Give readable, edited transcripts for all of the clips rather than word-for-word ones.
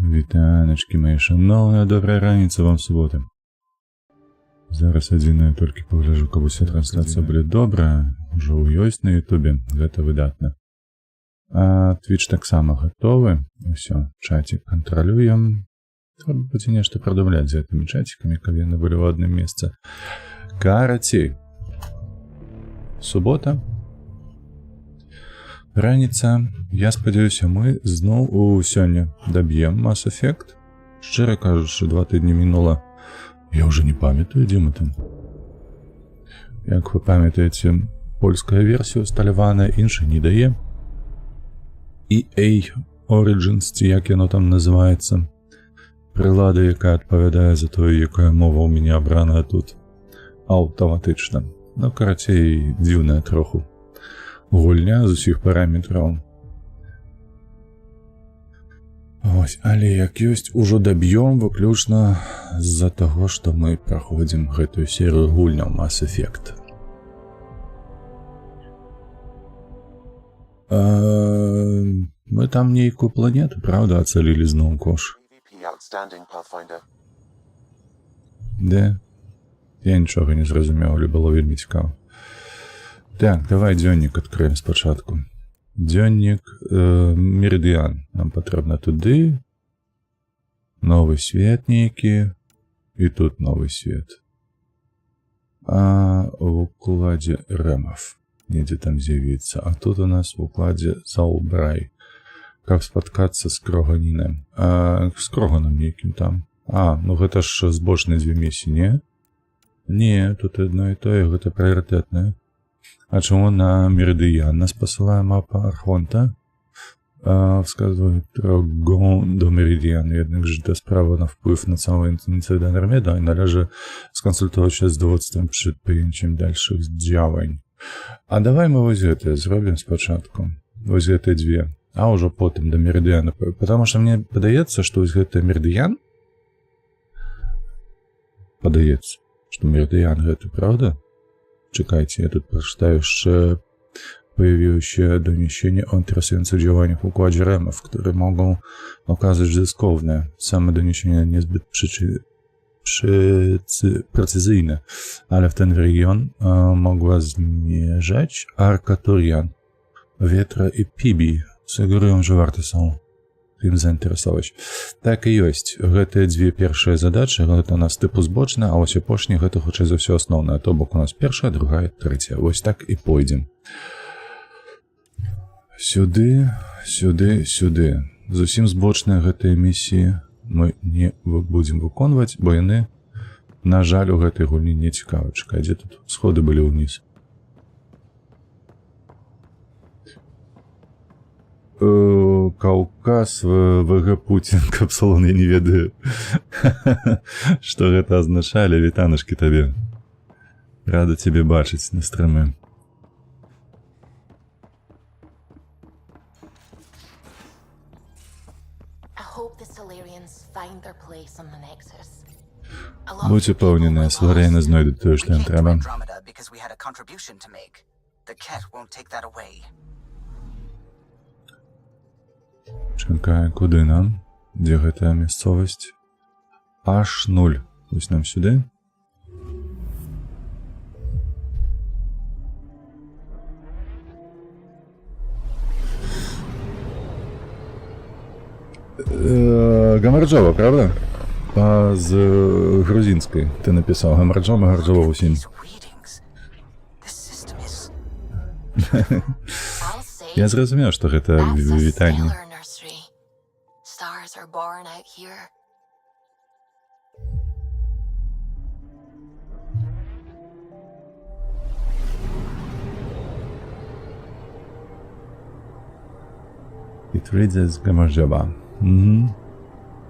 Вітаночки мої шановні, добрая раніца вам суботы. Зараз адзінае толькі пагляджу, каб уся трансляцыя будзе добрая, ужо ёсць на ютубе, гэта выдатна. А Twitch таксама гатовы, усё, чатик кантралюем. Трэба будзе нешта прадумляць з гэтымі чатикамі, каб яны былі ў адным месцы. Карацей. Субота. Раніца, я спадзяюся, мы зноў сёння даб'ем Mass Effect. Шчыра кажучы, 2 тыдні мінула. Я ўжо не памятаю, дзе мы там. Як вы памятаеце, польская версія усталяваная, іншай не дае. EA Origins, ці як яно там называецца. Прылада, якая адпавядае за тое, якая мова ў мяне абраная тут. Аўтаматычна. Ну, карацей, дзіўная троху. Гульня з усіх параметраў. Ось, але як ёсць, ужо даб'ём выключна з-за таго, што мы праходзім гэтую серыю гульняў Mass Effect. Мы там нейкую планету, правда, ацалілі зноў кош? Де? Я нічога не зразумеў, але было вельмі цікава. Так, давай дзённік адкрыем спачатку. Дзённік Меридиан. Нам патрэбна туды. Новы свет нейкі. І тут новы свет. А в укладзе Рэмов. Недзе там з'явіцца. А тут у нас в укладзе Заубрай. Как спаткацца з Кроганінем. З Кроганом нейкім там. Ну гэта ж збочныя дзве місіі, не? Не, тут адно і тое, гэта прыярытэтнае. А чому на Меридиан нас посылає мапа Архонта? Вказує прогон до Меридиану. Jednak, że ta sprawa ma wpływ na całą inicjatywę Andromeda i należy skonsultować się z dowództwem przed podjęciem dalszych działań. A dawaj my вот это zrobimy z początku. Вот эти две. А уже потом до Меридиана. Потому что мне подается, что вот это Меридиан. Подается, что Меридиан это правда? Czekajcie, ja tu przeczytаю jeszcze pojawiły się doniesienia o interesujących działaniach w układzie REMów, które mogą okazać zyskowne. Same doniesienia niezbyt precyzyjne, ale w ten region mogła zmierzać Arka Turian, Wietra i Pibi. Sugerują, że warte są tym zainteresować. Так і ёсць. Гэтыя дзве першыя задачы, гэта у нас тыпу збочна, а вось апошні гэта хутчэй за ўсё асноўнае. То бок у нас першая, другая, трэцяя. Вось так і пойдзем. Сюды, сюды, сюды. Зусім збочныя гэтыя місіі мы не будзем выконваць, бо яны, на жаль, у гэтай гульні не цікавы. Чакай, дзе тут сходы былі ўніз? Каўказ, ВГ Путин, Капсулон, я не ведаю, што гэта азначае, але вітанашкі табе. Рада цябе бачыць на стрымы. Будзь упэўненая, Сларейна знойдуць тое, што ім трэба. Чакай, куды нам? Дзе гэтая мясцовасць? H0. Вось нам сюды. Гамарджова, правда? З грузінскай ты напісаў. Гамарджова, Гарджова усім. Я зразумеў, што гэта вітанне. Born out here. It reads as Gamarjaba.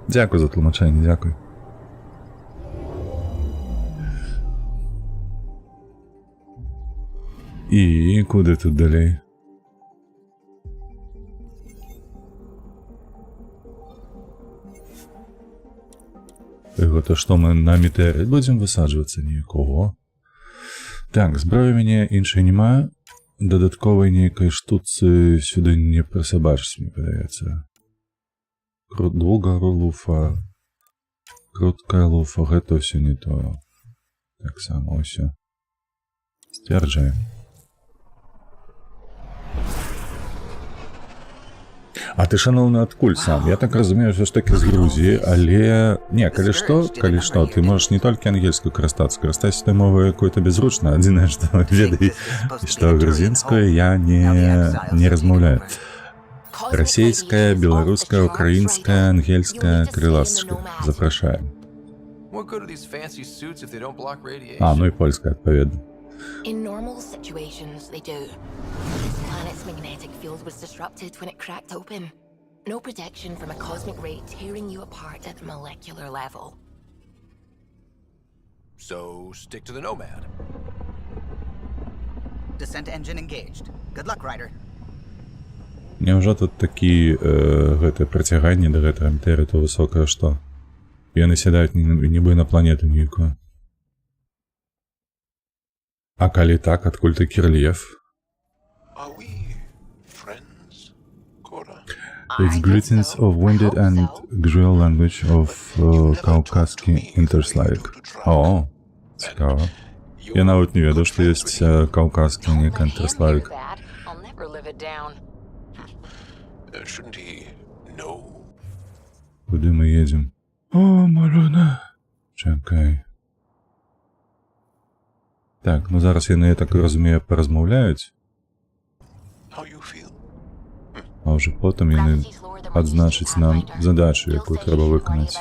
Дякую за тлумачэнне, дякую. І куди тут далей? Гэта што мы на метэарыт будзем высаджвацца ніякого. Так, зброю мяне іншай няма. Дадатковай нейкай штуцы сюды не прысабачыць, мне падаецца. Довга луфа. Крутка луфа. Гэта ўсё не то. Так само ўсё. Сцвярджаем. А ты, шановны, адкуль сам? Я так разумею, ўсё ж такі з Грузіі, але... Не, калі што, ты можаш не толькі ангельскую карыстацца, карыстайся той мовай, якой табе зручна, адзінае, што ведай, што грузінскую я не размаўляю. Расійская, беларуская, украінская, ангельская, калі ласачка. Запрашаем. А, ну і польская, адпаведна. In normal situations, they do. This planet's magnetic field was disrupted when it cracked open. No protection from a cosmic ray tearing you apart at the molecular level. So, stick to the Nomad. Descent engine engaged. Good luck, Ryder. Няўжо тут такі гэтае прыцяганне да гэтага метэарыту то высокае, што яны сядаюць нібы на планету нейкую. А калі так, адкуль такі рэльеф? It's greetings of winded and Grill language of Caucaski Interslavic. О, цікава. Я нават не ведаў, што ёсць каўказскі нейкі Interslavic. Куды мы едзем? О, Марона! Чакай. Так, ну зараз яны, я так разумею, паразмаўляюць. А ўжо потым яны адзначыць нам задачу, якую трэба выканаць.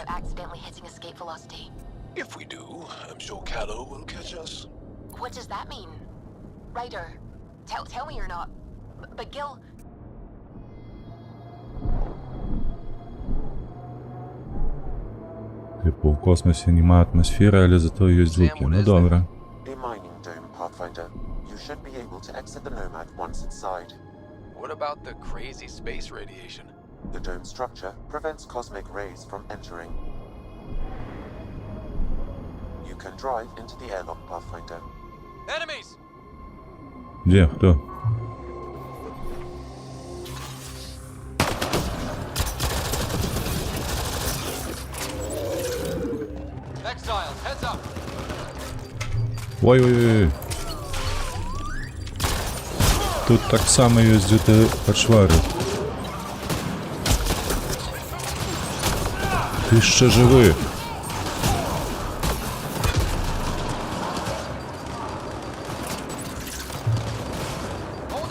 Типу, у космосе нема атмасферы, але зато ёсць звукі. Ну добра. You should be able to exit the Nomad once inside. What about the crazy space radiation? The dome structure prevents cosmic rays from entering. You can drive into the airlock, Pathfinder. Enemies! Где? Кто? Exiles, heads up! Ой-ой-ой. Тут так само ёсць дзе-то пачвары. Ты яшчэ жывы.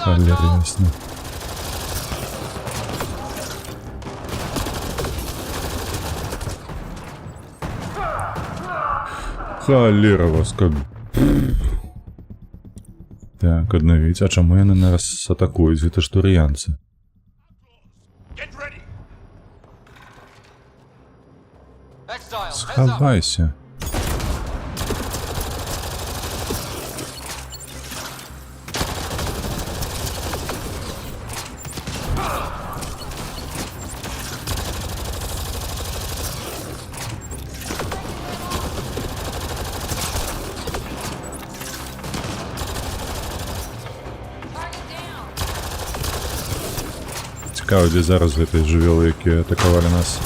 Халера ясна. Халера вас как... Так, аднавіць. А чаму яны нас атакуюць? Гэта ж турыянцы. Схавайся. Цікаво, дзе зараз гэтыя жывёлы, якія атакавалі нас.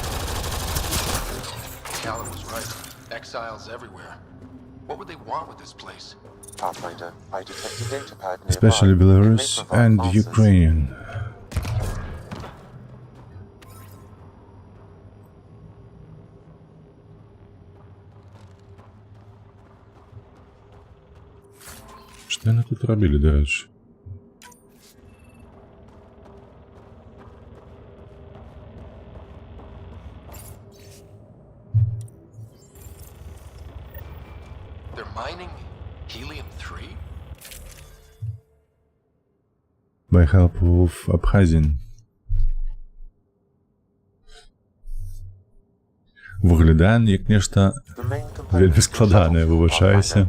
Especially Belarus and Ukraine. Што яны тут рабілі, дарэчы? By help of Abkhazian. Выглядае як нешта вельмі складанае, выбачаюся.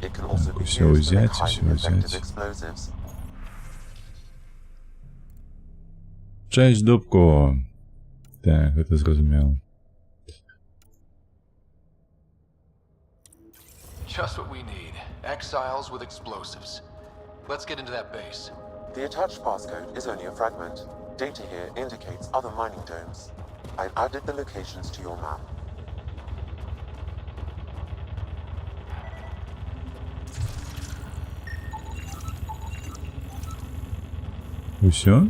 Так, усё ўзяць, усё ўзяць. Чэсць, дубку! Так, гэта зразумела. Just what we need. Exiles with explosives. Let's get into that base. The attached passcode is only a fragment. Data here indicates other mining domes. I've added the locations to your map. І все?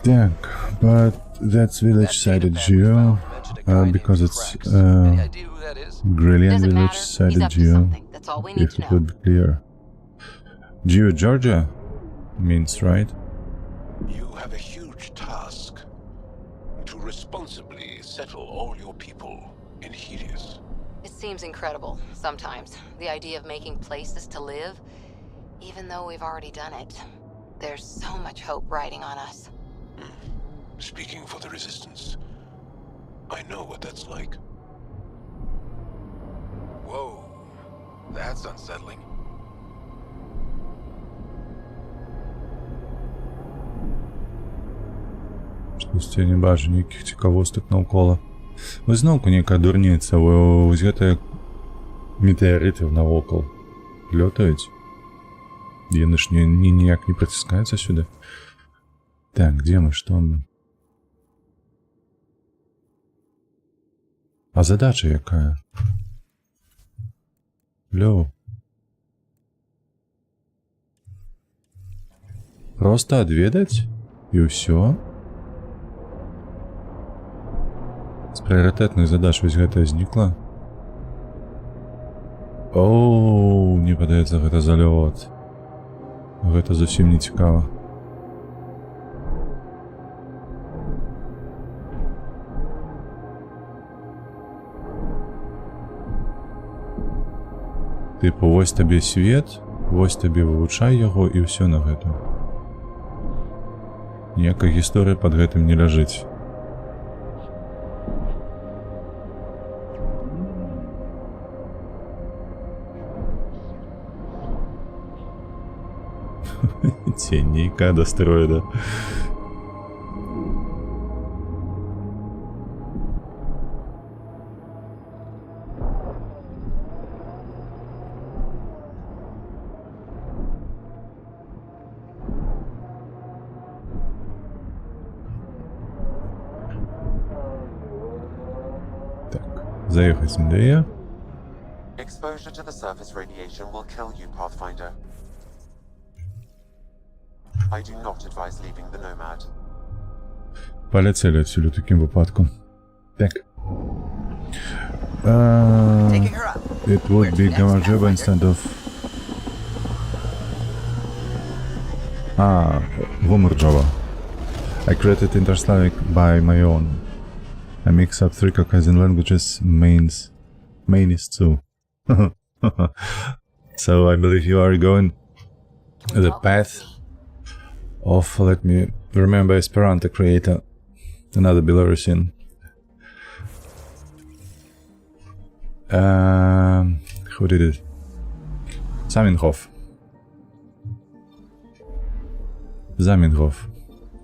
Так, but that's village sided geo, because it's Any idea who that is? Grillian Doesn't village matter. He's sided up to geo, something. That's all we need if to it know. would be clear. Geo Georgia means, right? You have a huge task to responsibly settle all your people in Helios. It seems incredible, sometimes, the idea of making places to live, even though we've already done it. There's so much hope riding on us. Speaking for the Resistance, I know what that's like. Whoa. That's unsettling. Щось я не бачу ніяких цікавосток навколо. Ось знову ніяка дурниця, ось гэта метеоритів навокал лётаюць. Яны ж ніяк не притискаюцца сюда. Так, где мы, что мы? А задача якая? Лё. Просто отведать? И ўсё? З прыярытэтных задач вось гэтая знікла. Оу, мне падаецца, гэта залёт. Гэта зусім не цікава. Типу, вось табе свет, вось табе вывучай яго і ўсё на гэта. Ніякая гісторыя пад гэтым не ляжыць. Тень нейкая до астэроіда. Так, заехать МДЕ. Exposure to the surface radiation will kill you, Pathfinder. I do not advise leaving the Nomad. Полетели отсюда таким выпадком. Так. Taking her up. It would be Gamajeva instead of... Vomurjava. I created Interslavic by my own. I mix up 3 Caucasian languages, mains is too. So I believe you are going the path of, let me remember, Esperanto creator, another Belarusian. Who did it? Zamenhof.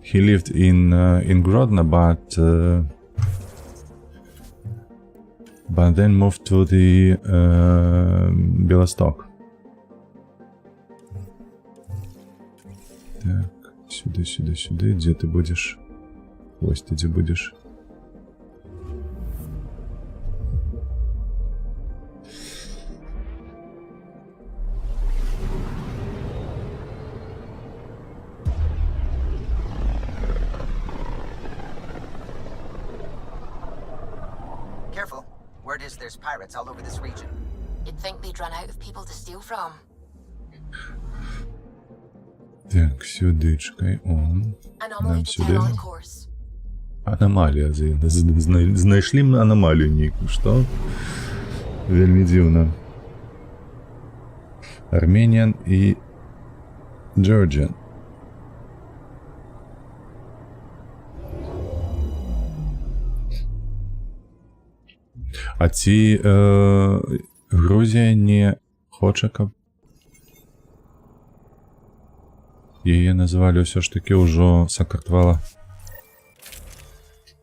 He lived in Grodno, but then moved to the Белосток. Так, сюда. Где ты будешь? Ось ты где будешь? Careful. Word is there's pirates all over this region. You'd think they'd run out of people to steal from. Так, сюди, чекай, он. Anomaly Нам to сюди. tell on course. Аномалія, знайшли ми аномалію ніяку, що? Вельми дивно. Armenian і Georgian. А ці Грузія не хоча, каб яе назвалі ўсё ж такі ўжо Сакартвала?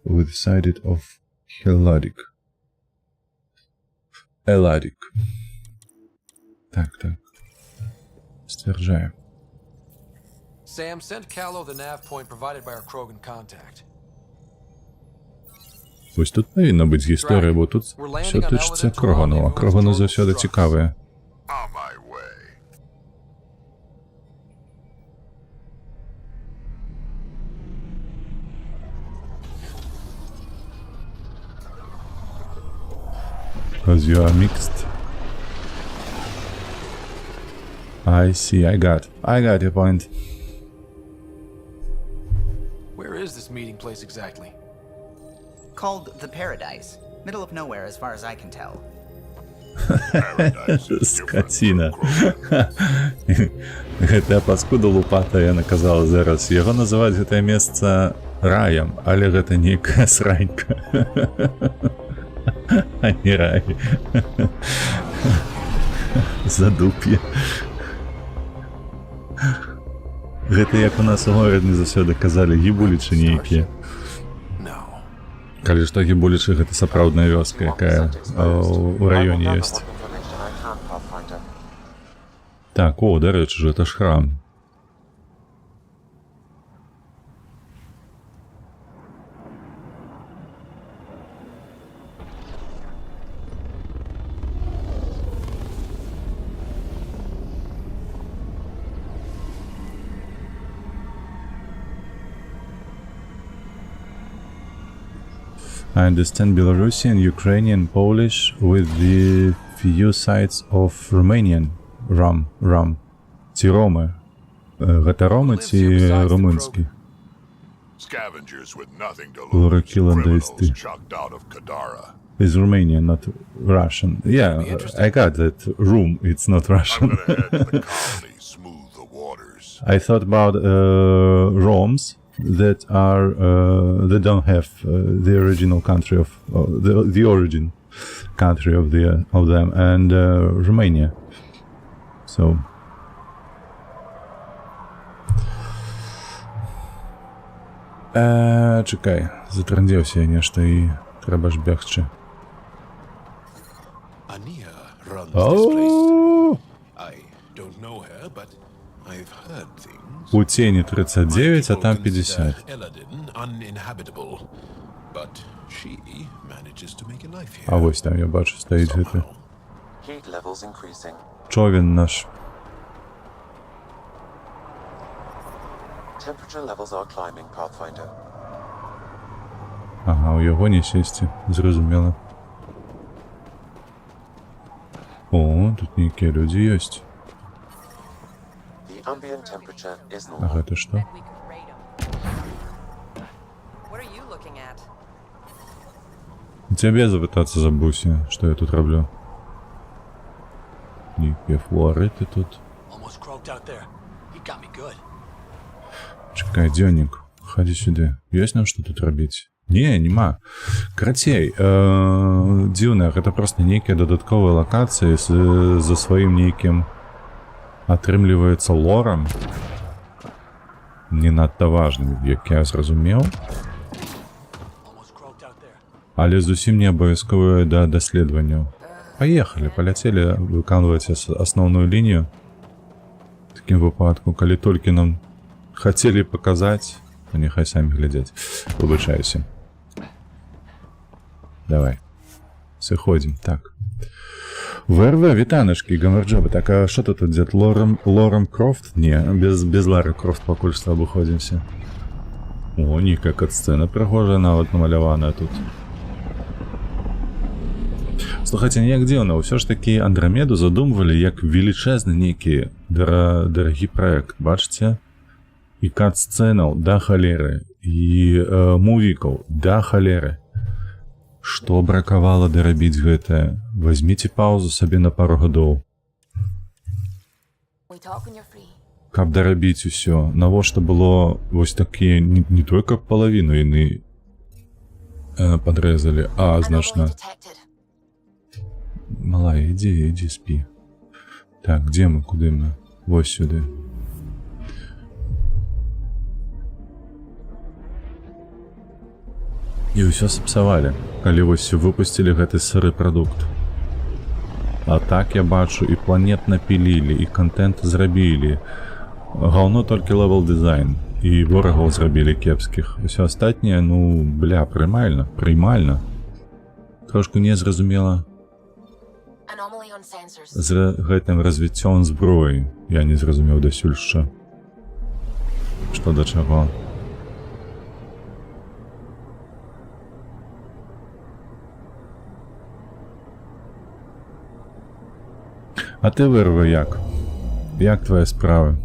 With sided of Эларик. Так. Сцвярджаем. Sam, send Callow the nav point provided by our Krogan contact. Вось тут павінна быць гісторыя, бо тут все тычыцца Крогану, а Крогану заўсёды цікавыя. On my way. Because you are mixed. I see, I got your point. Where is this meeting place exactly? Called the Paradise. Middle of nowhere as far as I can tell. Paradise is different Скотина. from Krogan. Гэтая паскуда лупата, яна казала зараз. Яго называць гэтае месца раем, але гэта нейкая сранька. А не рай. Задуп'е. Гэта як у нас у горадні заўсёды казалі, гібулічы нейкія. No. Калі што гібулічы гэта сапраўдная вёска, якая у раёне I will gather ёсць. what information I can, Pathfinder. Так, о, дарэчы ж, гэта ж храм. I understand Belarusian, Ukrainian, Polish with the few sides of Romanian. Rom. Ці роми. Гэта роми ці румунські? Scavengers with nothing to Laura lose. Killen Criminals days, chucked out of Kadara. It's Romanian, not Russian. Yeah, I got that. Room, it's not I'm Russian. gonna head to the colony, smooth the waters. I thought about Roms that are they don't have the original country of the origin country of them and Romania. So чекай, затрандзеўся я нешта і трэба ж бегчы. Ania runs this place. О, I don't know her, but I've heard things. у тені 39, а там 50. Eladin uninhabitable, but she manages to make a life here. А вось там я бачу стаіць гэты Somehow. Heat levels increasing. човен наш. Temperature levels are climbing, Pathfinder. Ага, у яго не сесці, зразумела. О, тут нейкія людзі ёсць. The ambient temperature is А normal. гэта што? Bet we could raid 'em. What are you looking at? Цябе запытацца забыўся, што я тут раблю. Нейкія флуарыты тут. Almost croaked out there. He got me good. Чакай, дзённік, хадзі сюды. Ёсць нам што тут рабіць? Не, няма. Карацей, дзіўна, гэта проста нейкія дадатковыя лакацыі за сваім нейкім атрымліваецца лорам. Не надта важным, як я зразумеў, Almost croaked out there. але зусім не абавязковыя да даследаванняў. Паехалі, паляцелі выконваць асноўную лінію. В такім выпадку, калі толькі нам хацелі паказаць, то няхай самі глядзяць. Выбачаюся. Давай. Сыходзім. Так. ВРВ, вітанашкі, гамарджоба. Так, а што тут дзед? Лорам Крофт? Не, без Лары Крофт пакуль што абыходзімся. О, нейкая кат-сцэна прыгожая нават намаляваная тут. Слухайце, неяк дзіўна, ўсё ж такі Андрамеду задумвалі як велічэзны нейкі дарагі праект, бачыце? І кат-сцэнаў да халеры, і мувікаў да халеры. Што бракавала дарабіць гэтае? Вазьміце паўзу сабе на пару гадоў. We talk when you're free. Каб дарабіць усё, навошта было вось такія не толькі палавіну яны падрэзалі, а Anomaly значна detected. Малая, іди спі. Так, где мы, куды мы? Вось сюды. І ўсё сапсавалі, калі вось выпусцілі гэты сыры прадукт. А так я бачу, і планет напілілі, і контент зрабілі. Гаўно толькі левел дызайн. І ворагаў зрабілі кепскіх. Усё астатняе, ну, бля, прымальна. Трошку незразумела Anomaly on sensors. з гэтым развіццём зброі. Я не зразумеў дасюль яшчэ. Што да чаго. А ты, вырва, як? Як твае справы?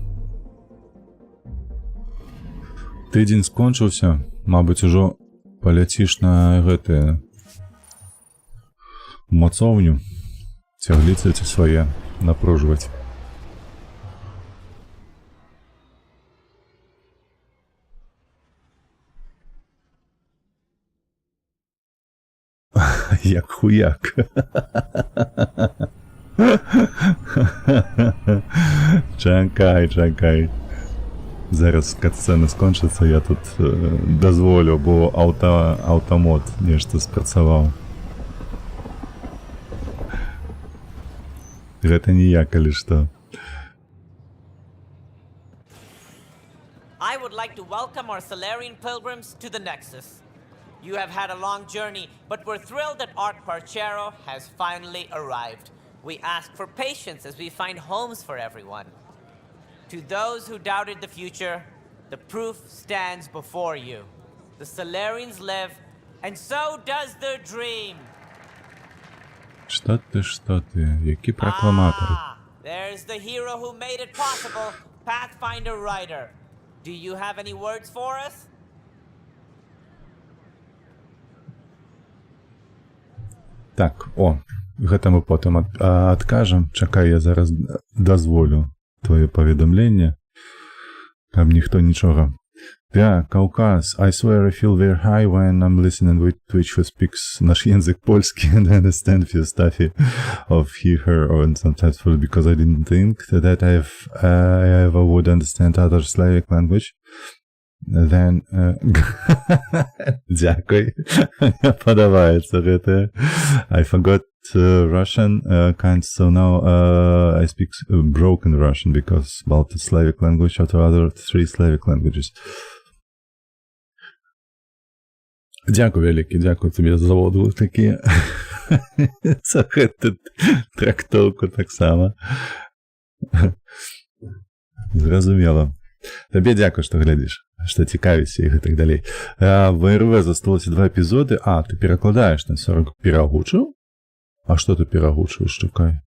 Тыдзень скончыўся, мабыць, ужо паляціш на гэтае мацоўню, цягліцы ці свае напружваць. Як хуяк. Чакай. Зараз катсцена скончыцца, я тут дазволю, бо аўтамод нешта спрацаваў. Гэта не я, калі што. I would like to welcome our Solarian pilgrims to the Nexus. You have had a long journey, but we're thrilled that Ark Parchero has finally arrived. We ask for patience as we find homes for everyone. To those who doubted the future, the proof stands before you. The Solarians live, and so does their dream. Што ты, які пракламатор? There's the hero who made it possible, Pathfinder Ryder. Do you have any words for us? Так, гэта мы потым адкажам. Чакай, я зараз дазволю твоє паведамленне, каб ніхто нічога. Yeah, Caucas. I swear I feel very high when I'm listening with Twitch who speaks наш язык польский and I understand few stuff of he, her, or sometimes full because I didn't think that I ever would understand other Slavic language. Then, Дякуй. Подобається гэта. I forgot Russian, so now I speak broken Russian because about the Slavic language or the other 3 Slavic languages. Дякую, вялікі, дякую тобі за заводу такі. За гэту трактоўку таксама. Зразумела. Табе дзякую, што глядзіш, што цікавіся і так далей. ВРВ засталося 2 эпізоды. Ты перакладаеш на 40 перагучыў? А што ты перагучваеш, чакай?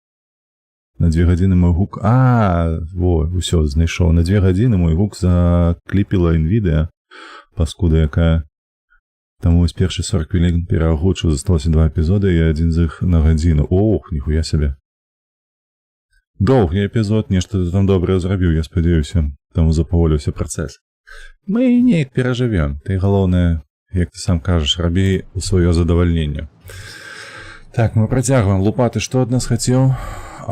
На 2 гадзіны мой гук... Усё, знайшоў. На 2 гадзіны мой гук закліпіла NVIDIA, паскуда якая. Таму вось першы 40 хвілін перагучыў, засталося 2 эпізоды і адзін з іх на гадзіну. Ніхуя сабе. Доўгі эпізод, нешта ты там добрае зрабіў, я спадзяюся. Таму запаволіўся працэс. Мы неяк перажывём. Ты, галоўнае, як ты сам кажаш, рабі у сваё задавальненне. Так, мы працягваем. Лупаты, што ад нас хацеў?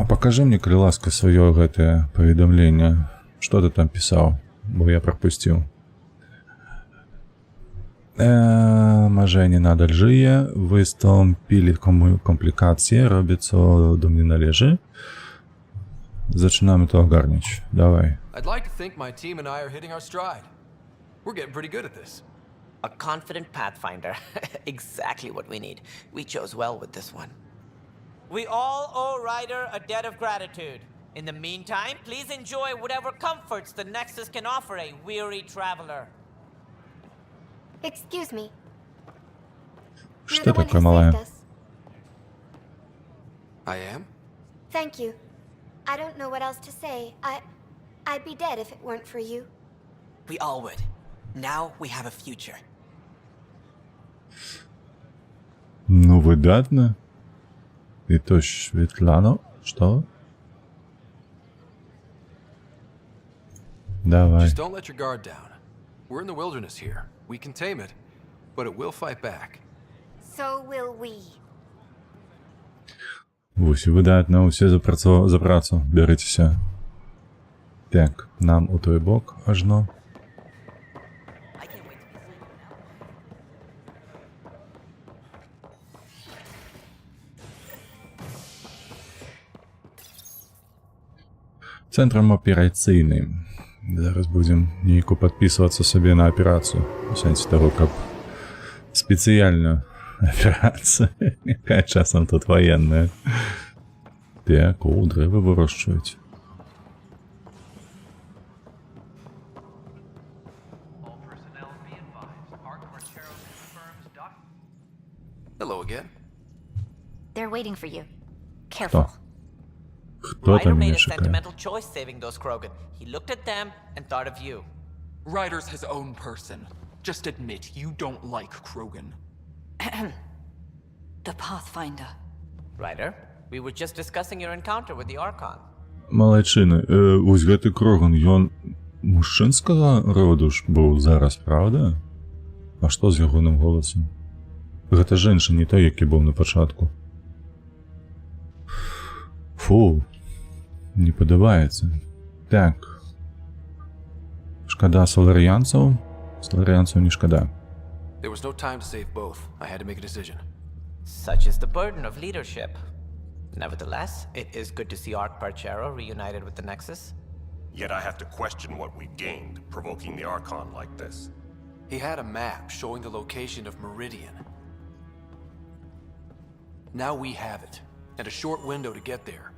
Пакажы мне, калі ласка, сваё гэтае паведамленне. Што ты там пісаў? Бо я прапусціў. Мажэнне надаль жые, выстąpili komplikacje, robię co do mnie należy. Zaczynamy to ogarniać. Dawaj. I'd like to think my team and I are hitting our stride. We're getting pretty good at this. A confident Pathfinder. Exactly what we need. We chose well with this one. We all owe Ryder a debt of gratitude. In the meantime, please enjoy whatever comforts the Nexus can offer a weary traveler. Excuse me. Что такое, малая? I am? Thank you. I don't know what else to say. I'd be dead if it weren't for you. We all would. Now we have a future. Ну, выдатно. И то Светлана. Что? Давай. Just don't let your guard down. We're in the wilderness here. We can tame it, but it will fight back. So will we. Вось, выдатна, усе за працу, бярыцеся. Так, нам у той бок ажно. Цэнтрам аперацыйным. Зараз будзем нейку падпісвацца сабе на аперацыю. У сэнсе таго, каб спецыяльную аперацыю, якая часам тут ваенная. Так, дрэвы вырошчваюць. Hello again. They're waiting for you. Careful. Хто Ryder там made мене a чекає? sentimental choice saving those Krogan. He looked at them and thought of you. Ryder's his own person. Just admit you don't like Krogan. The Pathfinder. Ryder, we were just discussing your encounter with the Archon. Малайчыны, вось гэты Кроган, ён мужчынскага роду ж быў зараз, правда? А што з ягоным голасам? Гэта жэншын, не той, які быў на пачатку. Фу, не падабаецца. Так. Шкада саларыянцаў? Саларыянцаў не шкада. There was no time to save both. I had to make a decision. Such is the burden of leadership. Nevertheless, it is good to see Ark Parchero reunited with the Nexus. Yet I have to question what we gained, provoking the Archon like this. He had a map showing the location of Meridian. Now we have it, and a short window to get there.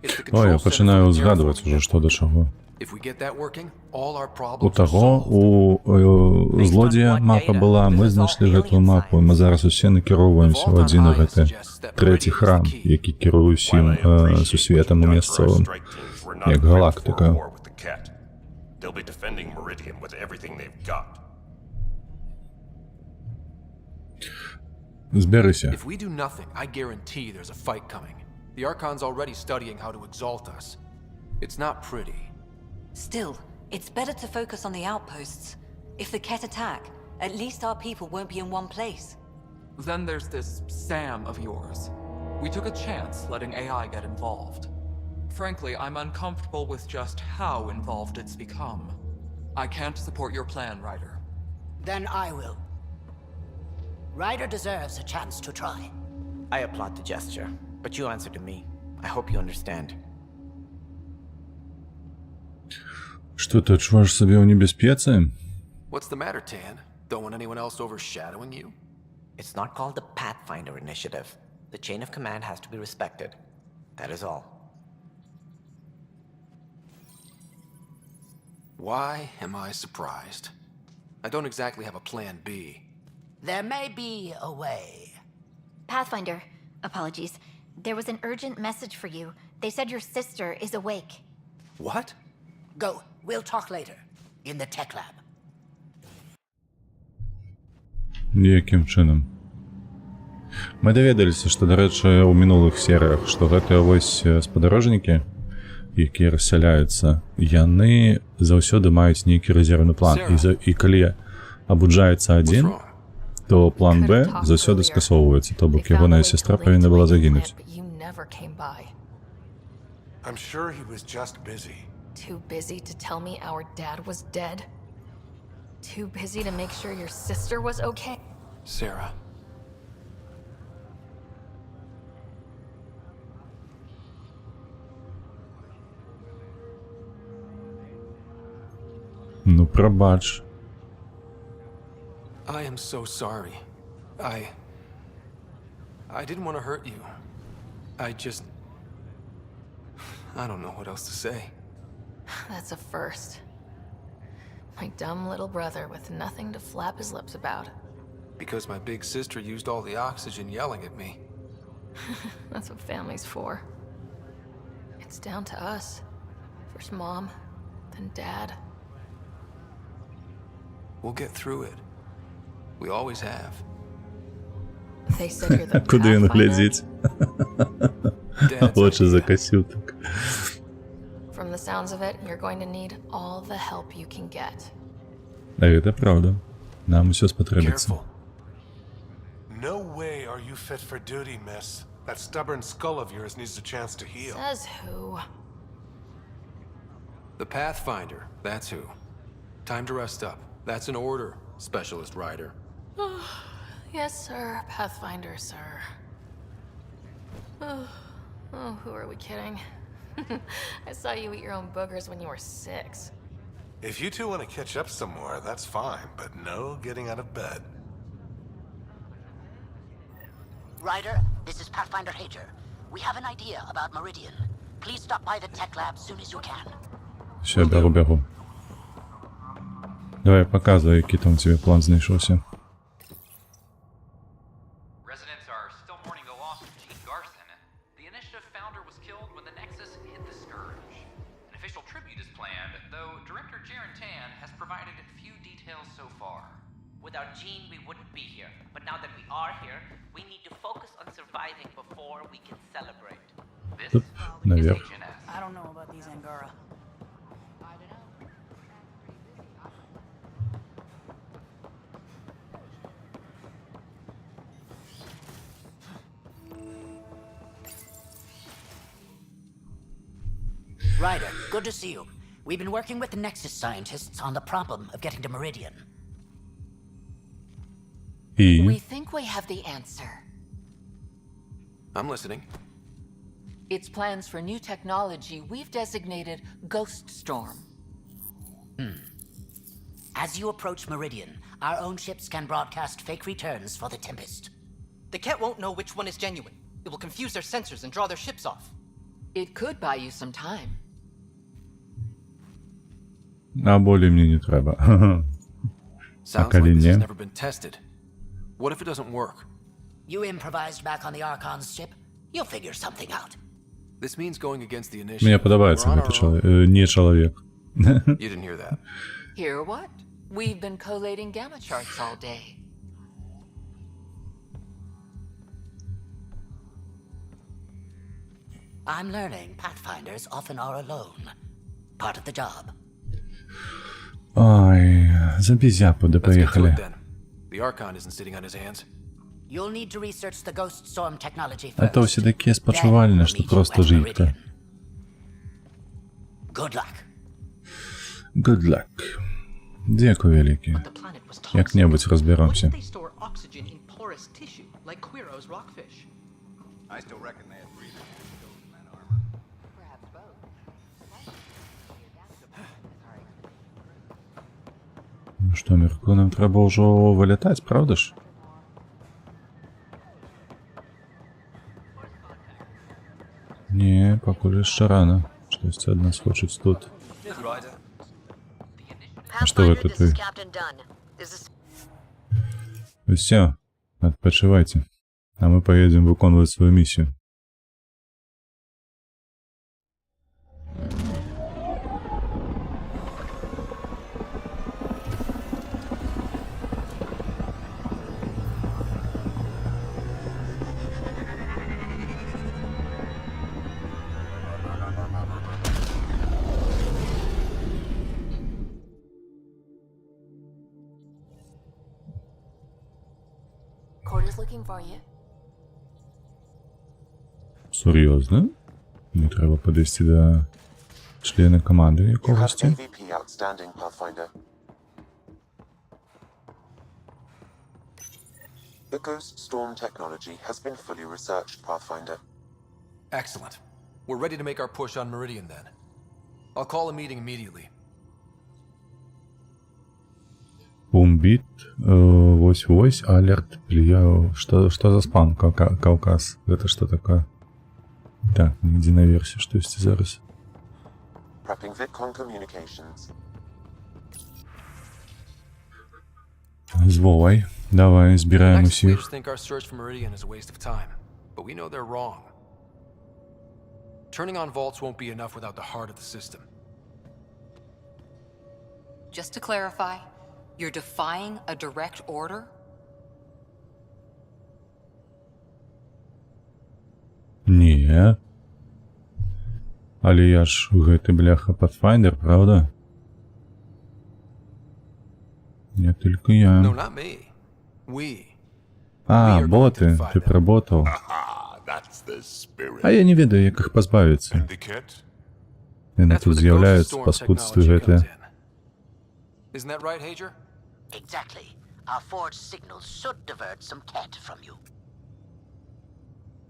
It's the О, control я center пачынаю for the згадваць terraforming ужо, што да чаго. If we get that working, all our У problems are таго, solved. у злодзея мапа была, мы знайшлі гэтую мапу, і мы зараз усе накіроўваемся ў адзін гэты трэці храм, які кіруе ўсім сусветам месцавым, як галактыка. They'll be defending Meridian with everything they've got. Збярыся. If we do nothing, I guarantee there's a fight coming. The Archon's already studying how to exalt us. It's not pretty. Still, it's better to focus on the outposts. If the Ket attack, at least our people won't be in one place. Then there's this Sam of yours. We took a chance letting AI get involved. Frankly, I'm uncomfortable with just how involved it's become. I can't support your plan, Ryder. Then I will. Ryder deserves a chance to try. I applaud the gesture, but you answer to me. I hope you understand. Што ты адчуваеш сабе ў небяспецы? What's the matter, Tan? Don't want anyone else overshadowing you? It's not called the Pathfinder Initiative. The chain of command has to be respected. That is all. Why am I surprised? I don't exactly have a plan B. There may be a way. Pathfinder, apologies. There was an urgent message for you. They said your sister is awake. What? Go. We'll talk later. In the tech lab. Якім чынам? Мы даведаліся, што, дарэчы, у мінулых серыях, што гэтыя вось спадарожнікі, якія рассяляюцца, яны заўсёды маюць нейкі рэзервны план. І калі абуджаецца адзін, то план Б заўсёды скасоўваецца, то бок ягоная сестра павінна была загінуць. I'm sure he was just busy. Too busy to tell me our dad was dead? Too busy to make sure your sister was okay? Sarah. Ну, прабач. I am so sorry. I didn't want to hurt you. I don't know what else to say. That's a first. My dumb little brother with nothing to flap his lips about. Because my big sister used all the oxygen yelling at me. That's what family's for. It's down to us. First Mom, then Dad. We'll get through it. We always have. They said you're the Куди він Pathfinder? глядить? Очі закосив так. From the sounds of it, you're going to need all the help you can get. А гэта правда. Нам усё спатрэбіцца. No way are you fit for duty, miss. That stubborn skull of yours needs a chance to heal. Says who? The Pathfinder, that's who. Time to rest up. That's an order, Specialist Ryder. Yes, sir. Pathfinder, sir. Oh, who are we kidding? I saw you eat your own boogers when you were 6. If you two want to catch up some more, that's fine, but no getting out of bed. Ryder, this is Pathfinder Hager. We have an idea about Meridian. Please stop by the tech lab as soon as you can. Все, беру. Давай, показывай, який там у тебе план знайшовся. Residents are still mourning the loss of Gene Garson. The initiative founder was killed when the Nexus hit the Scourge. An official tribute is planned, though Director Jaren Tan has provided few details so far. Without Gene, we wouldn't be here. But now that we are here, we need to focus on surviving before we can celebrate. This Наверх. is HNS. I don't know about these Angara. Ryder, good to see you. We've been working with the Nexus scientists on the problem of getting to Meridian. We think we have the answer. I'm listening. It's plans for new technology we've designated Ghost Storm. As you approach Meridian, our own ships can broadcast fake returns for the Tempest. The Ket won't know which one is genuine. It will confuse their sensors and draw their ships off. It could buy you some time. А более мне не треба. Sounds like this has never been tested. What if it doesn't work? You improvised back on the Archon's ship. You'll figure something out. This means going against the initiative. Мне подобается этот не человек. You didn't hear that. Hear what? We've been collating gamma charts all day. I'm learning Pathfinders often are alone. Part of the job. Ай, забизяпу, да поехали. The Archon isn't sitting on his hands. You'll need to research the Ghost Storm technology А first. то все таки спочувальне, що просто жидко. Good luck. Good luck. Дякую велике. Як-небудь розберемося. They store oxygen in porous tissue, like Quiro's rockfish. I still reckon they had breathing in armor. Perhaps both. Ну що, Мірку, нам треба вже вилітати, правда ж? Ні, поки ще рано. Щось від нас хочуть тут. А что вы тут? Все, отпочивайте. А мы поедем выполнять свою миссию. Corder's looking for you. Серйозно? Не треба підійти до члена команди You have якогось? AVP outstanding, Pathfinder. The Ghost Storm technology has been fully researched, Pathfinder. Excellent. We're ready to make our push on Meridian then. I'll call a meeting immediately. Бумбит, вось-вось, алерт, плюяу. Что за спам, Кавказ? Это что такое? Так, единоверсия, что есть зараз? Prepping VidCon communications. Зволай, давай, збираємо усіх. Executors think our search for Meridian is a waste of time, but we know they're wrong. Turning on vaults won't be enough without the heart of the system. Just to clarify, you're defying a direct order? Не. Але я ж гэты бляха Pathfinder, правда? Не только я. No, not me. We. А, боты, ты проработал. Ah, А я не ведаю, як іх пазбавіцца. Яны тут з'яўляюцца, паскудствы гэтыя. Isn't that right, Hager? Exactly. Our forged signals should divert some cat from you.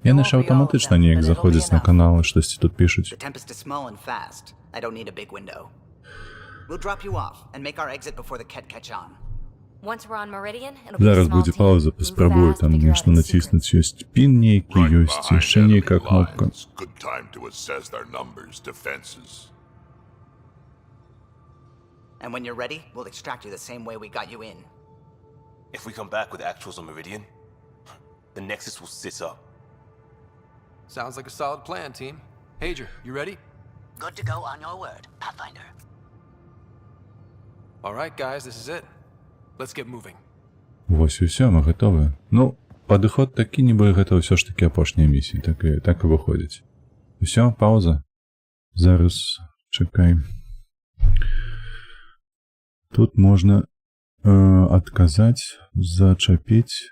Яны ж аўтаматычна неяк заходзяць на каналы, штосьці тут пішуць. The Tempest is small and fast. I don't need a big window. We'll drop you off and make our exit before the cat catch on. Once we're on Meridian, it'll be a Зараз small будзе team. пауза, паспрабую там нешта націснуць. Ёсць пін нейкі, ёсць яшчэ нейкая кнопка. Good time to assess their numbers, defenses. And when you're ready, we'll extract you the same way we got you in. If we come back with actuals on Meridian, the Nexus will sit up. Sounds like a solid plan, team. Hager, you ready? Good to go on your word, Pathfinder. All right, guys, this is it. Let's get moving. Вось і ўсё, мы гатовыя. Ну, падыход такі, нібы гэта ўсё ж такі апошняя місія, так і выходзіць. Усё, пауза. Зараз, чакай. Тут можна адказаць, зачапіць.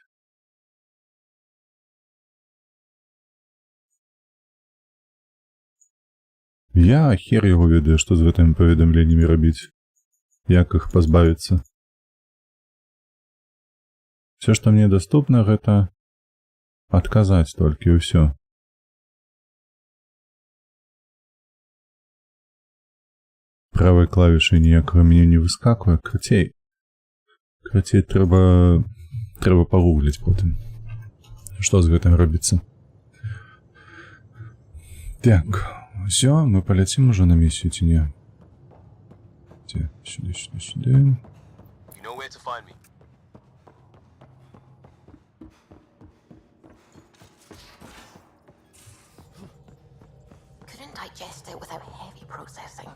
Я хер яго ведаю, што з гэтымі паведамленнямі рабіць. Як іх пазбавіцца. Все, што мне даступна, гэта адказаць толькі ўсё. Правай клавішай ніякага меню не выскаквае. Крацей трэба пагугліць потым. Што з гэтым робіцца? Так, усё, мы паляцім ужо на місію ці не? Сюды. You know where to find me. Couldn't digest it without heavy processing.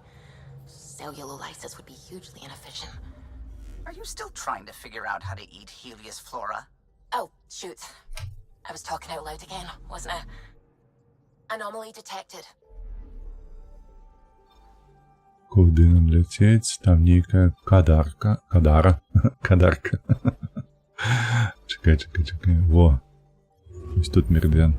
Cellulolysis would be hugely inefficient. Are you still trying to figure out how to eat Helios flora? Oh, shoot. I was talking out loud again, wasn't I? Anomaly detected. Куди нам лететь? Там нейкая кадарка. Кадарка. Чекай. Во. Ось тут Меридиан.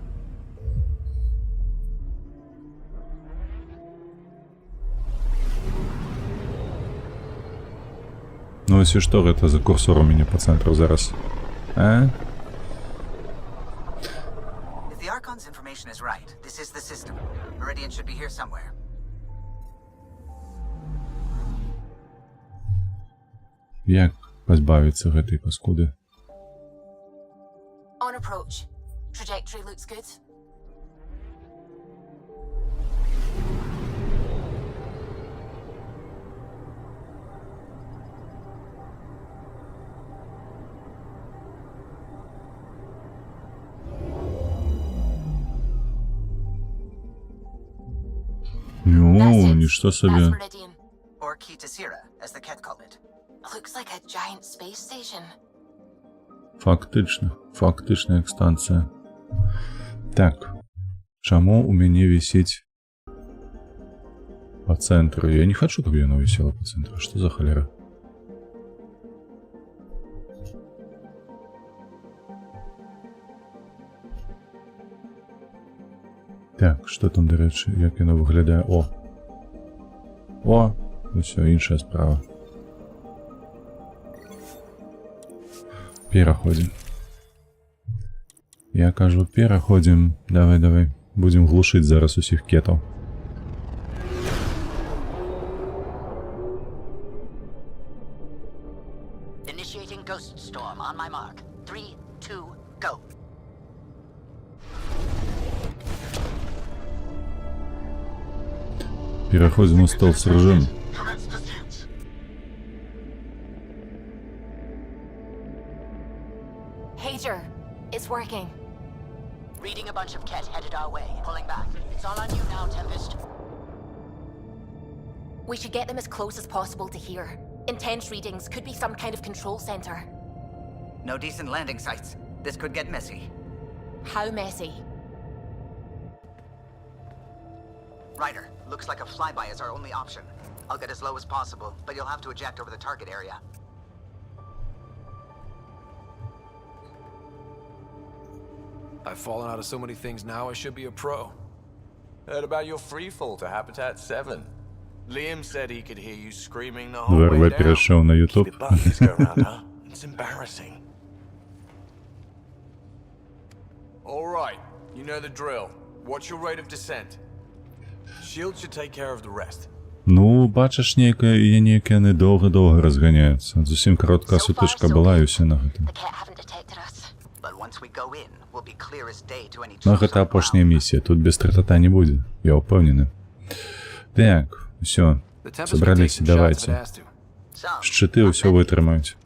Ну ось і што гэта за курсор у мяне па цэнтру зараз? А? If the Archon's information is right, this is the system. Meridian should be here somewhere. Як пазбавіцца гэтай паскуды? On approach. Trajectory looks good. Ну, нічто собі. That's Meridian. Or Key to Sierra, as the cat called it. Looks like a giant space station. Фактычна як станцыя. Так, чаму у мяне вісіць па цэнтру? Я не хачу, каб яно вісела па цэнтру. Што за халера? Так, што там, дарэчы, як яно выглядае? О, усё, іншая справа. Пераходзім. Я кажу, пераходзім. Давай. Будзем глушыць зараз усіх кетаў. Initiating Ghost Storm on my mark. 3, 2, go. Пераходзім у стелс-рэжым. Hager, it's working. Reading a bunch of Ket headed our way. Pulling back. It's all on you now, Tempest. We should get them as close as possible to here. Intense readings could be some kind of control center. No decent landing sites. This could get messy. How messy? Ryder, looks like a flyby is our only option. I'll get as low as possible, but you'll have to eject over the target area. I've fallen out of so many things now, I should be a pro. Heard about your free fall to Habitat 7. Liam said he could hear you screaming the whole way ВРВ down. перешел на YouTube. Keep it buttons go around, huh? It's embarrassing. All right, you know the drill. What's your rate of descent? Shield should take care of the rest. Ну, бачиш, є ніякі недовго-довго розганяються. Зовсім коротка сутичка була і все на гэтым. На гэта апошняя місія. Тут без тратата не буде, я упевнений. Так, все. Собрались, давайте. Щити все витримають.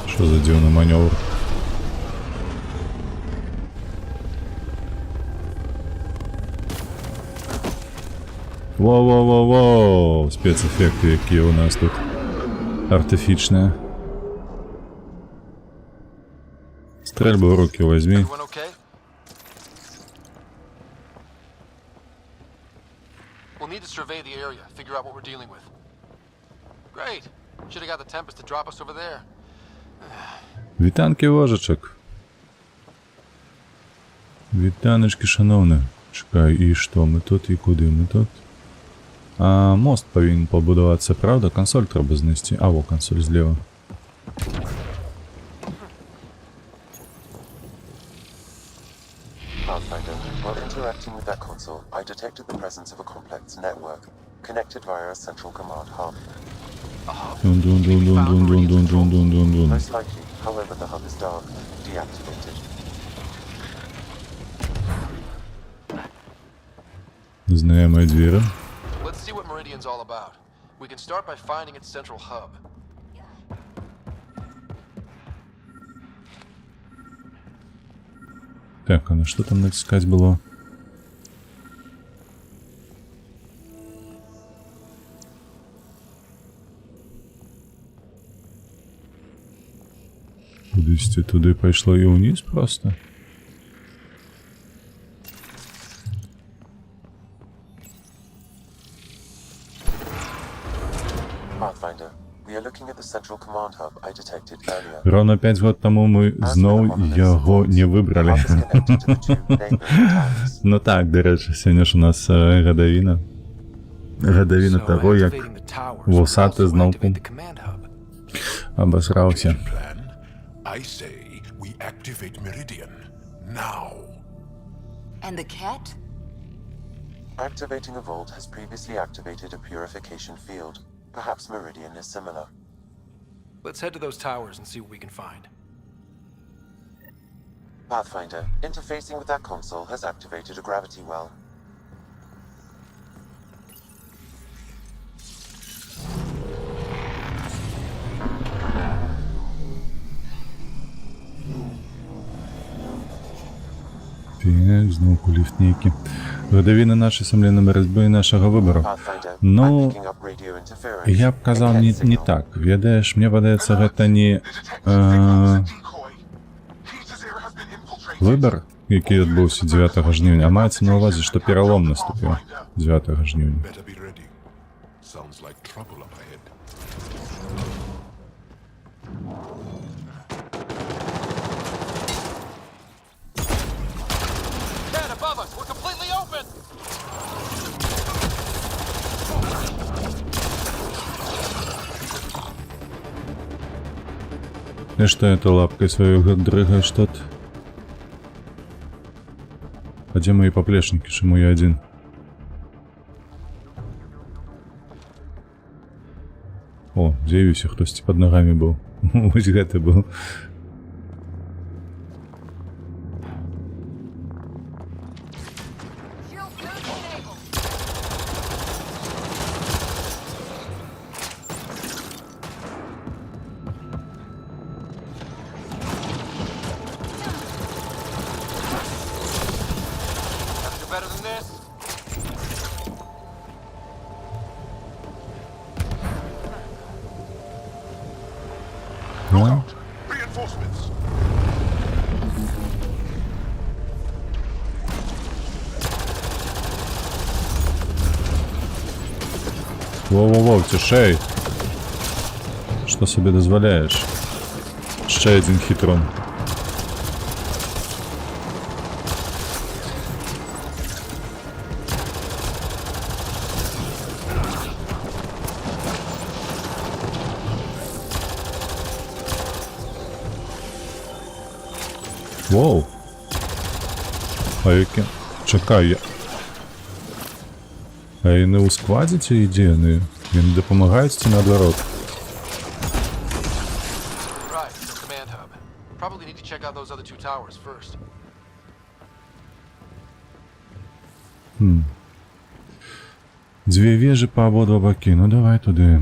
Що за дивний маневр? Воу-воу-воу-воу! Спецефекти, які у нас тут артефічні. Стрельбу в руки возьми. We'll need to survey the area, figure out what we're dealing with. Great. Should have got the Tempest to drop us over there. Вітанки, ложечок. Вітаночки, шановні. Чекай, і що ми тут, і куди ми тут? А, мост повинен побудуватися, правда? Консоль треба знести. А, во, консоль зліва. Pathfinder, while interacting with that console, I detected the presence of a complex network, connected via a central command hub. Дун-дун-дун-дун-дун-дун-дун-дун-дун-дун. Most likely, however, the hub is dark, deactivated. Знайомі двері. Let's see what Meridian's all about. We can start by finding its central hub. Так, а на что там натискать было? Кудись туди пішло і вниз просто? Pathfinder, we are looking at the central command hub I detected earlier. Ровно 5 год тому ми знову його не вибрали. Ну так, до речі, сьогодні ж у нас гадовина. Гадовина того, як вусатий знов обосрався. I say we activate Meridian now. And the cat? Activating a vault has previously activated a purification field. Perhaps Meridian is similar. Let's head to those towers and see what we can find. Pathfinder, interfacing with that console has activated a gravity well. Так, знову кулівники. Годовина нашої сумлінної розбої нашого вибору. Ну, я б казав не так. Ведаєш, мені видається, гэта не выбор, який відбувся 9 жнивня, а мається на увазі, що перелом наступив 9 жнивня. Sounds like trouble up ahead. Cat above us! We're completely open! И что это лапкой свою дрыгаешь тут? А где мои поплечники, чему я один? О, з'явився хтось під ногами був. Ось гэта був. Better than this? Ну, Воу-воу-воу, тишей. Що собі дозволяєш? Ще один хитрон. Воу. А яке? Чекай, я... А і не у складі ці ідеї? Він допомагають чи наоборот? Right, the command hub. Probably need to check out those other two towers first. Дві вежі по обидва боки. Ну давай туди.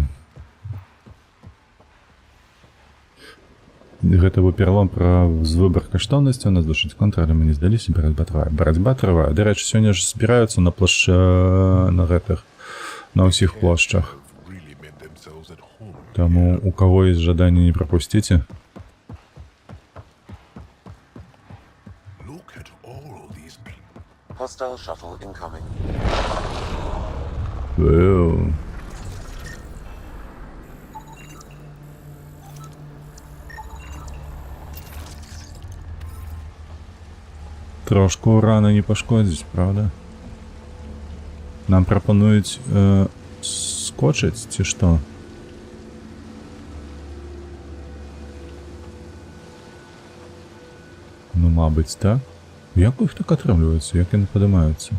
Гэта быў пералом пра выбар каштоўнасці, у нас душыць контролю, мы не здаліся, барацьба трывае. Дарэчы, сёння ж збіраюцца на на гэтых, на ўсіх плошчах. Таму у каго ёсць жаданне, не прапусціце. Hostile shuttle incoming. Трошку урана не пашкодзіць, правда? Нам прапануюць скочыць, ці што? Ну, мабыць, так? Як у іх так атрымліваецца? Як яны падымаюцца?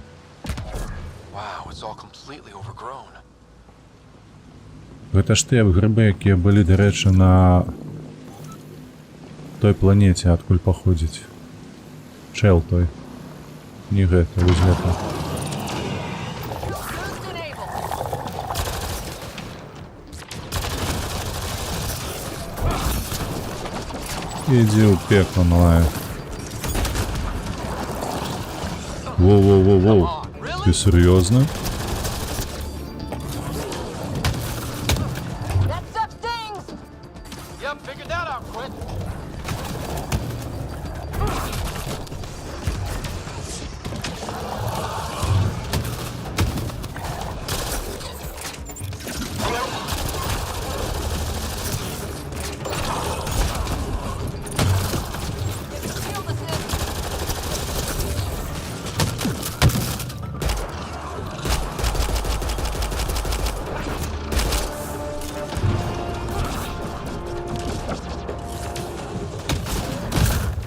Wow, it's all completely overgrown. Гэта ж тыя грыбы, якія былі, дарэчы, на той планеце, адкуль паходзіць. Чел той. Не гэта, вось гэта. Ідзі ў пекло, малая. Воу-воу-воу-воу. Ты серьезно?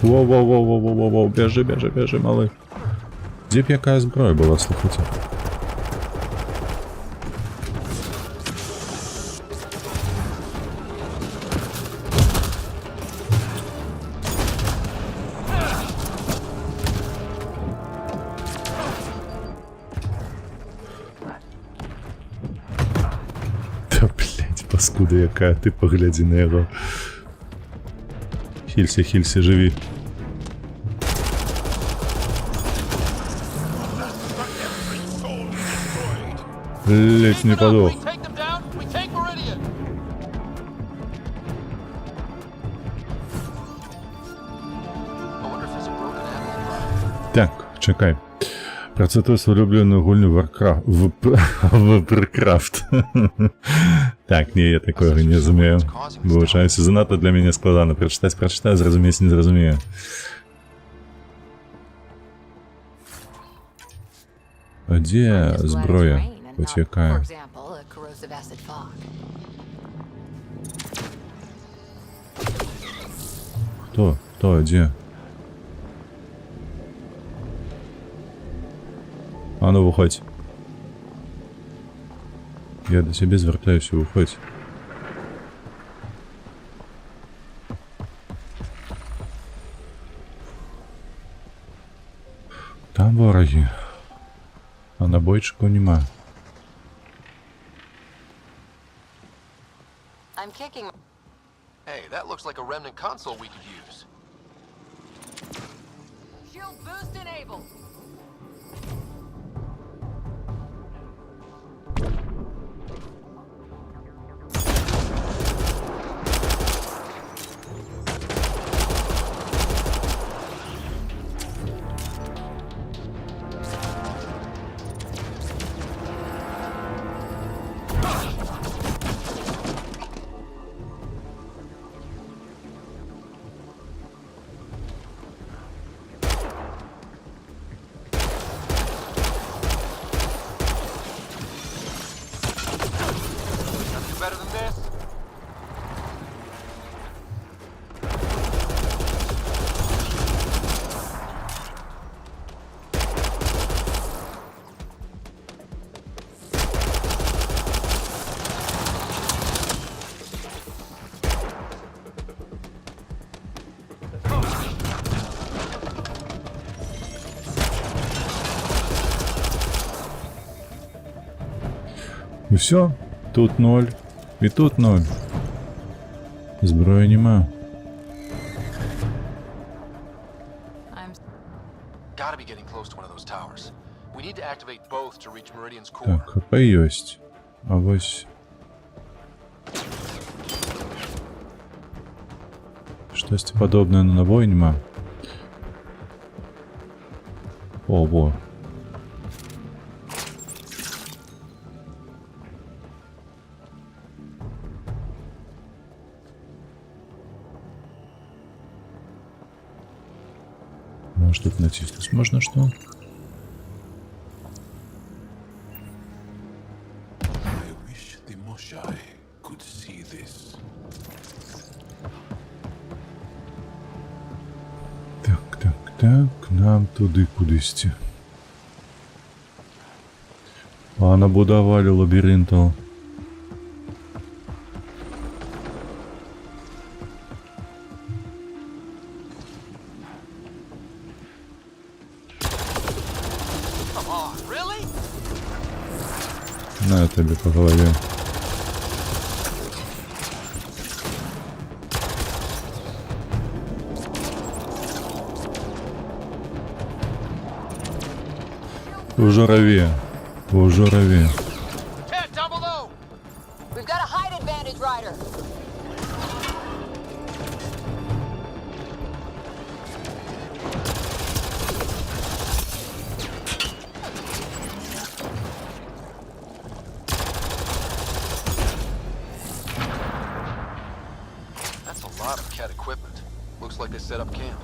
Воу-воу-воу-воу-воу-воу, бежи, бежи, бежи, малый. Где б якая зброя была, слухайте? Та, блядь, паскуда якая, ты погляди на його. Хілься, хілься, живі. Ледь не подох. Так, чекай. Процитую свою улюбленную гульню Warcraft. Так, не, я такого не разумею. Вибачаюся, занадто для мене складно. Прочитаю, зрозумієш, не зрозумію. А де зброя? Хоч яка? Хто? Хто? Де? А ну, виходь. Я до себе звертаюся, виходь. Там вороги. А набойчику нема. Hey, that looks like a remnant console we could use. Shield boost enabled. І все. Тут 0. І тут 0. Зброї нема. Gotta be getting close to one of those towers. We need to activate both to reach Meridian's core. Так, ХП есть. А вось... Штось подобное на набой нема. О, во. Может тут натиснуть можно что? Так, нам туди кудись. А набудовали лабіринту. На тобі по голові. У жураве. У жураве. We've got a height advantage, Ryder. That's a lot of cat equipment. Looks like they set up camp.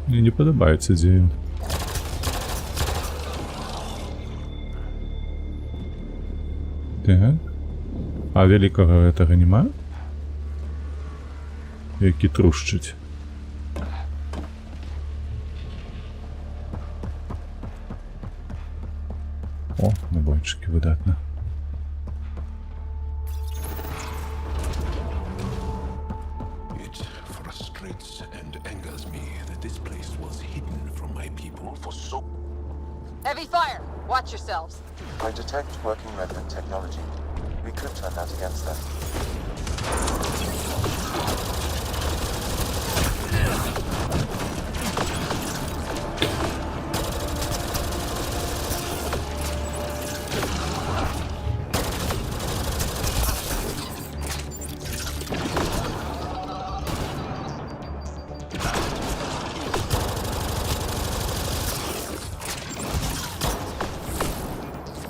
Мне не подобається ідея. Так. А великого этого нема? Який трущить. О, набойчики видатно. Heavy fire! Watch yourselves. I detect working Revenant technology. We could turn that against them.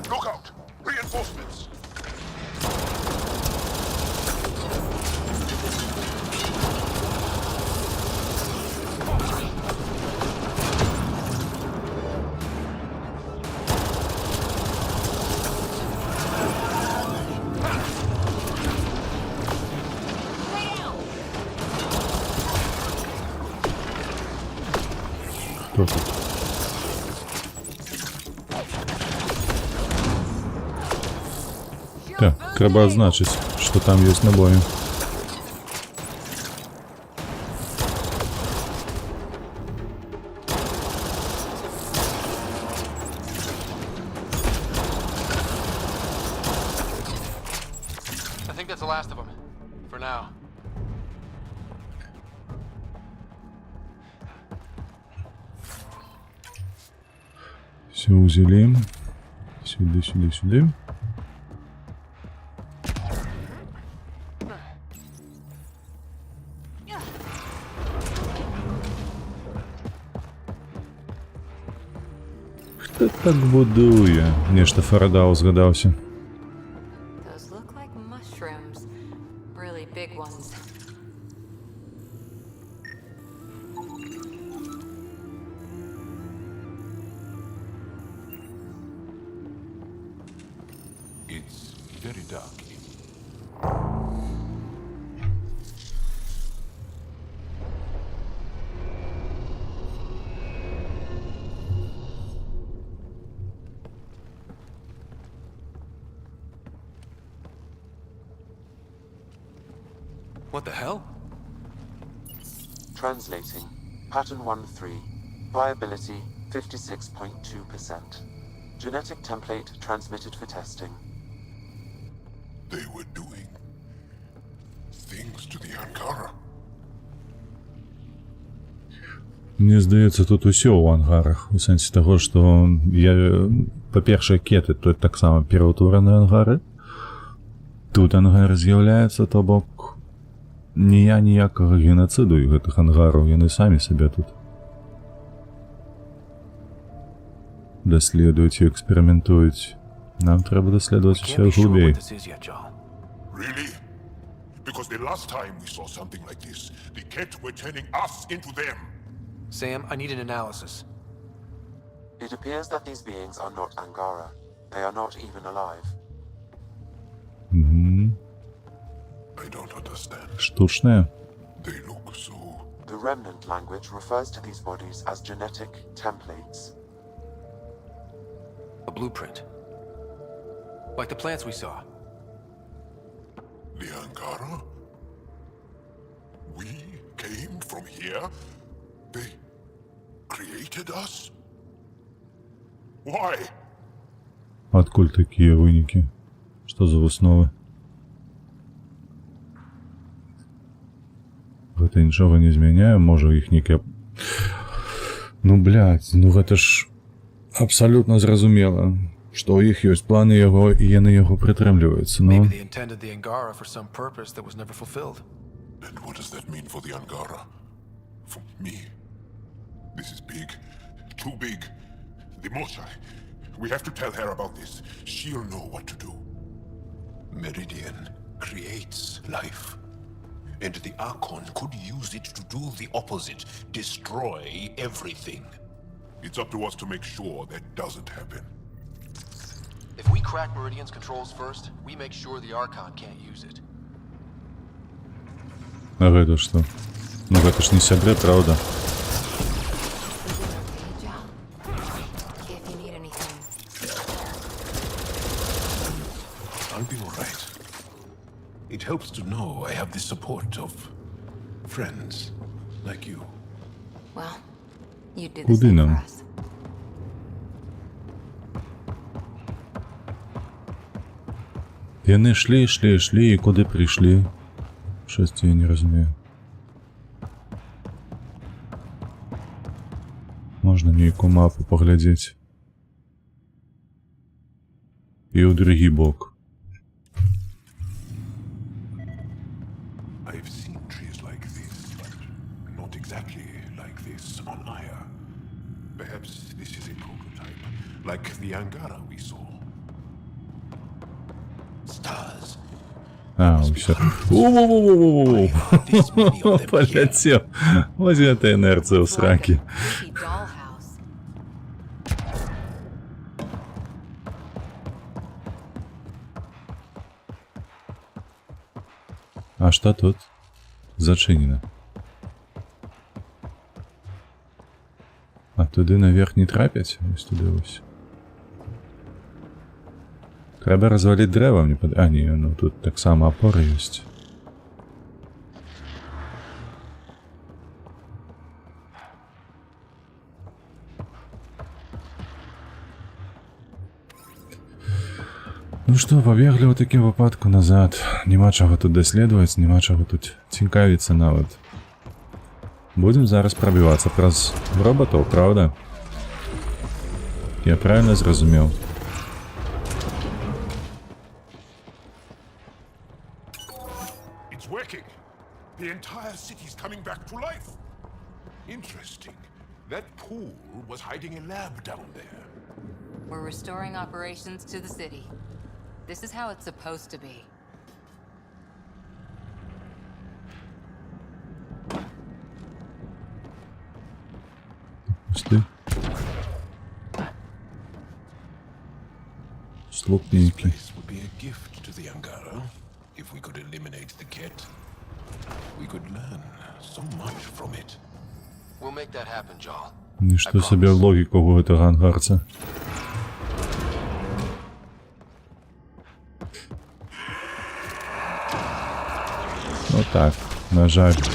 Look out! Reinforcements! Хто тут? Так, треба означить, що там є набої. I think that's the last of them. For now. Все узелим. Сюди, сюди, сюди. Хто так будує? Мені ж Фарадау згадався. Those look like mushrooms. Really big ones. It's very dark. What the hell? Translating. Pattern 1-3. Viability 56.2%. Genetic template transmitted for testing. They were doing things to the Angara. Мне здаецца, тут усё ў ангарах, у сэнсе таго, што па-першае, кеты тут таксама пераўтвораны ангары. Тут ангары з'яўляецца, то бок, ніякага генацыду і гэтых ангараў, яны самі сабе тут даследуюць і эксперыментуюць. Нам трэба даследаваць усё глыбей. Really? Because the last time we saw something like this, the Ket were turning us into them. Sam, I need an analysis. It appears that these beings are not Angara. They are not even alive. I don't understand. Штучныя. They look so... The remnant language refers to these bodies as genetic templates. A blueprint. Like the plants we saw. The Angara? We came from here? They created us? Why? Адкуль такія вынікі? Што за высновы? Гэта нічога не змяняе, можа іх некая... Ну, блядь, ну гэта ж абсалютна зразумела, што ў іх ёсць планы яго, і яны яго прытрымліваюцца, ну... Maybe they intended the Angara for some purpose that was never fulfilled. And what does that mean for the Angara? For me? This is big. Too big. The Moshai. We have to tell her about this. She'll know what to do. Meridian creates life. And the Archon could use it to do the opposite. Destroy everything. It's up to us to make sure that doesn't happen. If we crack Meridian's controls first, we make sure the Archon can't use it. А гэта што? Ну гэта ж не сябры, правда? I'll be all right. It helps to know I have the support of friends like you. Well, you did the Куды same нам? for us. Яны шлі, і куды прыйшлі? Щось я не разумею. Можна нейкую мапу паглядзець. І ў другі бок. I've seen trees like this, but not exactly like this on Aya. Perhaps this is a prototype, like the Angara we saw. Stars. А, ўсё. Воу-воу-воу-воу-воу! Паляцеў. Вось гэта інерцыя ў сракі. А што тут? Зачынена. А туды наверх не трапяць? Вось туды вось. Трэба разваліць дрэва, мне пад... А, не, ну тут таксама апоры ёсць. Ну што, пабеглі ў такім выпадку назад. Няма чаго тут даследаваць, няма чаго тут цікавіцца нават. Будзем зараз прабівацца праз роботаў, правда? Я правильно зразумеў? It's working. The entire city's coming back to life. Interesting. That pool was hiding a lab down there. We're restoring operations to the city. This is how it's supposed to be. Пусти. Слупненький. This would be a gift to the Angara. If we could eliminate the Ket, we could learn so much from it. We'll make that happen, Jarl. Ничто себе логику у этого ангарца. Вот так, нажать.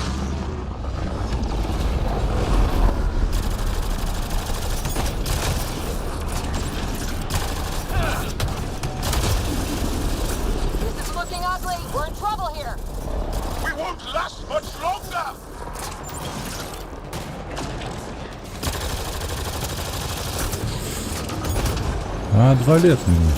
А, 2 лет мне.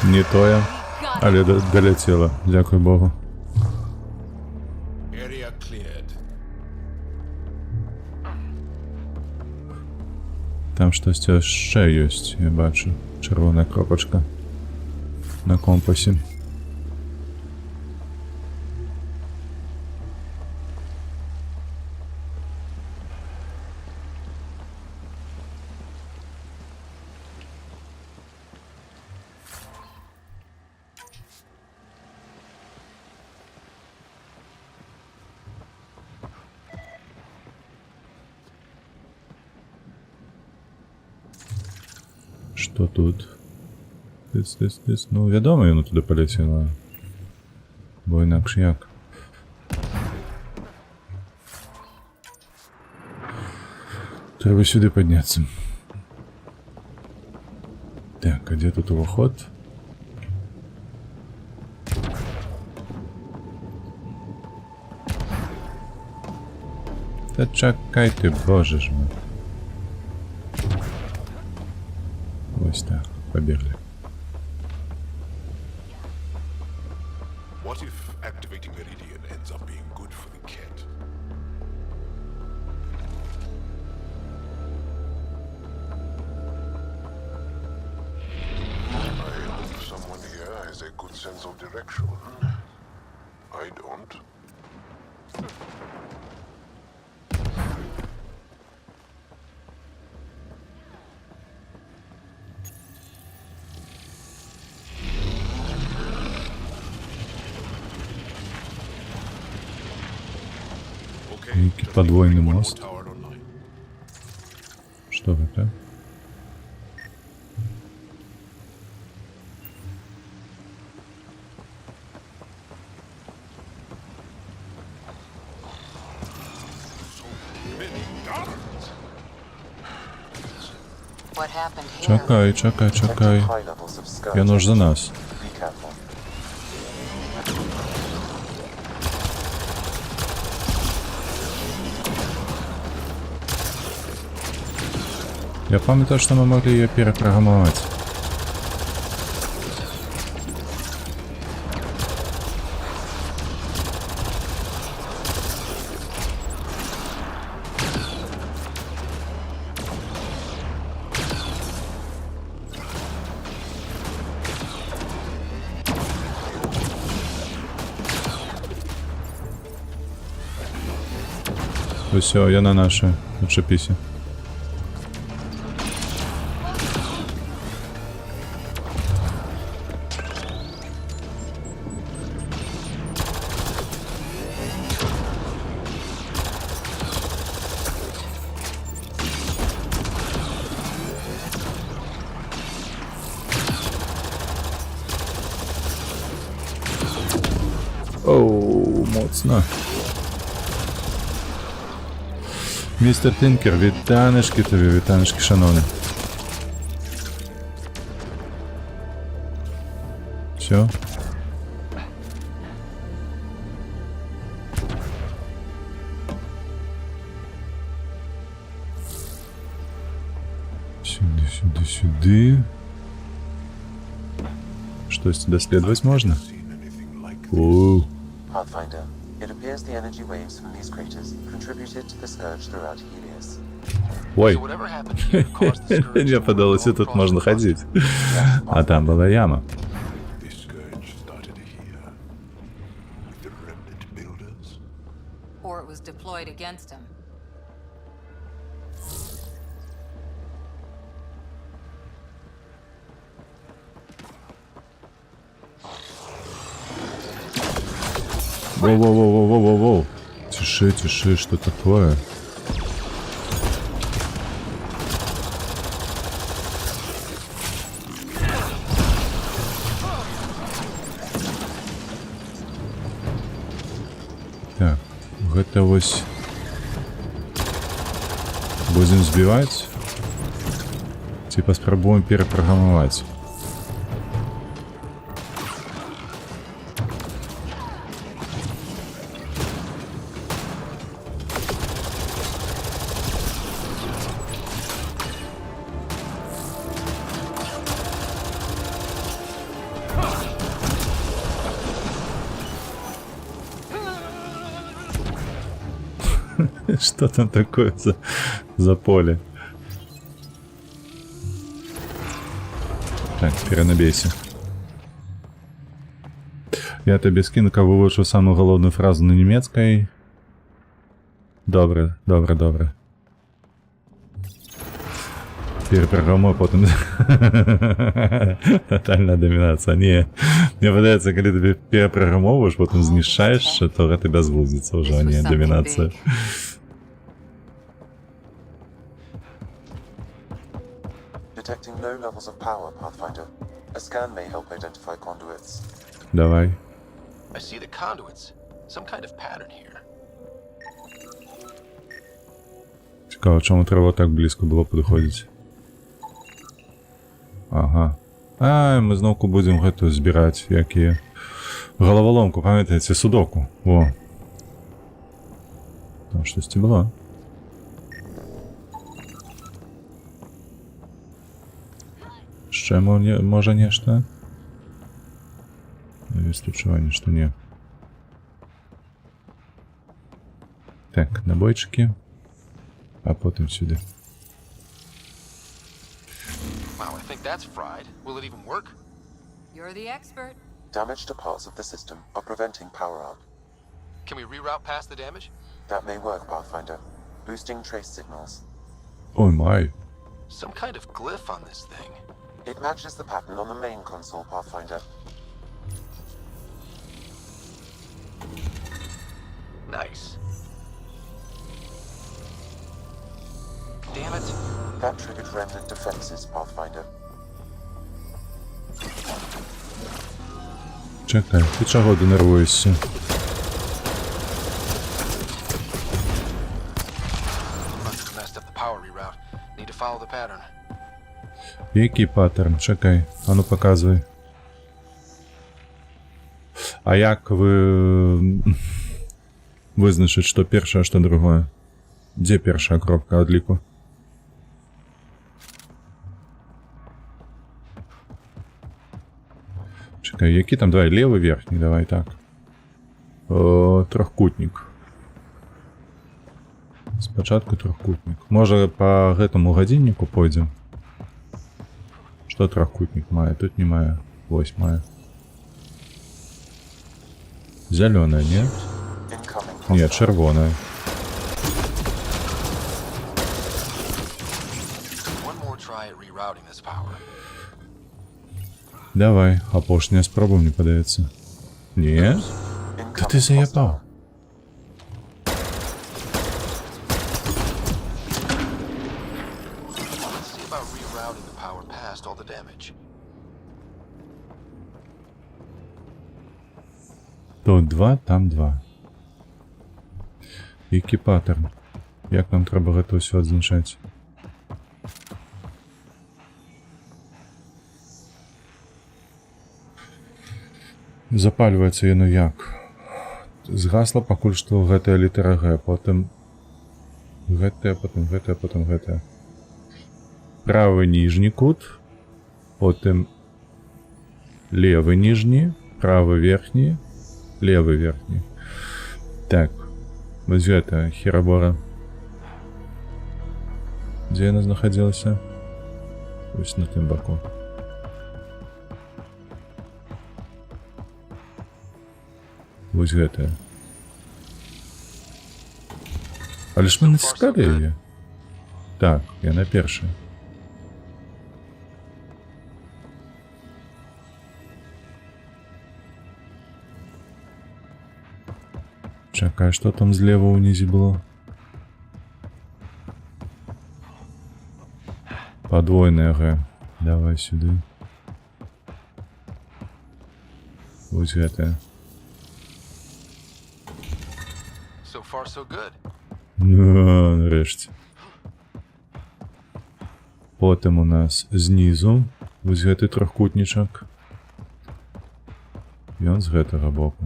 Не тое, але долетіло, дякую Богу. Area cleared. Там щось ще є, я бачу. Червона кропочка на компасі. Що тут? Тис. Ну, відомо, воно туди полетіло. Бо інакше як. Треба сюди піднятися. Так, а де тут вход? Та чекайте, боже ж мой. Ось так, побігли. What if activating Meridian ends up being good for the cat? I hope someone here has a good sense of direction. I don't. Некий подвойный мост. Что это? What happened here? Чекай. Він ж за нас. Be careful. Я пам'ятаю, что мы могли ее перепрограммовать. Все, я на наше. Отшипись. Оу, моцно. Містер Тинкер, вітанишки тобі, вітанишки, шановний. Все. Сюди. Щось дослідувати можна? Оу. Pathfinder, it appears the energy waves from these craters contributed to the scourge throughout Helios. Ой. Мне подалось, и тут можно ходить. А там была яма. Or it was deployed against him. Воу-воу-воу-воу-воу-воу. Тише, что такое? гэта вось будзем збіваць ці паспрабуем перапраграмаваць. Что там такое за поле? Так, перанабейся. Я табе скину, каб вывучыў самую галоўную фразу на нямецкай. Добре, добре, добре. Перапраграмуй, потым... Тотальная домінацыя. Не, мне падаецца, калі ты перапраграмоўваеш, потым знішчаеш, то гэта бязглуздзіца ўжо, а не домінацыя. Detecting low levels of power, Pathfinder. A scan may help identify conduits. Давай. I see the conduits. Some kind of pattern here. Цікаво, чому треба так близько було підходити. Ага. А, ми знову будемо гэту збирати, як і головоломку, пам'ятаєте, судоку. Во. Там щось було. Ще може нечто? Есть відчування, що ні. Так, набойчики. А потім сюди. Wow, I think that's fried. Will it even work? You're the expert. Damage to parts of the system are preventing power up. Can we reroute past the damage? That may work, Pathfinder. Boosting trace signals. Oh my. Some kind of glyph on this thing. It matches the pattern on the main console, Pathfinder. Nice. Damn it. That triggered remnant defenses, Pathfinder. Чекай, ти чого денервуєшся? Messed up the power reroute. Need to follow the pattern. Який паттерн? Чекай, а ну показуй. А як ви визначить, що перше, а що друге? Де перша кропка відліку? Чекай, які там? Давай, лівий, верхній, давай так. Трохкутник. Спочатку трохкутник. Може по гэтому годиннику пойдем? Что трохкутник мае? Тут не мае. Ось мае. Зеленая, нет? Нет, червоная. Давай, апошняя спроба, мне падаецца. Не? Да ты заебал. Тут 2, там 2. Які паттерн? Як нам треба гэта ўсё адзначаць? Запальваецца яно як? Згасла пакуль што гэтая літара Г, потым гэтая, потым гэтая, потым гэтая. Правы ніжні кут, потым левы ніжні, правы верхні, левый верхний. Так, вот это херабора. Где она находилась? Пусть на тем боку. Вот это. А лишь мы натискали ее. Так, я на першей. Чекай, что там злева унизе было? Подвойная Г. Давай сюда. Вот это. So far, so good. Ну, нарешті. Потім у нас знизу ось гэты трохкутнічак. І он з гэтага боку.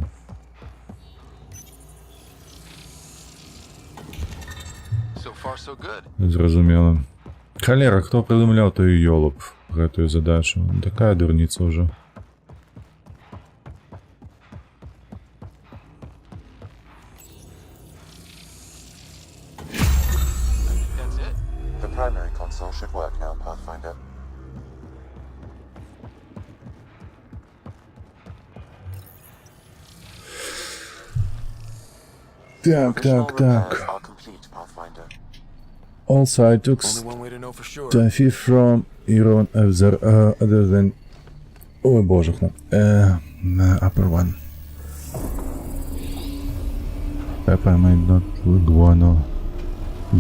So far, so good. Зразумела. Халера, хто придумляў той ёлоб гэтую задачу? Такая дурніца ўжо. That's it. The primary console should work now, Pathfinder. Так. Repairs are complete, Pathfinder. All side took Only one way to know for sure. Taffy from Iron Observer other than... Ой, боже, upper one. Pepper might not guano.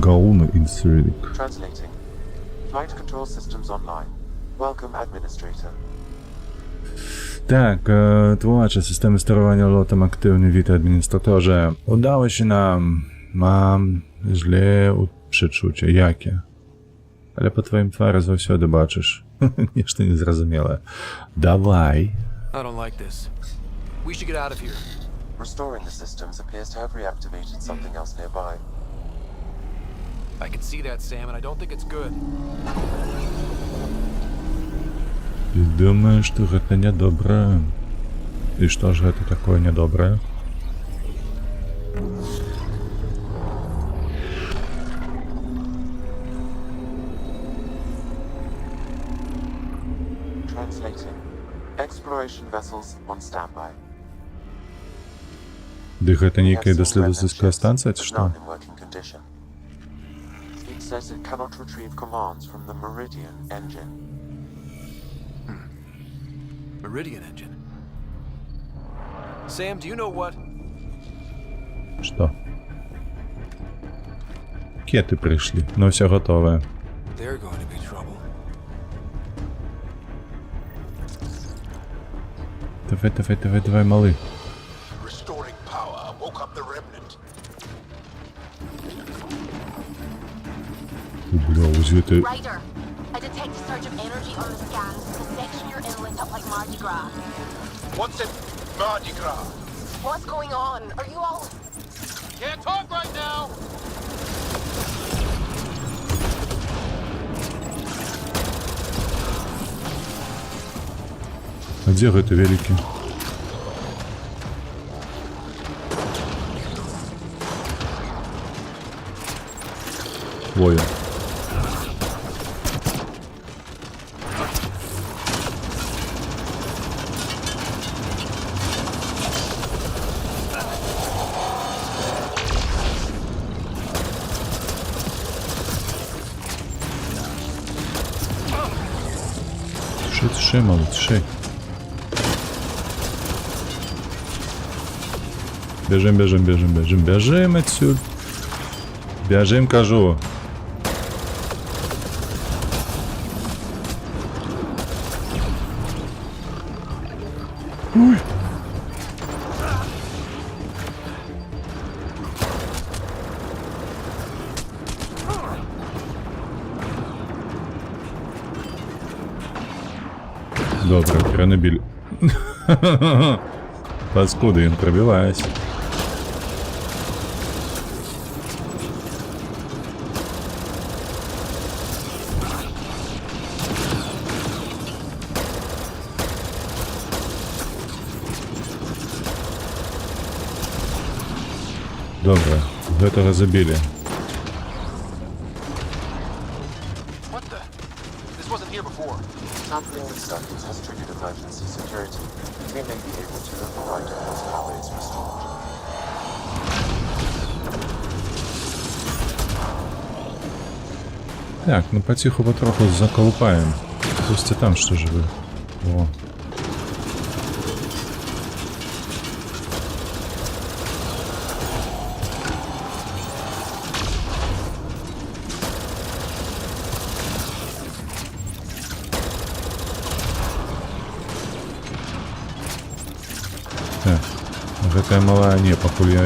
Gaunu in Cyrillic. Translating. Flight control systems online. Welcome, Administrator. Tak, tłumaczę, systemy sterowania lotem aktywny, witaj administratorze. Udało się nam. Mam źle przeczucie. Jakie? Ale po twoim twarzy zawsze baczysz. Nieszto niezrozumiałe. Dawaj. I don't like this. We should get out of here. Restoring the systems appears to have reactivated something else nearby. I can see that, Sam, and I don't think it's good. Ты думаешь, что это недоброе? И что же это такое недоброе? Translating. Exploration vessels on standby. Дых это некая доследовательская станция, это None что? in working condition. It says it cannot retrieve commands from the Meridian engine. Meridian engine. Sam, do you know what? Что? Кеты пришли, но все готовое. They're going to be trouble. Давай, малый. Restoring power woke up the remnant. Бля, узи это... Ryder, I detect a surge of energy on the scans. The section you're in lit up like Mardi Gras. What's it? Mardi Gras. What's going on? Are you all... Can't talk right now. А где это великий? Ой. Туши, малый, туши. Бежим отсюда. Бежим, кажу. Ой. Добре, гранобіль. Паскуди, він пробивається. Добре, гэтага забілі. What the? This wasn't here before. Sampling the circuits has triggered emergency security. We may be able to override it once power is restored. Так, ну потиху потроху заколупаем. Пусть и там что живы. О. Так, гэтая малая не, пакуль я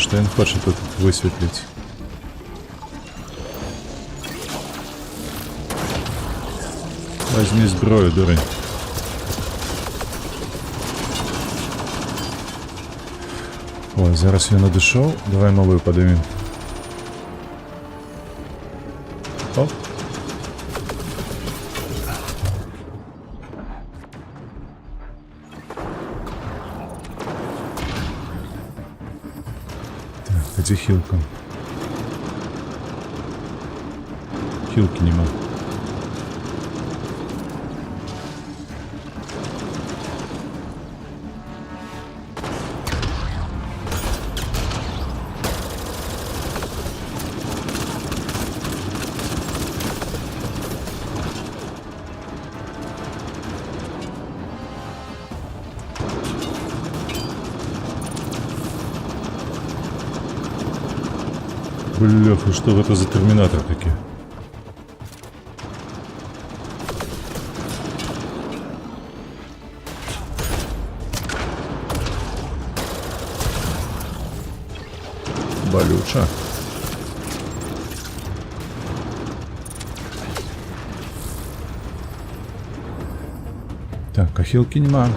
что він хоче тут висвітлити. Возьми зброю, дурень. Ой, зараз він надійшов. Давай малую подивимо. Оп. Так, где хилка? Хилки нема. Бляха, что это за терминатор такие? Болюча. Так, а хилки нема.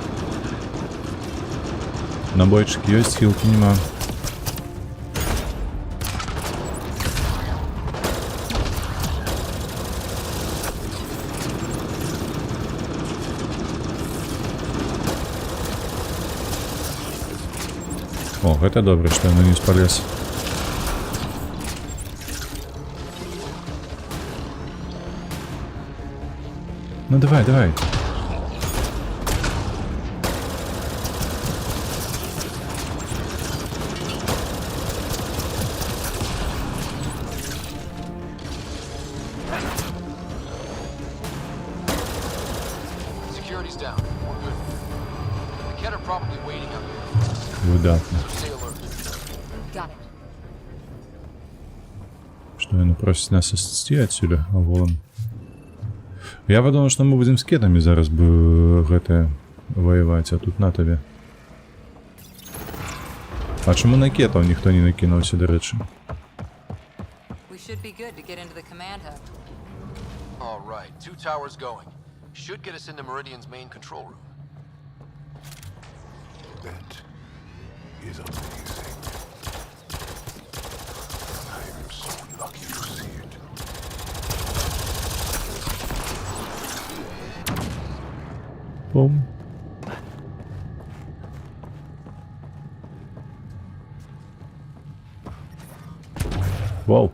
Набойчики есть, хилки нема. О, это добре, что я на низ полез. Ну давай, давай. Security's down. We're good. The Kett are probably waiting up here. Выдатно. Stay alert. Got it. Что він просить нас отсти отсюда, а вон. Я подумал, что мы будем с кетами зараз бы гэта воевать, а тут на тебе. А чому на кетов ніхто не накинувся, до речі? We should be good to get into the command hub. All right, 2 towers going. Should get us into Meridian's main control room. That is amazing. I'm so lucky to see it. Бум. Вау.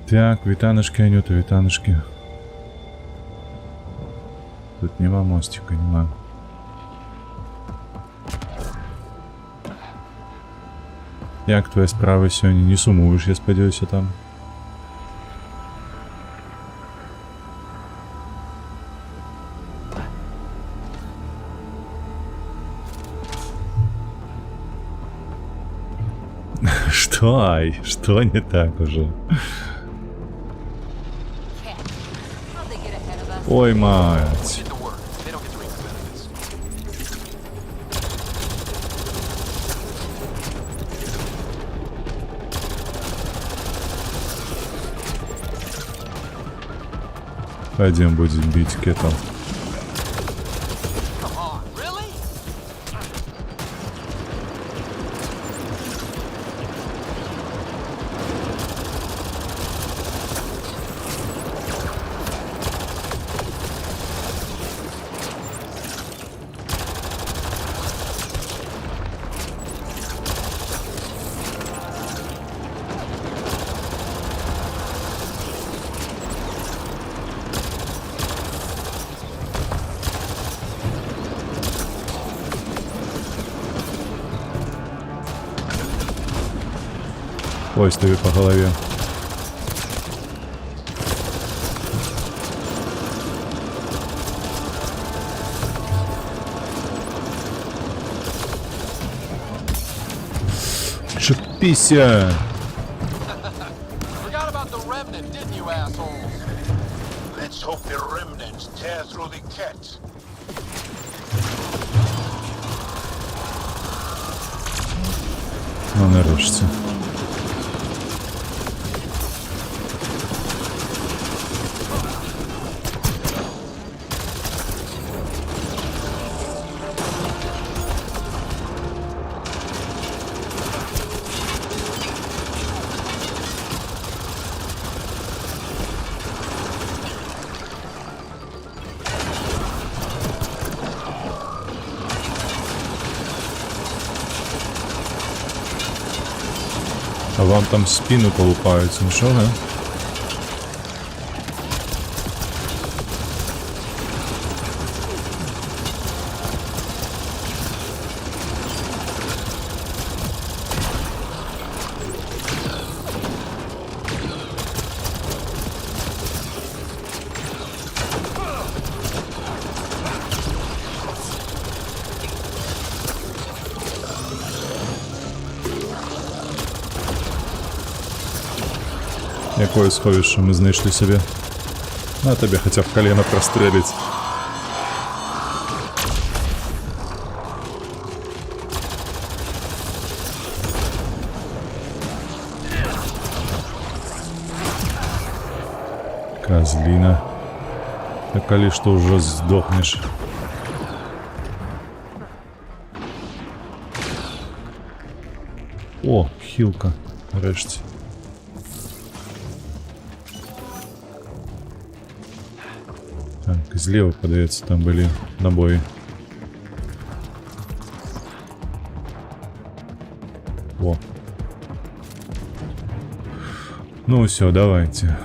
Так, вітаночки, Анюта, вітаночки. Тут нема мостика, нема. Як твої справи сьогодні? Не сумуєш, я сподіваюся, там? Что, ай, что не так уже? Ой, мать. Пойдем будем бить кетом. Ой, стою по голове. Отчепися! Forgot about the remnant, didn't you, assholes? Let's hope the remnants tear through the cat. Ну, нарешті. А вам там в спину колупаються, нічого? Якое сховище ми знайшли собі. На тобі хоча б колено прострелить. Козлина. Так коли что уже сдохнешь. О, хилка. Нарешті. Так, злева подается, там были набои. Во. Ну все, давайте.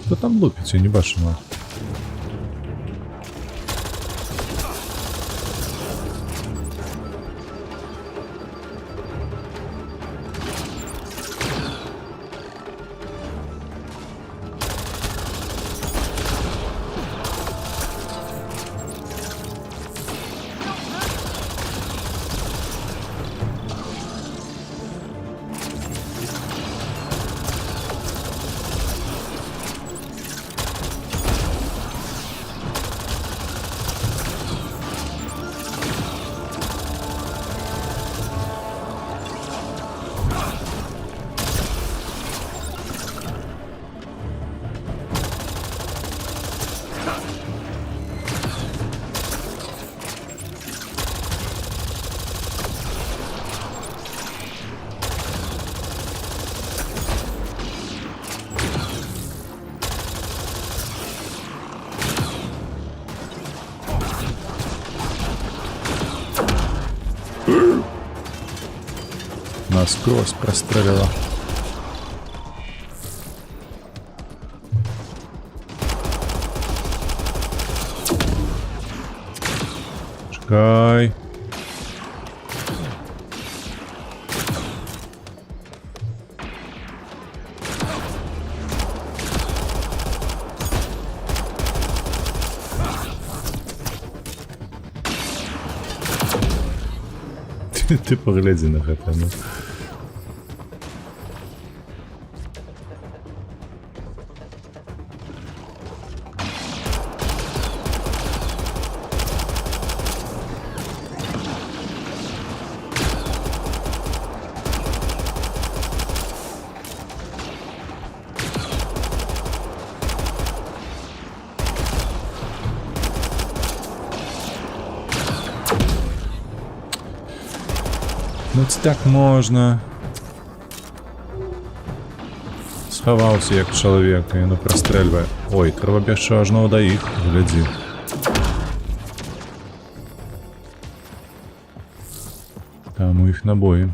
Кто там лупится, не башено. Насквозь прострелила. Чекай. Ты погляди на это, ну. Ну це так можна. Сховався як чоловік і не прострельває. Ой, треба більше аж до їх. Гляди. Там у їх набої.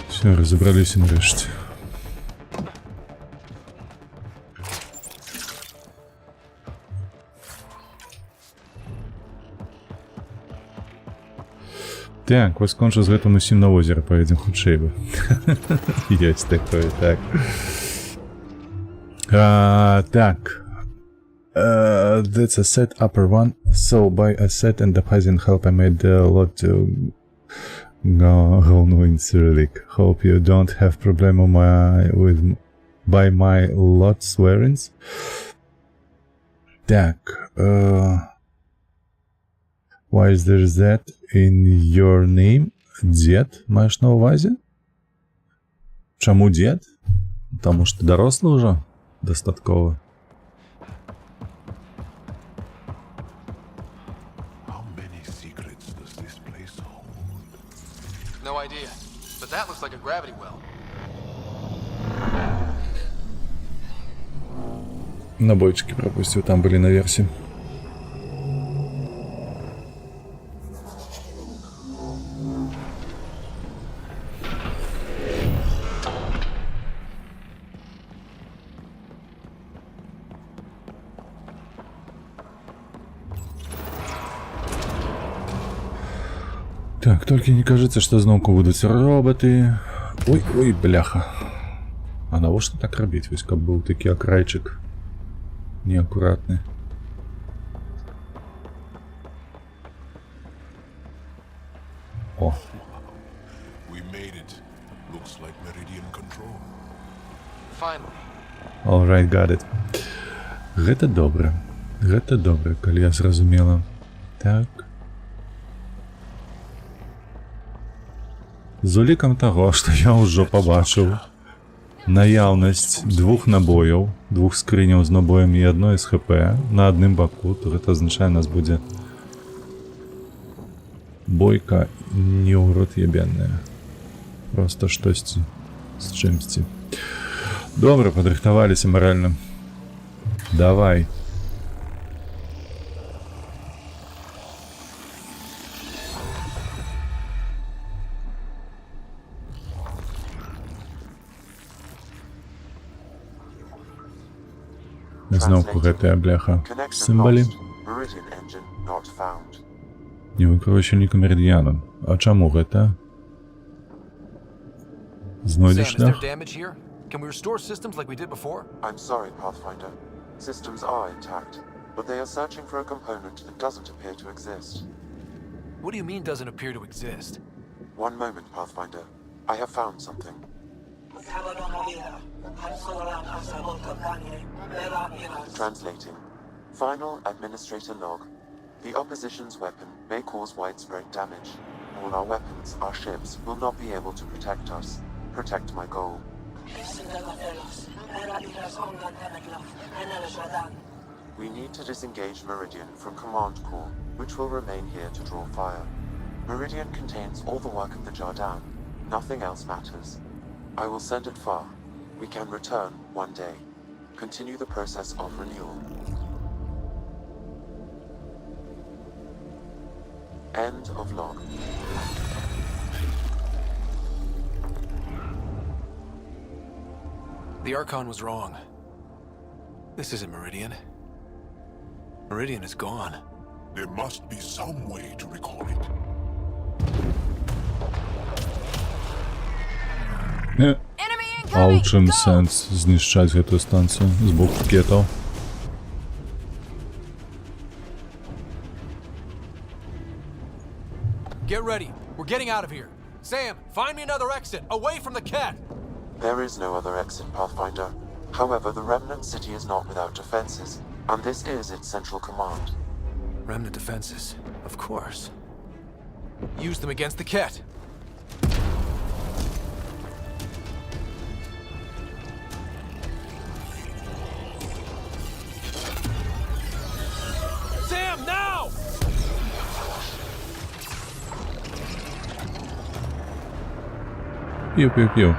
Все, розібралися нарешті. Так, вось кончу з гэтым усім на возера паедзем хутчэй бы. Ёсць такое, так. Так. That's a set upper one. So by a set and deposit help I made a lot to go no in Cyrillic. Hope you don't have problem by my lot swearings. Так. Why is there that in your name? Дед, маєш на увазі? Чому дед? Тому що ти дорослий вже? Достатково. No idea, but that looks like a gravity well. Набойчики пропустил, там были наверсе. Так, только не кажется, что знову будут роботы. Ой, ой, бляха. А навошта так робить? Вось, каб быў такі акрайчык неакуратны. О. We made it. Looks like Meridian control. Finally. All right, got it. Гэта добра. Гэта добра, калі я зразумела. Так. З улікам таго, што я ўжо пабачыў наяўнасць двух набояў, двух скрыняў з набоем і адной з ХП на адным баку, то гэта азначае, у нас будзе бойка не ў рот ебенная. Просто штосьці з чымсьці. Добра, падрыхтаваліся маральна. Давай. Знову гэтая бляха. Сімвалі. Не выкручальніку меридіану. А чаму гэта? Знойдеш Sam, is there дах? damage here? Can we restore systems like we did before? I'm sorry, Pathfinder. Systems are intact, but they are searching for a component that doesn't appear to exist. What do you mean doesn't appear to exist? One moment, Pathfinder. I have found something. Translating. Final Administrator log. The opposition's weapon may cause widespread damage. All our weapons, our ships, will not be able to protect us. Protect my goal. We need to disengage Meridian from Command Core, which will remain here to draw fire. Meridian contains all the work of the Jardan. Nothing else matters. I will send it far. We can return one day. Continue the process of renewal. End of log. The Archon was wrong. This isn't Meridian. Meridian is gone. There must be some way to recall it. Nie. A u czym sens zniszczać tę stację z boku kietą? Get ready. We're getting out of here. Sam, find me another exit, away from the cat. There is no other exit, Pathfinder. However, the Remnant City is not without defenses, and this is its central command. Remnant defenses, of course. Use them against the Ket. Sam, now! Пиу-пиу-пиу.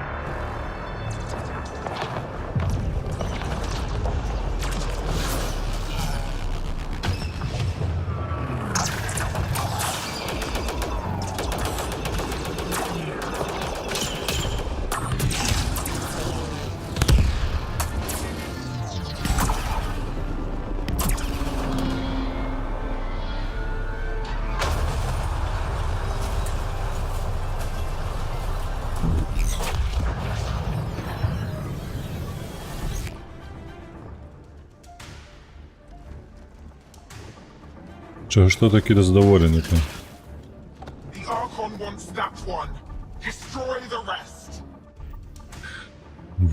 Чого ж то такі роздоволені-то? The Archon wants that one. Destroy the rest.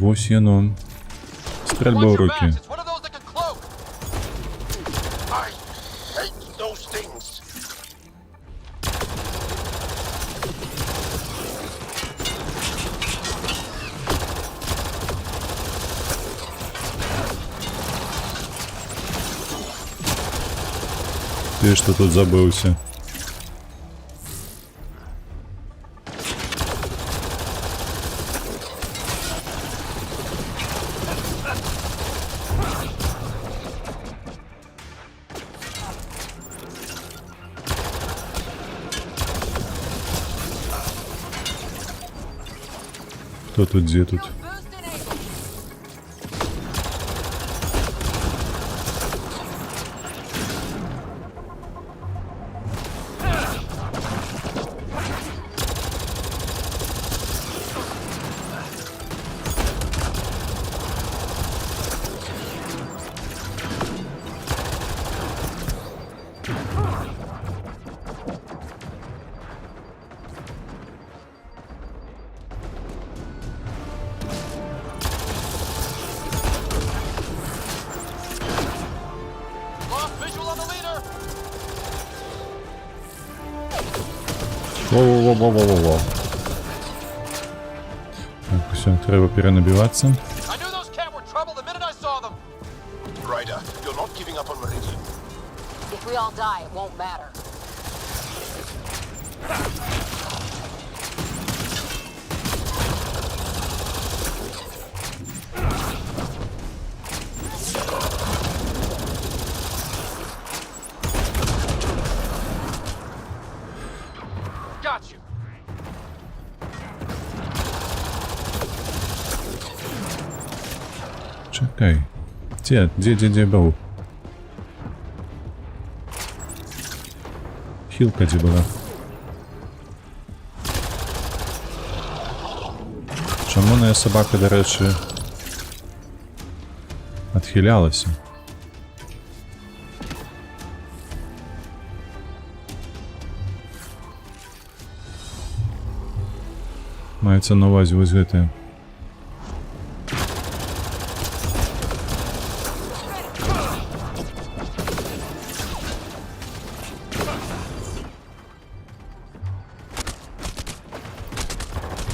Ось яно. Стрельба в руки. I hate those things. Ти що тут забився? Хто тут, де тут? Во-во-во-во-во-во. Так, все, треба перенабиваться. Ryder, you're not giving up on Meridian. If we all die, it won't matter. Got you. Czekaj. Gdzie był? Хілка де була? Чому моя собака, до речі, відхилялася? Мається на увазі ось це.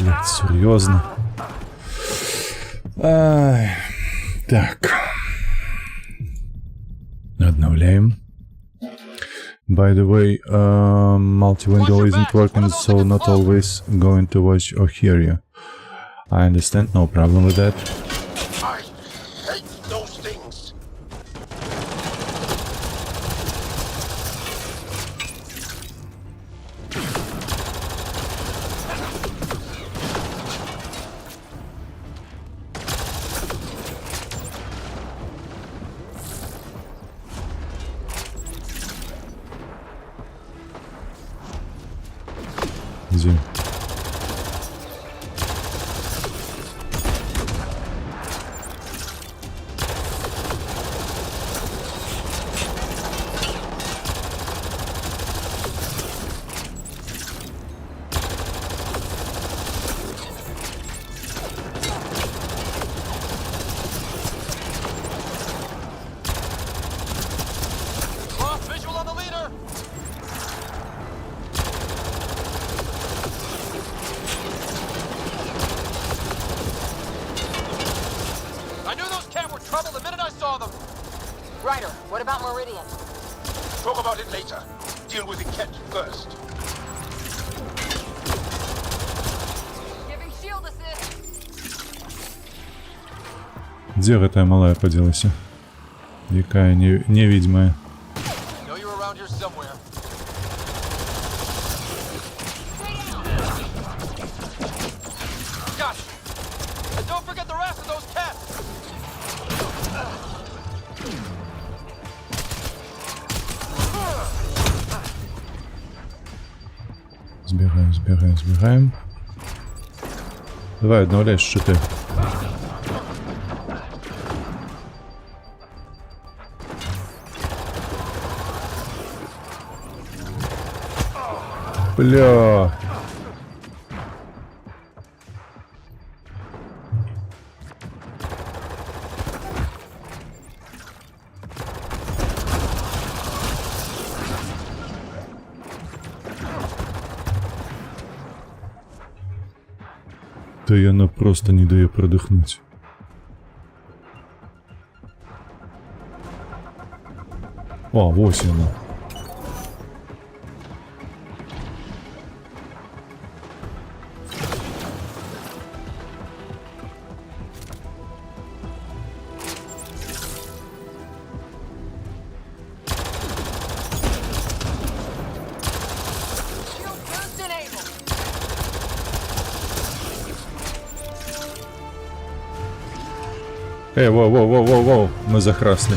Блядь, серьезно. Ай, так. Обновляем. By the way, multi-window isn't working, so not always going to watch or hear you. I understand, no problem with that. I hate those things. Где? Meridian. Talk about it later. Deal with the Ket first. Giving shield assist. Где эта малая поделась? Якая невидимая. Know you're around here somewhere. Gotcha. And don't forget the rest of those cats. Сбегаем. Давай, обновляй щиты. Бля. Да она просто не дает продохнуть. О, вот она. Воу, мы захрасли.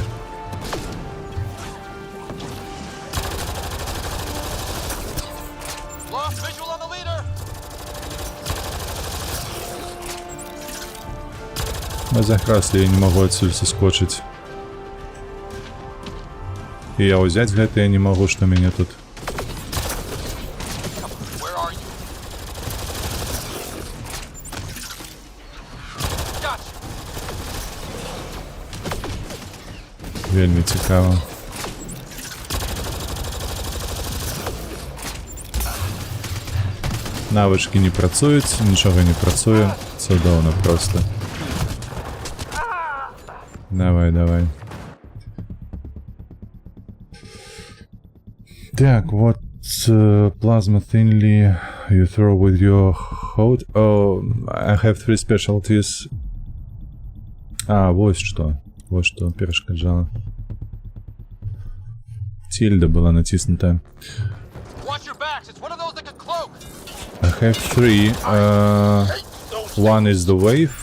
Мы захрасли, я не могу отсюда соскочить. И я взять это я не могу, что меня тут. Вельми цікаво. Навички не працюють, нічого не працює. Чудово просто. Давай. Так, what plasma thinly you throw with your hold? Oh, I have 3 specialties. Вот что. Вот что перешкоджало. Тильда была натиснута. I have 3. One is the wave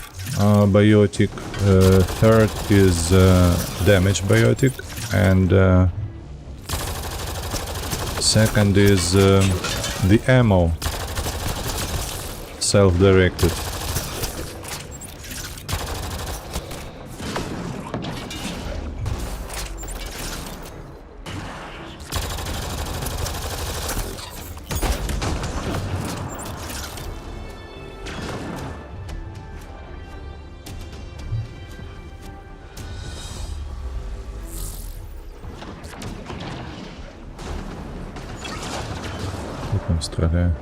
biotic. Third is damage biotic. And second is the ammo. Self-directed. Там страдаю.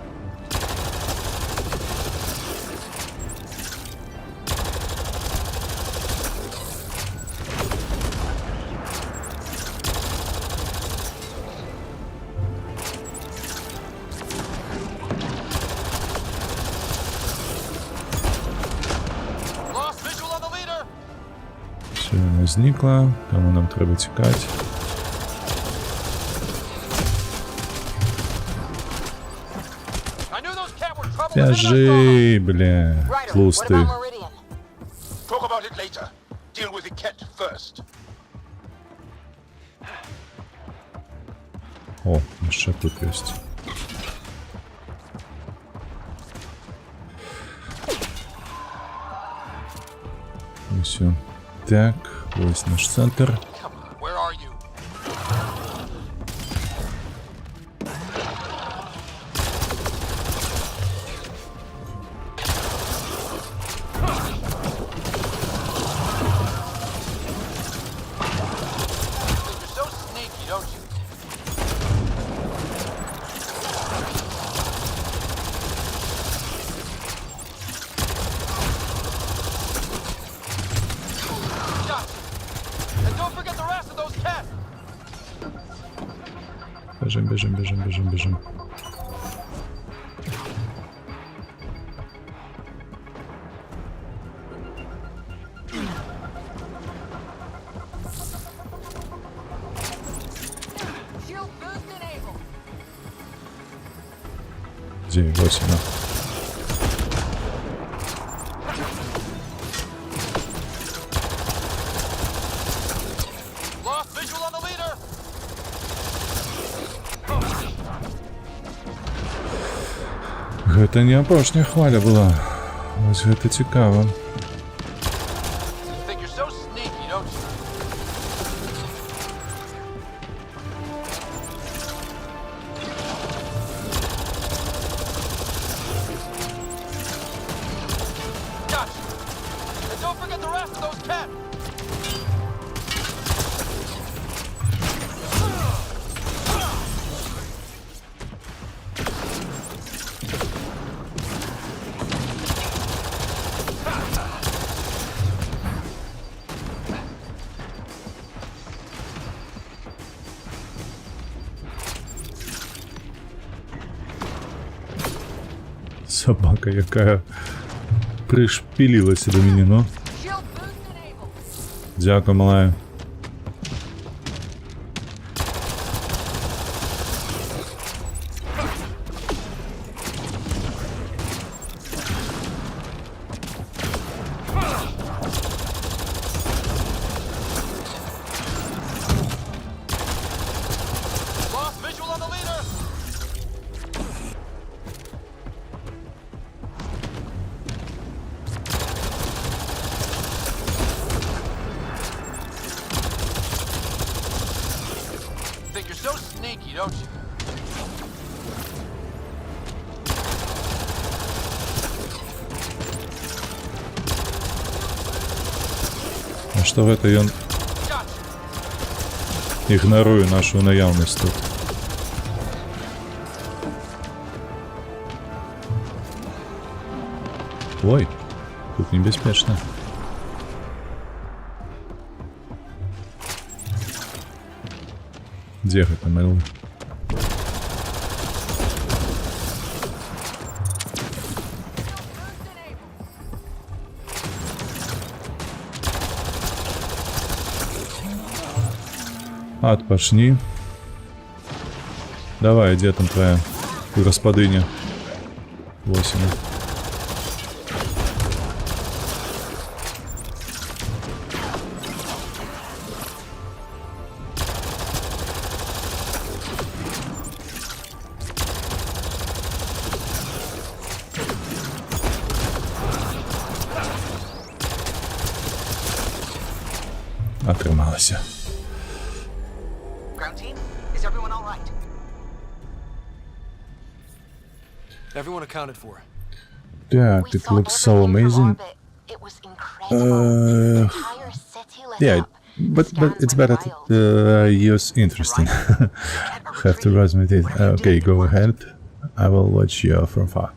Все, вона зникла, тому нам треба тікати. Вяжи, бля, тлустый. Talk about it later. Deal with the Ket first. О, еще тут есть. И все. Так, вот наш центр. And don't forget Бежим, бежим, бежим, бежим, бежим. Где 8? Гэта не апошняя хваля была. Вось гэта цікава. Собака, якая пришпілилася до мене, ну. Дякую, малая. А што гэта ён ігнаруе нашу наяўнасць тут? Ой, тут небяспечна. Дзе гэта мэлы? Отпашни. Давай, где там твоя господыня? 8. Отрымалася. Everyone accounted for. Так, it looks so amazing. Yeah, but it's better to use interesting. Have to transmit it. Okay, go ahead. I will watch you from far.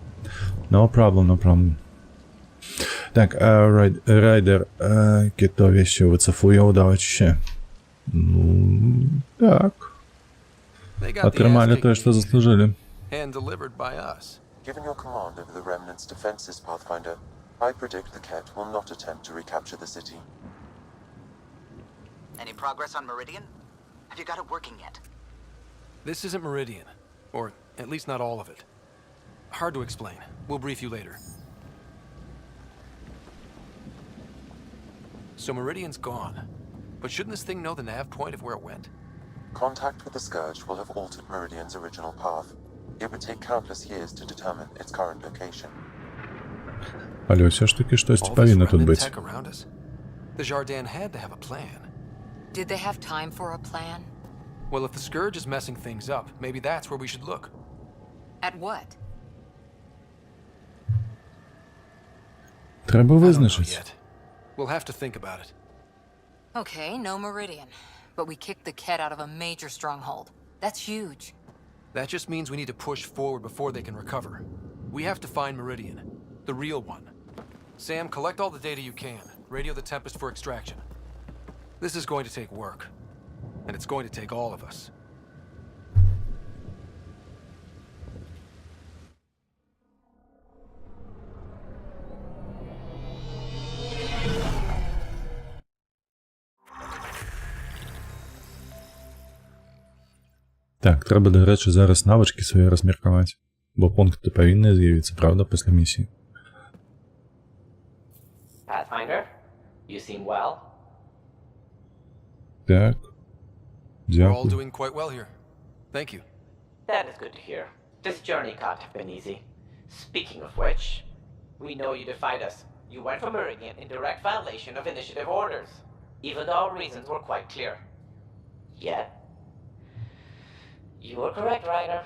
No problem, no problem. Так, Райдер, китовище выцефує удачі. Ну, так. Отримали то, что заслужили. And delivered by us. Given your command over the Remnant's defenses, Pathfinder, I predict the Ket will not attempt to recapture the city. Any progress on Meridian? Have you got it working yet? This isn't Meridian. Or at least not all of it. Hard to explain. We'll brief you later. So Meridian's gone. But shouldn't this thing know the nav point of where it went? Contact with the Scourge will have altered Meridian's original path. It would take countless years to determine its current location. Але все ж таки щось повинно тут бути. The Jardin had to have a plan. Did they have time for a plan? Well, if the Scourge is messing things up, maybe that's where we should look. At what? Треба визначитися. We'll have to think about it. Okay, no Meridian. But we kicked the Ket out of a major stronghold. That's huge. That just means we need to push forward before they can recover. We have to find Meridian. The real one. Sam, collect all the data you can. Radio the Tempest for extraction. This is going to take work. And it's going to take all of us. Так, трэба, да рэчы, зараз навычкі свае размеркаваць. Бо пункты павінны з'явіцца, правда, пасля місіі. Pathfinder, you seem well. Так. We're all Дякую. doing quite well here. Thank you. That is good to hear. This journey can't have been easy. Speaking of which, we know you defied us. You went for Meridian in direct violation of initiative orders, even though our reasons were quite clear. Yet, you were correct, Ryder.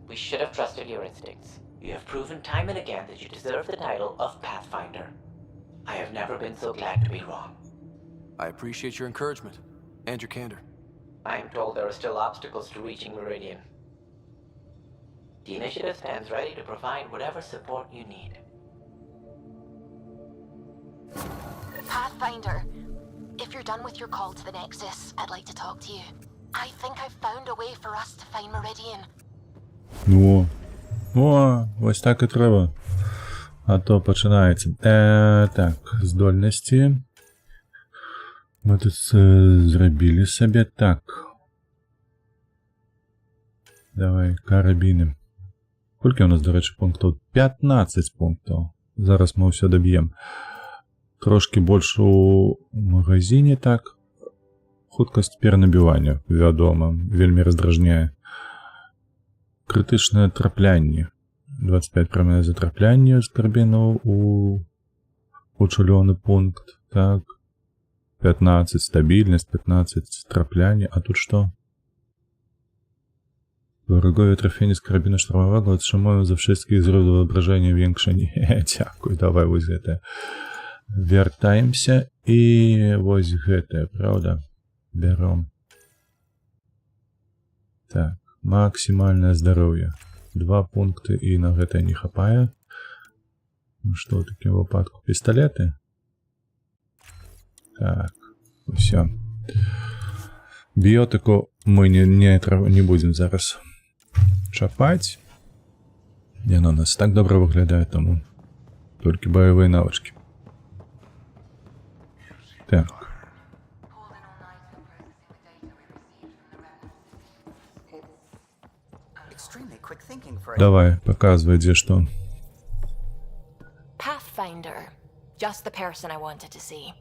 We should have trusted your instincts. You have proven time and again that you deserve the title of Pathfinder. I have never been so glad to be wrong. I appreciate your encouragement and your candor. I am told there are still obstacles to reaching Meridian. The initiative stands ready to provide whatever support you need. Pathfinder, if you're done with your call to the Nexus, I'd like to talk to you. I think I've found a way for us to find Meridian. О, ось так і треба. А то починається. Так, здольності. Ми тут зробили собі так. Давай, карабіни. Скільки у нас, до речі, пунктів? 15 пунктів. Зараз ми все доб'ємо. Трошки більше у магазині, так. Хуткость перенабівання, вядома, вельми роздражняє. Критичне трапляння. 25 проміє за трапляння з карабіну у учульоний пункт, так. 15 стабильность, 15 трапляння, а тут что? Дорогое трофейне з карабіну штурмового отшимаю за wszystkie зрывы воображения większe. Дякую, давай вось гэта. Вяртаемся і вось гэта, правда? Бяром. Так, максимальное здоровье. 2 пункты і на гэта не хапае. Ну што ў такім выпадку? Пісталеты? Так, все. Біотику мы не будем зараз чапаць. Яно у нас так добра выглядае, тому толькі баявыя навычкі. Так. Давай, показывай, где что. Pathfinder. Just the person I wanted to see.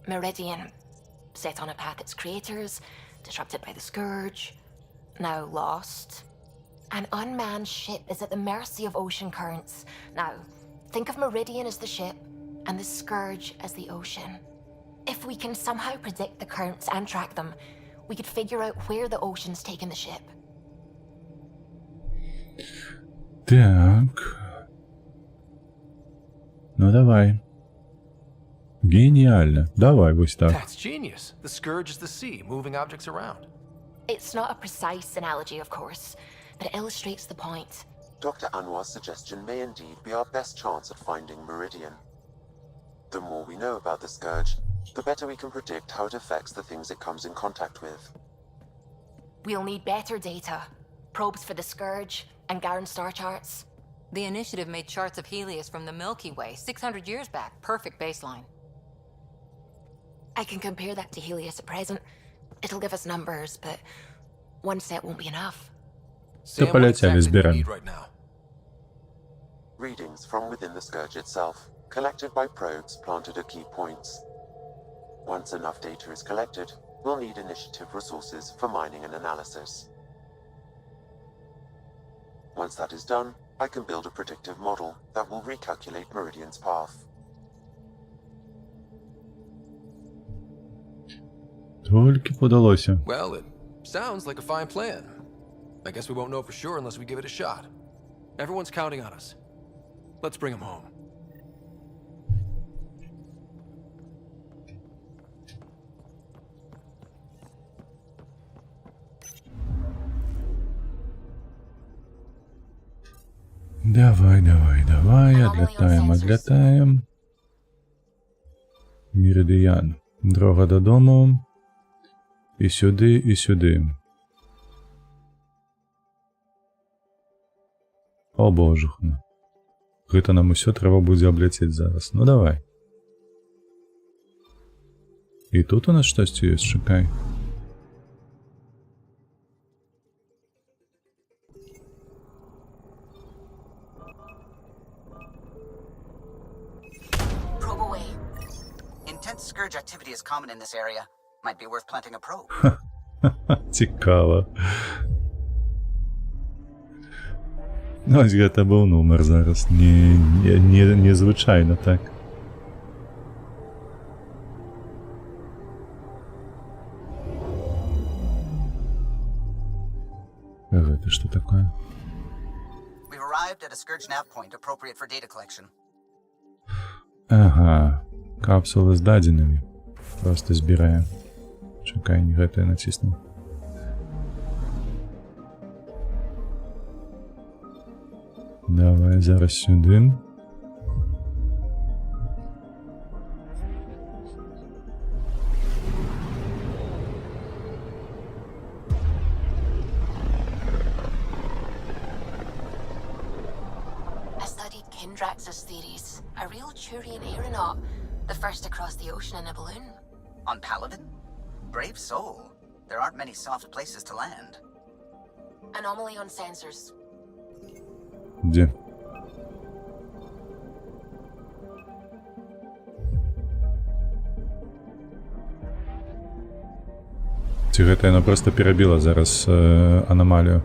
Meridian. Set on a path its creators, disrupted by the Scourge, now lost. An unmanned ship is at the mercy of ocean currents. Now, think of Meridian as the ship, and the Scourge as the ocean. If we can somehow predict the currents and track them, we could figure out where the ocean's taken the ship. Так. Ну давай. Гениально. Давай, вось так. That's genius. The Scourge is the sea, moving objects around. It's not a precise analogy, of course, but it illustrates the point. Dr. Anwar's suggestion may indeed be our best chance at finding Meridian. The more we know about the Scourge, the better we can predict how it affects the things it comes in contact with. We'll need better data. Probes for the Scourge, and Garen star charts. The Initiative made charts of Helios from the Milky Way 600 years back. Perfect baseline. I can compare that to Helios at present. It'll give us numbers, but one set won't be enough. Sam, what exactly do you need right now? Readings from within the Scourge itself, collected by probes planted at key points. Once enough data is collected, we'll need Initiative resources for mining and analysis. Once that is done, I can build a predictive model that will recalculate Meridian's path. Тільки подалося. Well, it sounds like a fine plan. I guess we won't know for sure unless we give it a shot. Everyone's counting on us. Let's bring him home. Давай, давай, давай, одлетаем. Меридіан. Дорога додому. І сюди, і сюди. О боже. Гэта нам усё трэба будзе абляцець зараз. Ну давай. І тут у нас штосьці ёсць, чакай. Intense scourge activity is common in this area. Might be worth planting a probe. Цікаво. Ну, ось гэта був номер зараз. Незвичайно так. Это что такое? We've arrived at a scourge nav point appropriate for data collection. Ага, капсули з дадзенымі. Просто збіраю. Чекай, не гэта я націснуў. Давай зараз сюди. Kindrax's theories. A real Turian aeronaut. The first to cross the ocean in a balloon. On Paladin? Brave soul. There aren't many soft places to land. Anomaly on sensors. Где? Ці гэта яна проста перабіла зараз анамалію.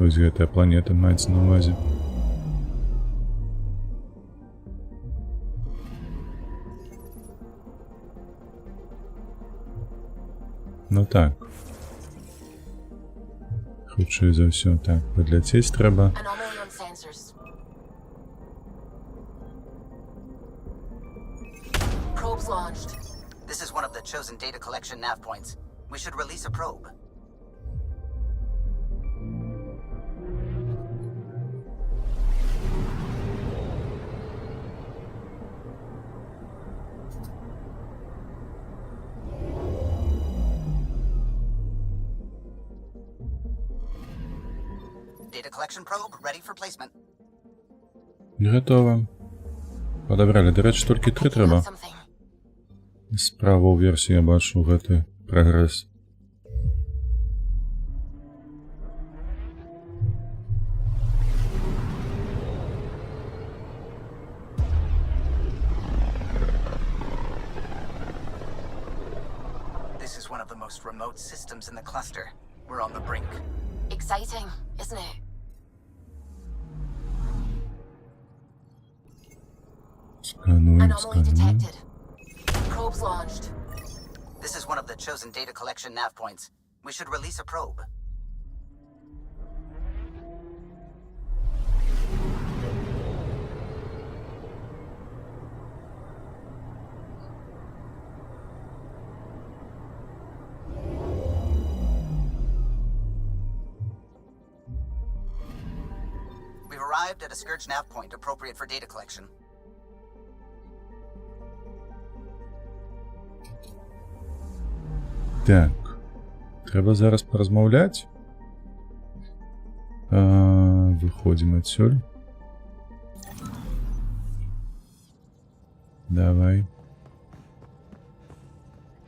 Ось гэтая планета маецца на ўвазе. Ну так. Хутчэй за ўсё так. Падляцець трэба. Probes launched. This is one of the chosen data collection nav points. We should release a probe. Data collection probe ready for placement. Готово. Падабралі, да рэчы, толькі 3 трэба. Справа ў версіі я бачу гэты прагрэс. This is one of the most remote systems in the cluster. We're on the brink. Exciting, isn't it? Anomaly detected. Probes launched. This is one of the chosen data collection nav points. We should release a probe. We've arrived at a scourge nav point appropriate for data collection. Так, трэба зараз паразмаўляць. Выходзім адсюль. Давай.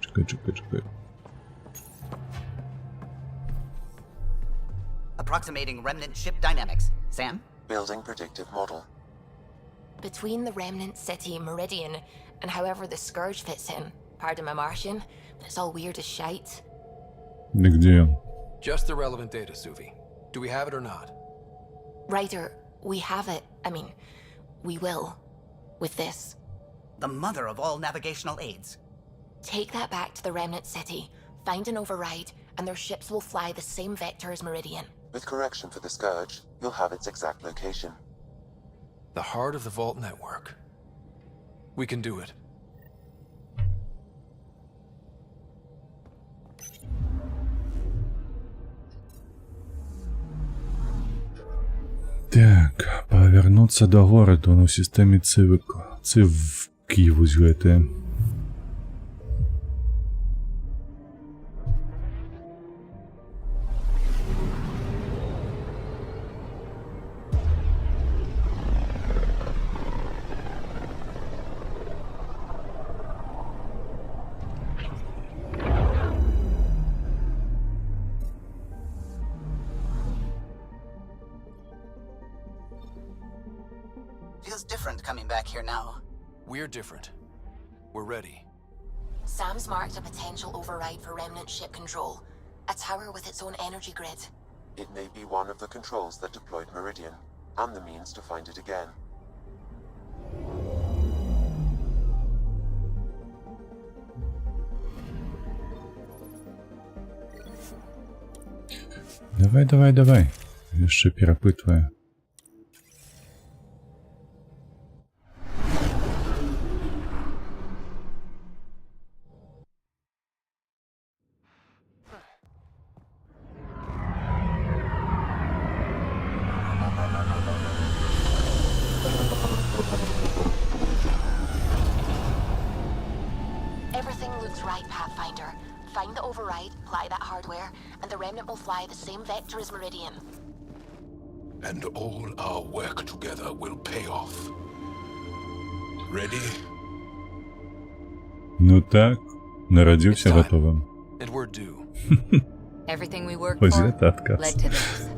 Чекай. Approximating remnant ship dynamics. Sam? Building predictive model. Between the remnant city Meridian and however the Scourge fits in, pardon my Martian, but it's all weird as shite. Где он? Just the relevant data, Suvi. Do we have it or not? Ryder, we have it. I mean, we will. With this. The mother of all navigational aids. Take that back to the remnant city, find an override, and their ships will fly the same vector as Meridian. With correction for the Scourge, you'll have its exact location. The heart of the Vault network. We can do it. Так, павярнуцца да гораду ў сістэме цывкі вось гэтыя. coming back here now. We're different. We're ready. Sam's marked a potential override for remnant ship control. A tower with its own energy grid. It may be one of the controls that deployed Meridian, and the means to find it again. Давай. Jeszcze перепытываю. Everything looks right, Pathfinder. Find the override, apply that hardware, and the remnant will fly the same vector as Meridian. And all our work together will pay off. Ready? Ну так, народился готовым. And we're due. Everything we worked Вот for это отказ. led to this.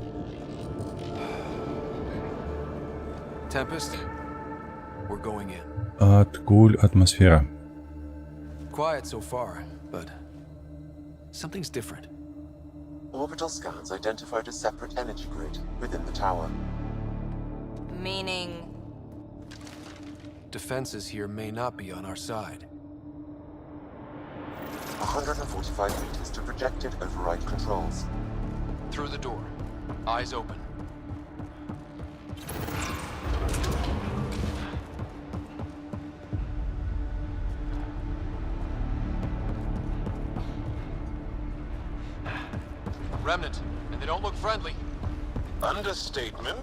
Tempest, we're going in. Откуль атмосфера? Quiet so far, but something's different. Orbital scans identified a separate energy grid within the tower. Meaning... Defenses here may not be on our side. 145 meters to projected override controls. Through the door. Eyes open. Remnant, and they don't look friendly. Understatement.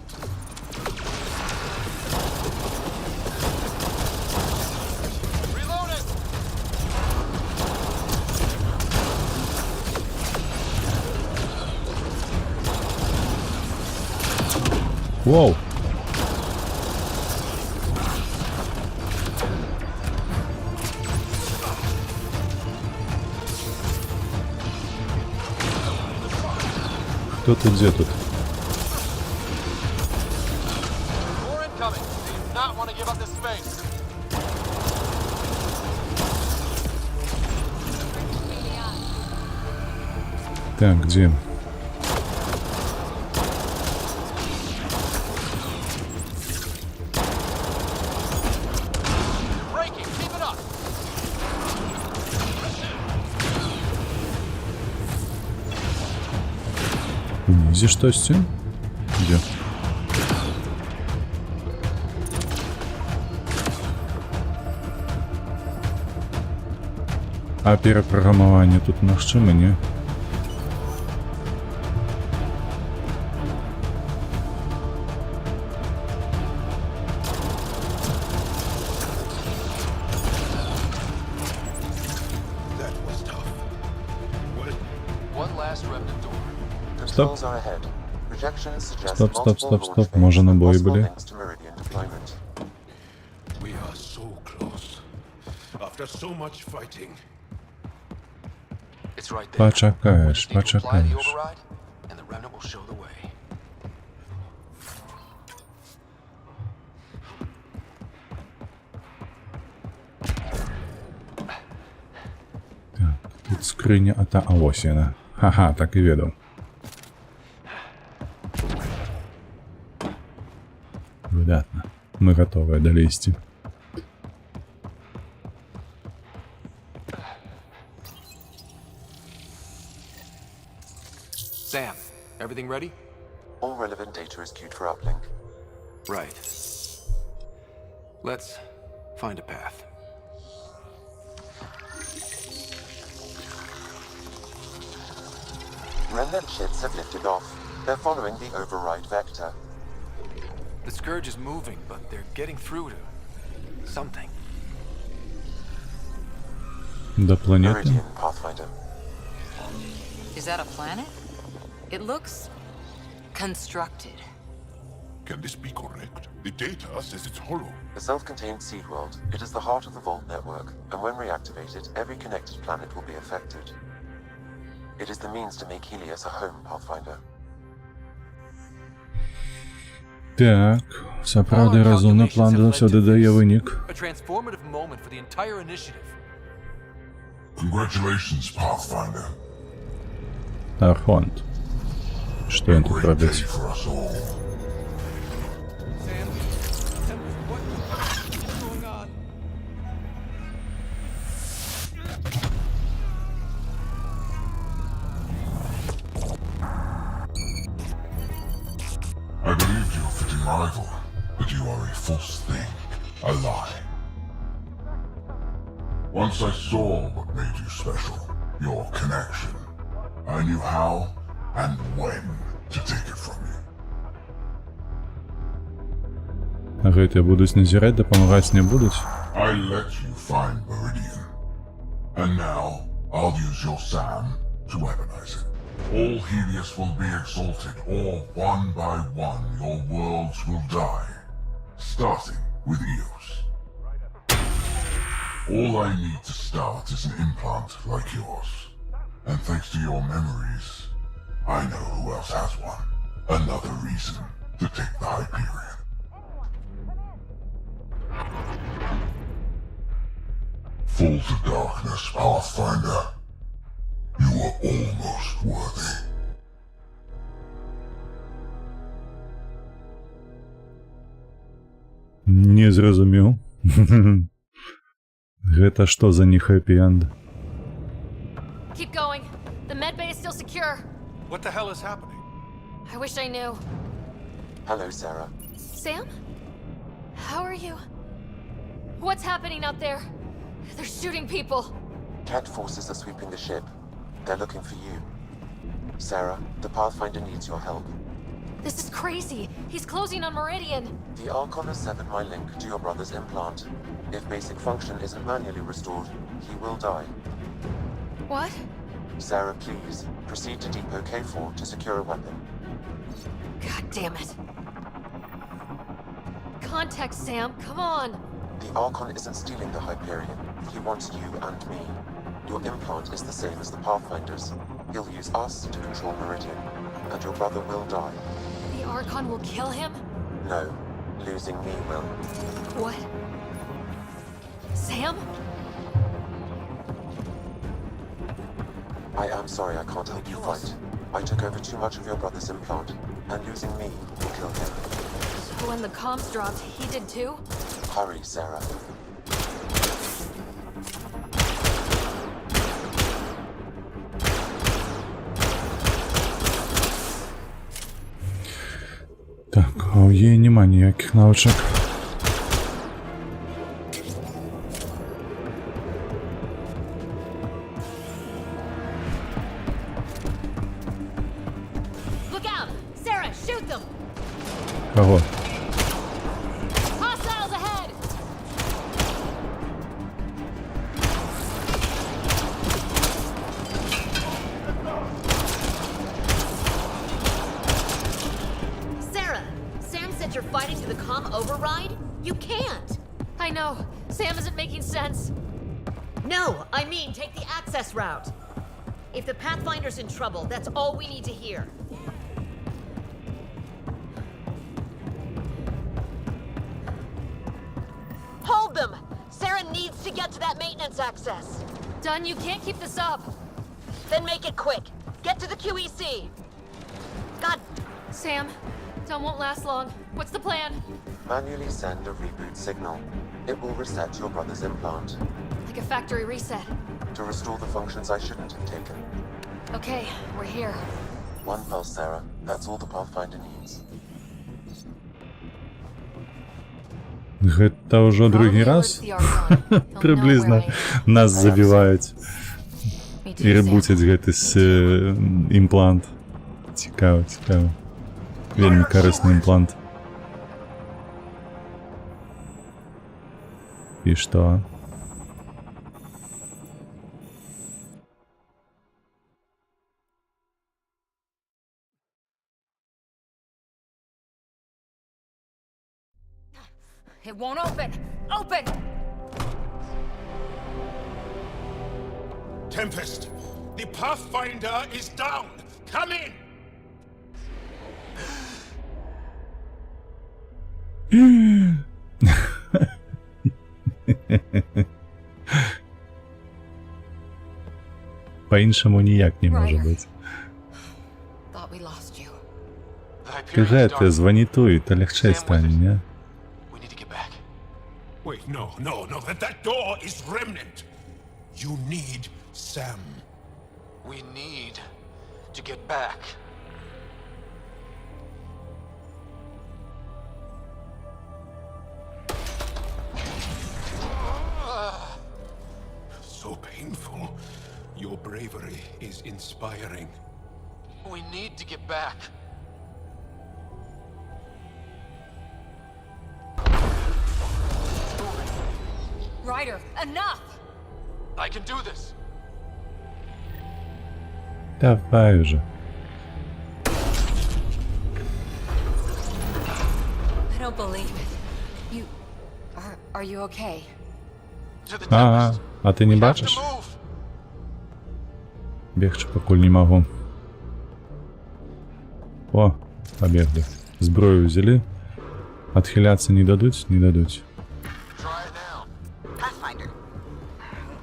Reload it! Whoa! Кто тут, где тут? More incoming. They do not want to give up this space. Так, где? Braking, keep it up. Унизишь тости? Где? А перепрограмування тут магчыма, не? That was tough. Well, One last remnant door. Controls are ahead. Projections suggest Стоп, multiple launch стоп. bays Може and набої possible були? links to Meridian deployment. we are so close. After so much fighting. It's right there. Почекаєш, Need to apply the почекаєш. override, and the remnant will show the way. Тут скриня, а ось вона. Ха-ха, так і відав. Видатно. Ми готові долізти. Sam, everything ready? All relevant data is queued for uplink. Right. Let's find a path. Remnant ships have lifted off. They're following the override vector. The Scourge is moving, but they're getting through to something. До планети. Meridian, Pathfinder. Is that a planet? It looks... constructed. Can this be correct? The data says it's hollow. A self-contained seed world. It is the heart of the Vault network, and when reactivated, every connected planet will be affected. It is the means to make Helios a home, Pathfinder. Так, сапраўды разумны план заўсёды дае вынік. A transformative moment for the entire initiative. Congratulations, Pathfinder. Архонт. Што ён тут робіць? For us all. I believed your fitting rival, but you are a false thing, a lie. Once I saw what made you special, your connection. I knew how and when to take it from you. Гэтыя будуць назіраць, дапамагаць не будуць? I let you find Meridian. And now, I'll use your Sam to weaponize it. All Helios will be exalted, or one by one your worlds will die. Starting with Eos. All I need to start is an implant like yours. And thanks to your memories, I know who else has one. Another reason to take the Hyperion. Fall to darkness, Pathfinder. You are almost worthy. Не зразумеў. Гэта што за не хэппі-энд? Keep going. The medbay is still secure. What the hell is happening? I wish I knew. Hello, Sarah. Sam? How are you? What's happening out there? They're shooting people. Cat forces are sweeping the ship. They're looking for you. Sarah, the Pathfinder needs your help. This is crazy. He's closing on Meridian. The Archon has severed my link to your brother's implant. If basic function isn't manually restored, he will die. What? Sarah, please, proceed to Depot K4 to secure a weapon. God damn it. Contact Sam, come on. The Archon isn't stealing the Hyperion. He wants you and me. Your implant is the same as the Pathfinder's. He'll use us to control Meridian, and your brother will die. The Archon will kill him? No, losing me will. What? Sam? I am sorry I can't help you fight. I took over too much of your brother's implant, and losing me will kill him. So when the comms dropped, he did too? Hurry, Sarah. Так, а у її нема ніяких навичок. Look out! Sarah, shoot them! Кого? Hostiles ahead! Sarah, Sam said you're fighting to the comm override? You can't! I know. Sam isn't making sense. No, I mean take the access route. If the Pathfinder's in trouble, that's all we need to hear. Hold them! Sarah needs to get to that maintenance access. Dunn, you can't keep this up. Then make it quick. Get to the QEC. God. Sam, Dunn won't last long. What's the plan? Manually send a reboot signal. It will reset your brother's implant. Like a factory reset. To restore the functions I shouldn't have taken. Okay, we're here. One pulse, Sarah. That's all the Pathfinder needs. Гэта ўжо другі раз? Прыблізна нас забіваюць і рыбуцяць гэты імплант. Цікава, цікава. Вельмі карысны імплант. І што? It won't open! Open! Tempest, the Pathfinder is down. Come in. По-іншому ніяк не може бути. Thought we lost you. Кажи, ти звонітуй, то легче стане, не? Wait, no. That door is remnant. You need Sam. We need to get back. So painful. Your bravery is inspiring. We need to get back. Ryder, enough! I can do this. Давай уже. I don't believe it. You... Are you okay? Ага, а ти не бачиш? Бігче покуль не могу. О, побегли. Зброю взяли. Отхиляться не дадуть? Не дадуть. Pathfinder.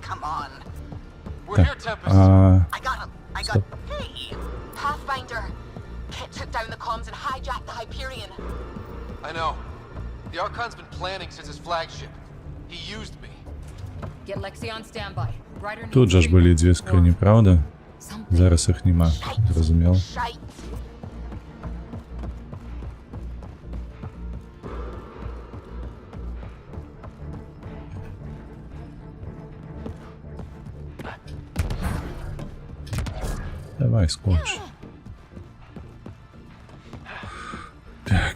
Come on. Так, I got him. Стоп. Hey! Pathfinder! Kit took down the comms and hijacked the Hyperion. I know. The Archon's been planning since his flagship. He used me. Get Lexi on standby. Ryder needs Тут же ж були дві скрині, правда? Зараз їх нема. Зрозуміло. Давай, скотч. Так.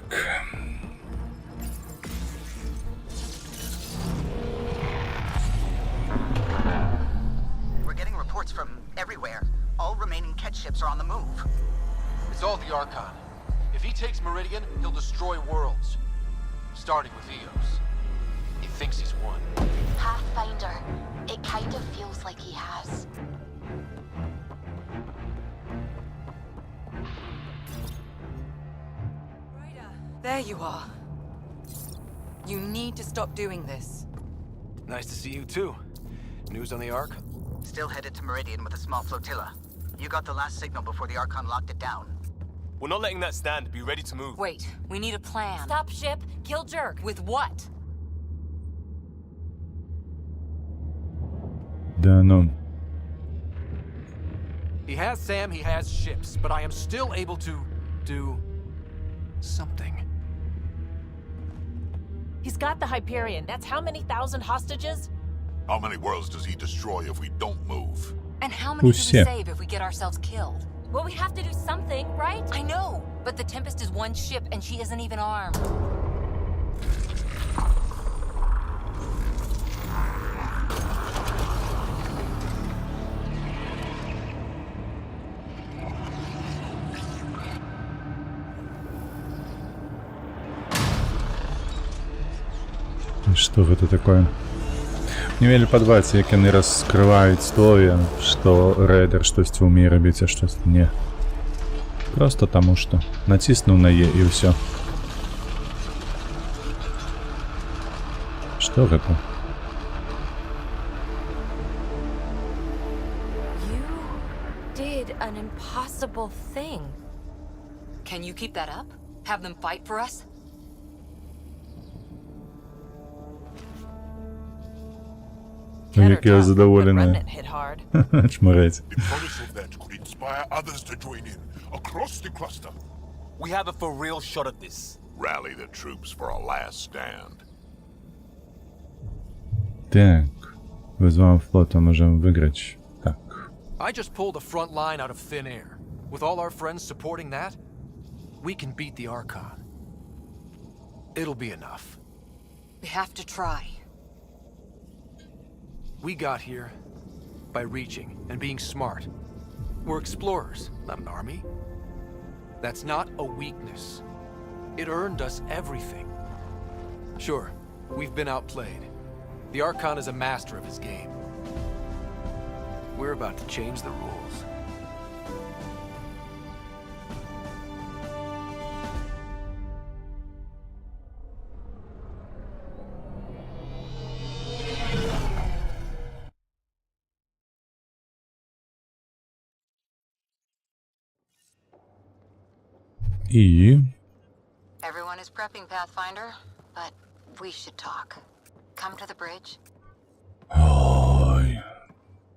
We're getting reports from everywhere. All remaining Ket ships are on the move. It's all the Archon. If he takes Meridian, he'll destroy worlds. Starting with Eos. He thinks he's won. Pathfinder. It kind of feels like he has. There you are. You need to stop doing this. Nice to see you too. News on the Ark? Still headed to Meridian with a small flotilla. You got the last signal before the Archon locked it down. We're not letting that stand. Be ready to move. Wait, we need a plan. Stop ship, kill Jerk. With what? Да ну. He has Sam, he has ships, but I am still able to do something. He's got the Hyperion. That's how many thousand hostages? How many worlds does he destroy if we don't move? And how many do we Усе. save if we get ourselves killed? Well, we have to do something, right? I know, but the Tempest is one ship and she isn't even armed. І що це таке? Не мені подобається, як вони розкривають слові, що рейдер щось вміє робити, а щось ні. Просто тому що натиснув на Е і все. Що це? You did an impossible thing. Can you keep that up? Have them fight for us? Ну, як я задоволений. Hit hard. Чмарець. The promise of that could inspire others to join in across the cluster. We have a for real shot at this. Rally the troops for a last stand. Так. Визвав флот, а можемо виграти. Так. I just pulled a front line out of thin air. With all our friends supporting that, we can beat the Archon. It'll be enough. We have to try. We got here by reaching and being smart. We're explorers, not an army. That's not a weakness. It earned us everything. Sure, we've been outplayed. The Archon is a master of his game. We're about to change the rules. І... Everyone is prepping, Pathfinder, but we should talk. Come to the bridge. Ой,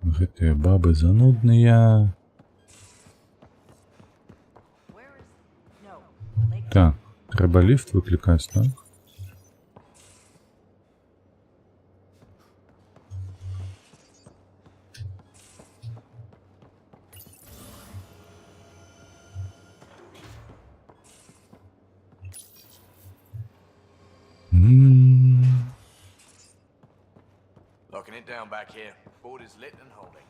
гэтыя бабы занудныя. Так, трэба ліфт выклікаць, так? Locking it down back here. Board is lit and holding.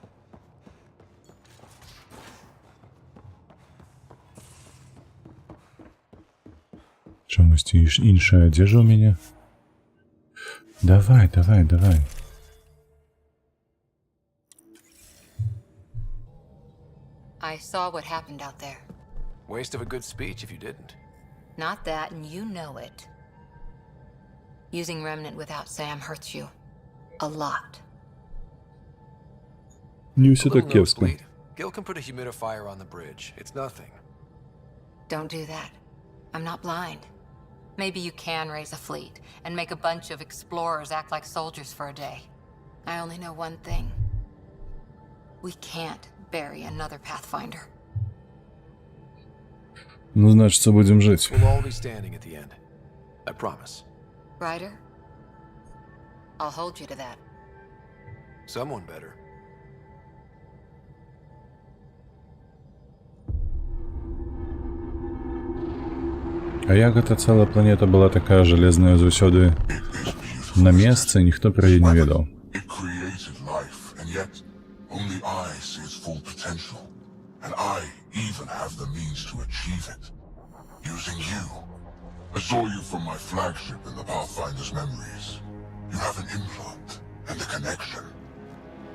Чамусьці іншая адзежа ў мяне. Давай, давай, давай. I saw what happened out there. Waste of a good speech if you didn't. Not that, and you know it. Using Remnant without Sam hurts you. A lot. Не ўсё так кепска. Gil can put a humidifier on the bridge. It's nothing. Don't do that. I'm not blind. Maybe you can raise a fleet and make a bunch of explorers act like soldiers for a day. I only know one thing. We can't bury another Pathfinder. Ну, значит, будем жить. We'll all be standing at the end. I promise. Ryder? I'll hold you to that. Someone better. А як гэта цэлая планета была такая жалезная заўсёды на месцы, ніхто пра яе не ведаў. It created life, and yet only I see its full potential. And I even have the means to achieve it. Using you. I saw you from my flagship in the Pathfinder's memories. You have an implant and a connection.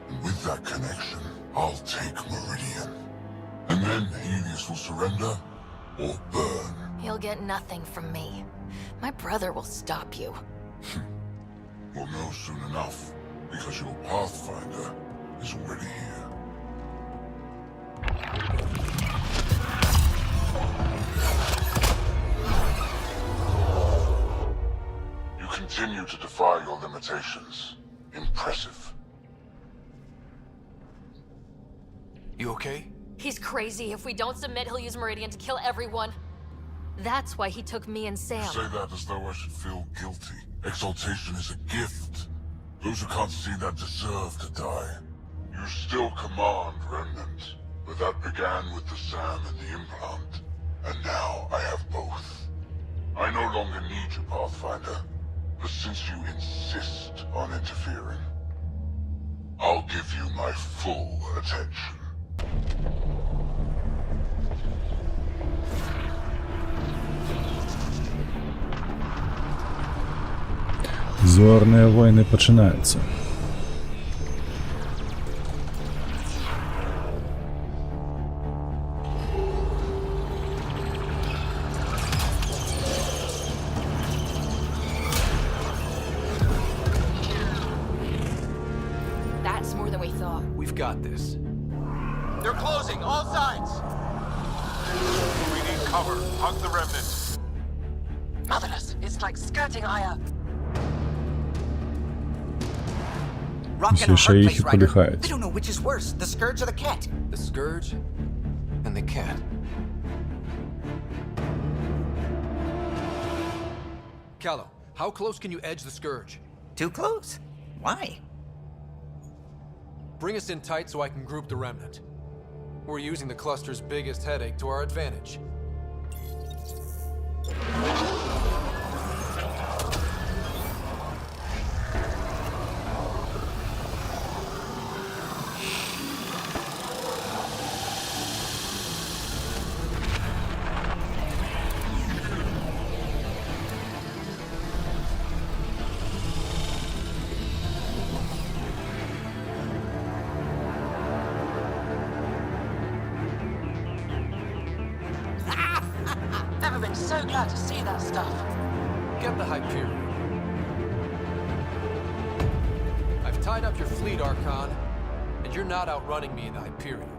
And with that connection, I'll take Meridian. And then Helios will surrender or burn. He'll get nothing from me. My brother will stop you. We'll know soon enough, because your Pathfinder is already here. You continue to defy your limitations. Impressive. You okay? He's crazy. If we don't submit, he'll use Meridian to kill everyone. That's why he took me and Sam. You say that as though I should feel guilty. Exaltation is a gift. Those who can't see that deserve to die. You still command Remnant, but that began with the Sam and the implant. And now I have both. I no longer need you, Pathfinder. But since you insist on interfering, I'll give you my full attention. Зорные войны пачынаюцца. That's more than we thought. We've got this. They're closing, all sides! We need cover. Hug the Remnant. Motherless, it's like skirting Aya. Все шаихи подыхают. They don't know which is worse, the Scourge or the Cat. The Scourge and the Cat. Callow, how close can you edge the Scourge? Too close? Why? Bring us in tight so I can group the Remnant. We're using the cluster's biggest headache to our advantage. Never been so glad to see that stuff. Get the Hyperion. I've tied up your fleet, Archon, and you're not outrunning me in the Hyperion.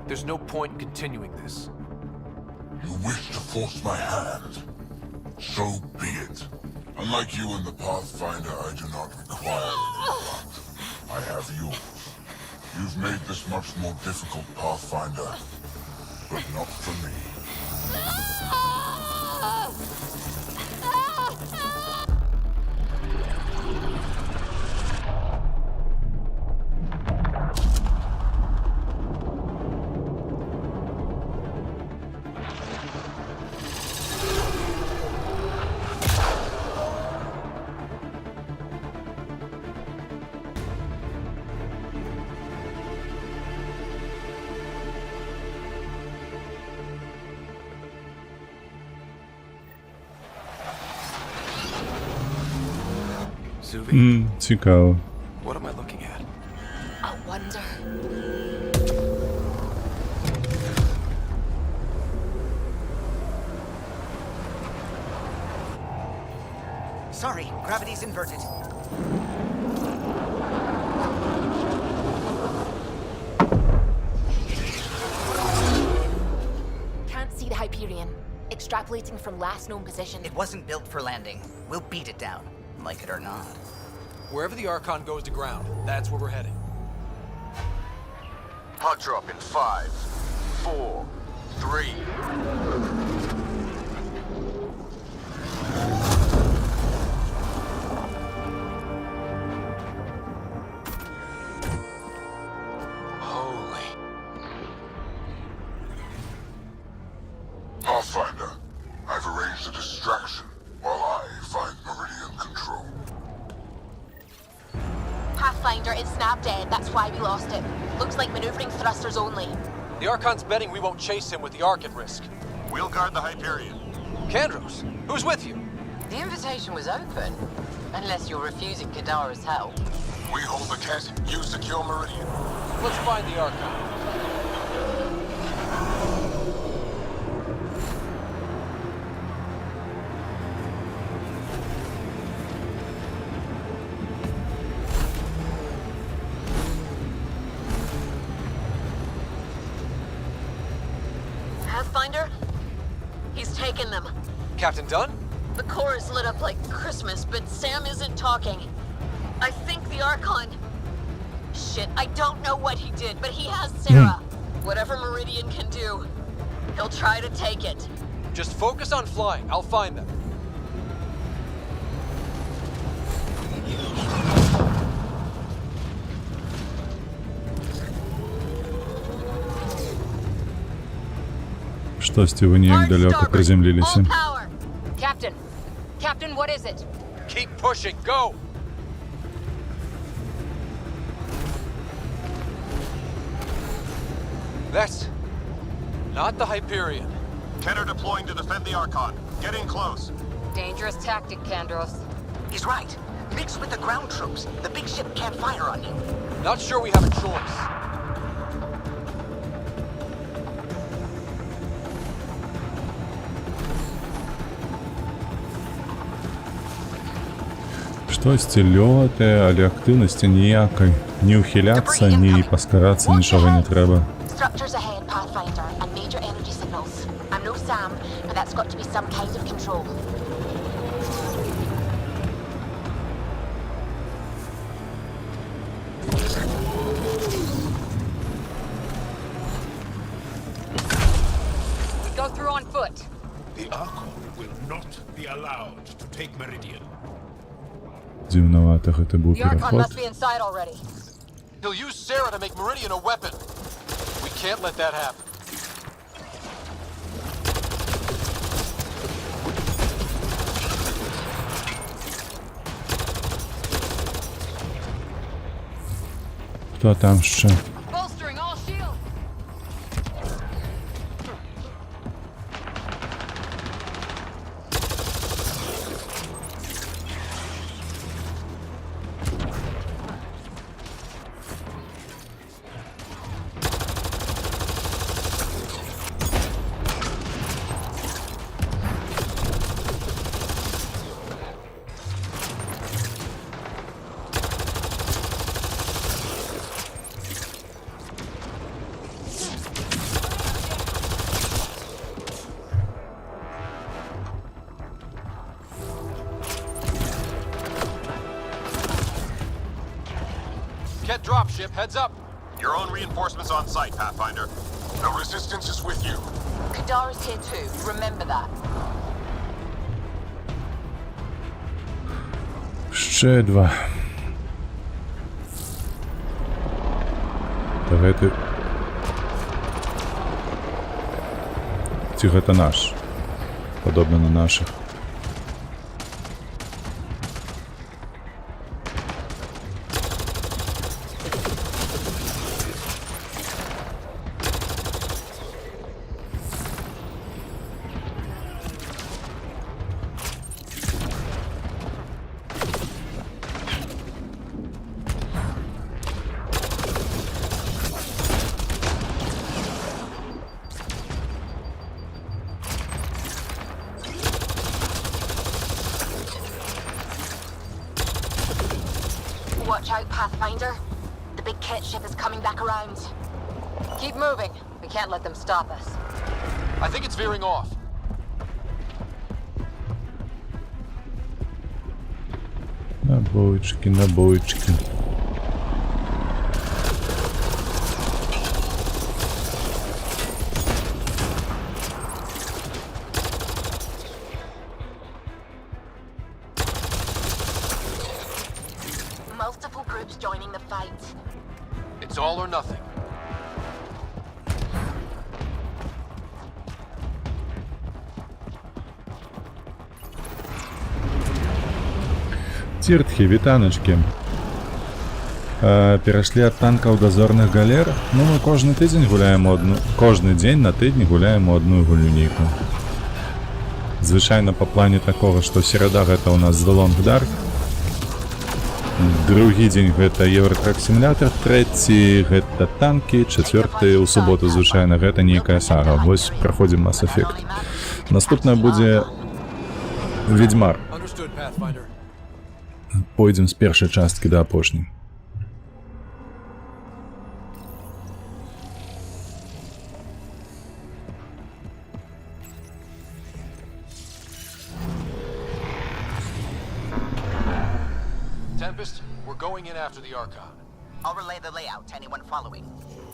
There's no point in continuing this. You wish to force my hand? So be it. Unlike you and the Pathfinder, I do not require any blood. I have yours. You've made this much more difficult, Pathfinder, but not for me. Цікаво. What am I looking at? I wonder. Sorry, gravity's inverted. Can't see the Hyperion. Extrapolating from last known position. It wasn't built for landing. We'll beat it down, like it or not. Wherever the Archon goes to ground, that's where we're heading. Hot drop in 5, 4, 3. Pathfinder, I've arranged a distraction while I find Meridian control. Pathfinder, it's snap dead. That's why we lost it. Looks like maneuvering thrusters only. The Archon's betting we won't chase him with the Ark at risk. We'll guard the Hyperion. Kandros, who's with you? The invitation was open, unless you're refusing Kadara's help. We hold the Ket, you secure Meridian. Let's find the Archon. Pathfinder? He's taken them. Captain Dunn? The core is lit up like Christmas, but Sam isn't talking. I think the Archon... Shit, I don't know what he did, but he has Sarah. Whatever Meridian can do, he'll try to take it. Just focus on flying. I'll find them. Что, Стивы недалеко приземлились? Captain! Captain, what is it? Keep pushing. Go! That's not the Hyperion. Keter deploying to defend the Archon. Get in close. Dangerous tactic, Kandros. He's right. Mix with the ground troops. The big ship can't fire on you. Not sure we have a choice. Що стільовати, але активності ніякої. Ні ухиляться, ні поскаратися, нічого не треба. Structures ahead, Pathfinder, and major energy signals. I'm no Sam, but that's got to be some kind of control. We go through on foot. The Archon will not be allowed to take Meridian. Дивновато, это был The Archon переход. must be inside already. He'll use Sarah to make Meridian a weapon. We can't let that happen. Хто там ще? Bolstering all shields. dropship, heads up. Your own reinforcements on site, Pathfinder. The Resistance is with you. Kadar is here too. Remember that. Ще два. Давайте. Ці гэта наш. Падобна на наших. Watch out, Pathfinder. The big kit ship is coming back around. Keep moving. We can't let them stop us. I think it's veering off. Набойчики, набойчики. Multiple groups joining the fight. It's all or nothing. Ціртхі, вітаночки. Перайшлі ад танкаў дазорных галер. Ну, мы кожны тыдзень гуляем одну... Кожны дзень на тыдні гуляем у одную гульнюнейку. Звычайна па плане такога, што серада гэта ў нас The Long Dark. Другі дзень гэта Евротрак сімулятор, трэці гэта танкі, чацвёрты ў суботу звычайна гэта нейкая сага. Вось праходзім Mass Effect. Наступная будзе Ведьмар. Пойдзем з першай часткі да апошняй. Tempest, we're going in after the Archon. I'll relay the layout to anyone following.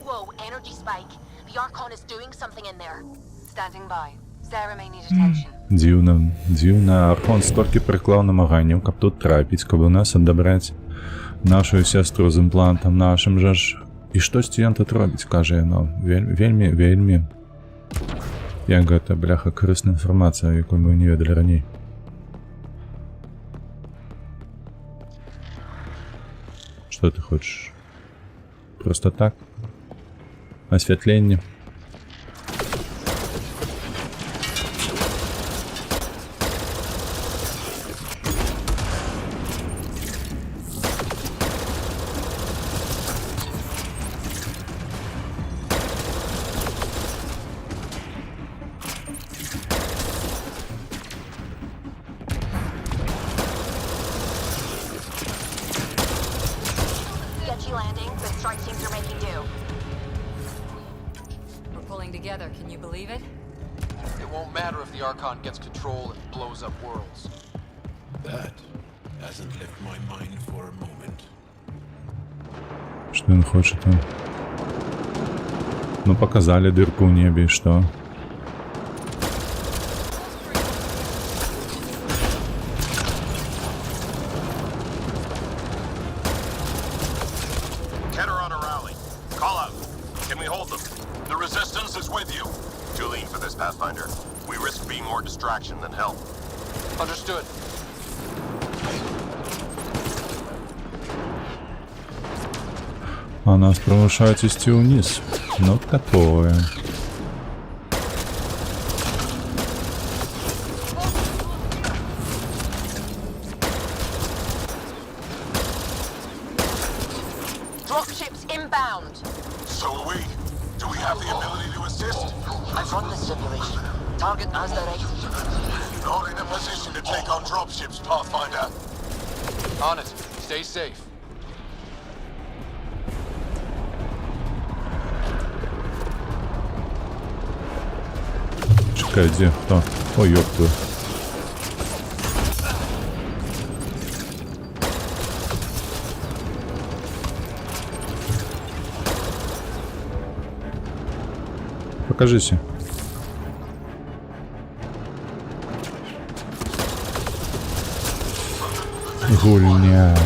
Whoa, energy spike. The Archon is doing something in there. Standing by. Sarah may need attention. Дзіўна. Архон столькі прыклаў намаганняў, каб тут трапіць, каб у нас адабраць нашу сястру з імплантам нашым жа ж. І штосьці ён тут робіць, кажа яно. Вельмі. Як гэта, бляха, карысная інфармацыя, якую мы не ведалі раней. Что ты хочешь? Просто так? Освятление. Sketchy landing, but strike teams are making do. We're pulling together, can you believe it? It won't matter if the Archon gets control and blows up worlds. That hasn't left my mind for a moment. Что он хочет там? Ну, показали дырку в небе, и что? Keter on a rally. Call out. Can we hold them? The Resistance is with you. Too lean for this, Pathfinder. We risk being more distraction than help. Understood. А нас провышают идти вниз. Ну, такое. Dropships inbound. So are we. Do we have the ability to assist? I've run the simulation. Target as directed. Not in a position to take on dropships, Pathfinder. On it. Stay safe. Чекай, где? Кто? Ой, ёптую. покажись. Гульня.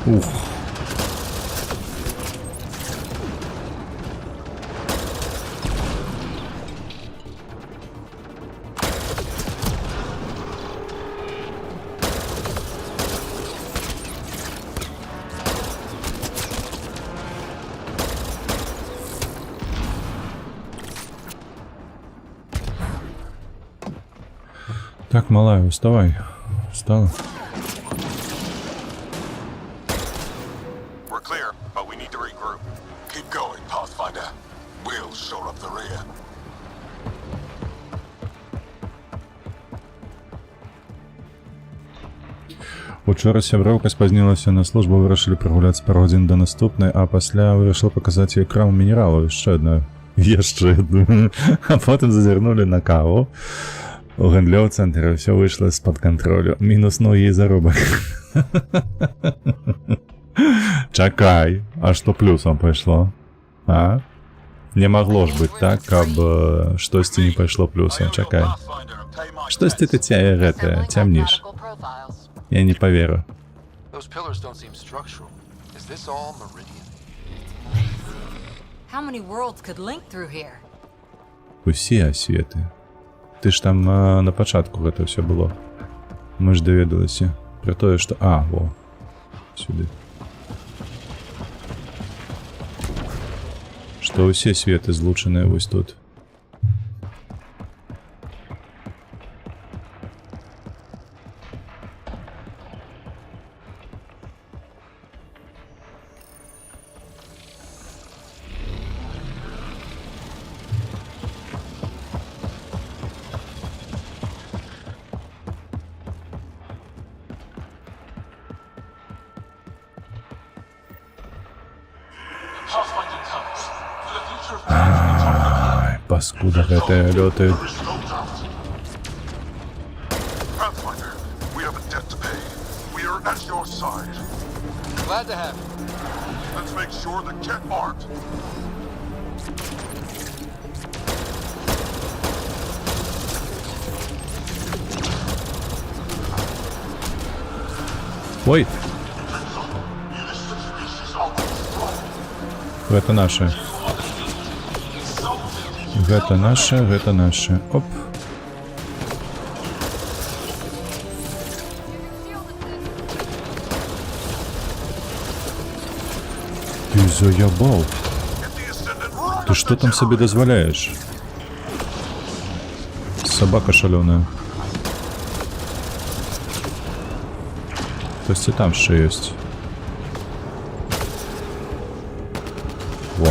Ух. Так, малая, вставай. Встала. We're clear, but we need to regroup. Keep going, Pathfinder. We'll shore up the rear. Учора сяброўка спазнілася на службу, вырашылі прагуляцца пару гадзін да наступнай, а пасля вырашыла паказаць ёй краму мінералаў, яшчэ адну. А потым зазірнулі на каву. У гандлёў цэнтры ўсё выйшла з-пад кантролю. Мінус ногі і заробак. Чакай, а што плюсам пайшло? А? Не магло ж быць так, каб штосьці не пайшло плюсам. Чакай. Штосьці ты гэтае цямніш. Я не поверю. Those pillars don't seem structural. Is this all Meridian? How many worlds could link through here? Усе асветы. Ты ж там на пачатку гэта ўсё было. Мы ж даведалася пра тое, што... А, во. Сюды. Што ўсе светы злучаныя вось тут. Ай, паскуда гэтая лётает. Pathfinder, we have a debt to pay. We are at your side. Glad to have you. Let's make sure the Ket aren't. Ой! Гэта наше. Гэта наше, гэта наше. Оп. Ты заебал. Ты что там себе дозволяешь? Собака шалёная. То есть и там ще есть. Во.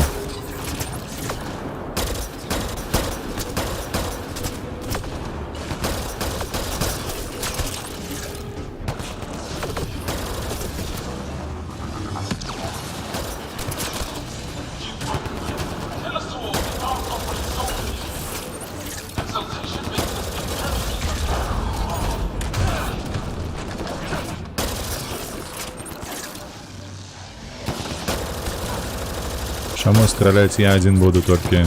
Чему стрелять я один буду только?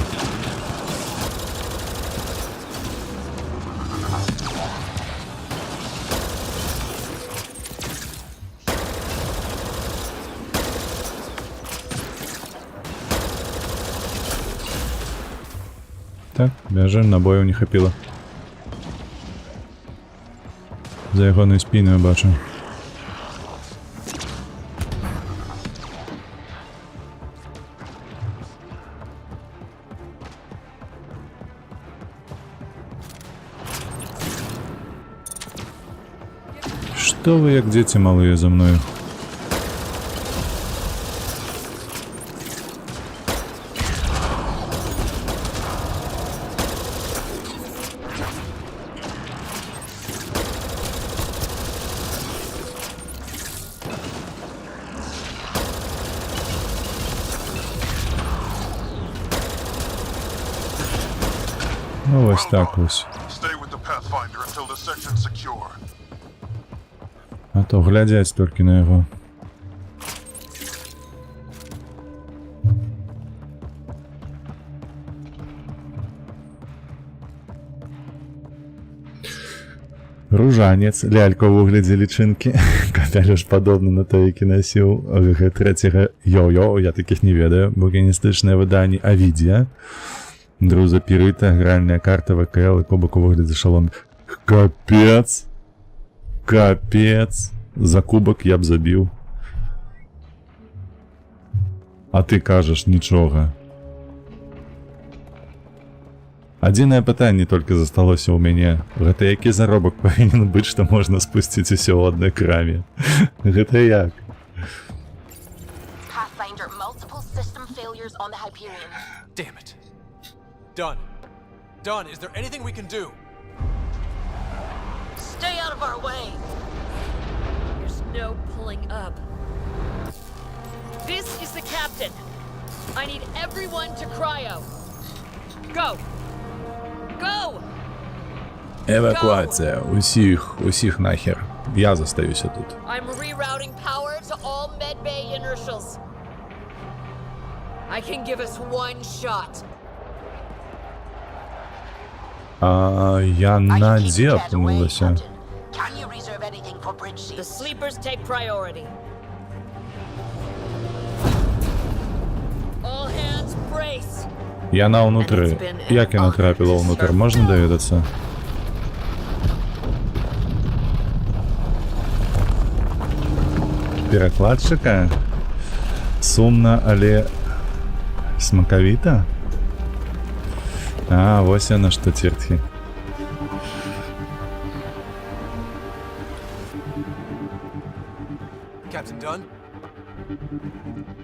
Так, бежим, набоїв не хапіло. За ягоною спиною бачу. Что вы, як дети малые, за мною? Ну, ось так ось. Stay with the Pathfinder. Pathfinder until the section's secure. А то глядять тільки на його. Ружанец, лялька ў выглядзе лічынкі. Капялюш падобны на той, які насіў трэцяга йо-йо, я такіх не ведаю, букіністычнае выданне Авідія. Друза Пірыта, гральная карта ВКЛ і кубак у выглядзе шалом. Капец! Капец! За кубак я б забіў. А ты кажаш нічога. Адзінае пытанне толькі засталося ў мяне. Гэта які заробак павінен быць, што можна спусціць усё ў адной краме? Гэта як? Pathfinder, multiple system failures on the Hyperion. Damn it. Done. Done. Is there anything we can do? Stay out of our way! There's no pulling up. This is the captain. I need everyone to cryo. Go! Go! Евакуація. Усіх нахер. Я застаюся тут. I'm rerouting power to all medbay inertials. I can give us one shot. Я на дзе апынулася? Can you reserve anything for bridge seats? The sleepers take priority. All hands brace. Яна ўнутры. Як яна трапіла ўнутр, можна даведацца? Перакладчыка? Сумна, але смакавіта? А, вось яна што ціртхі. Captain Dunn?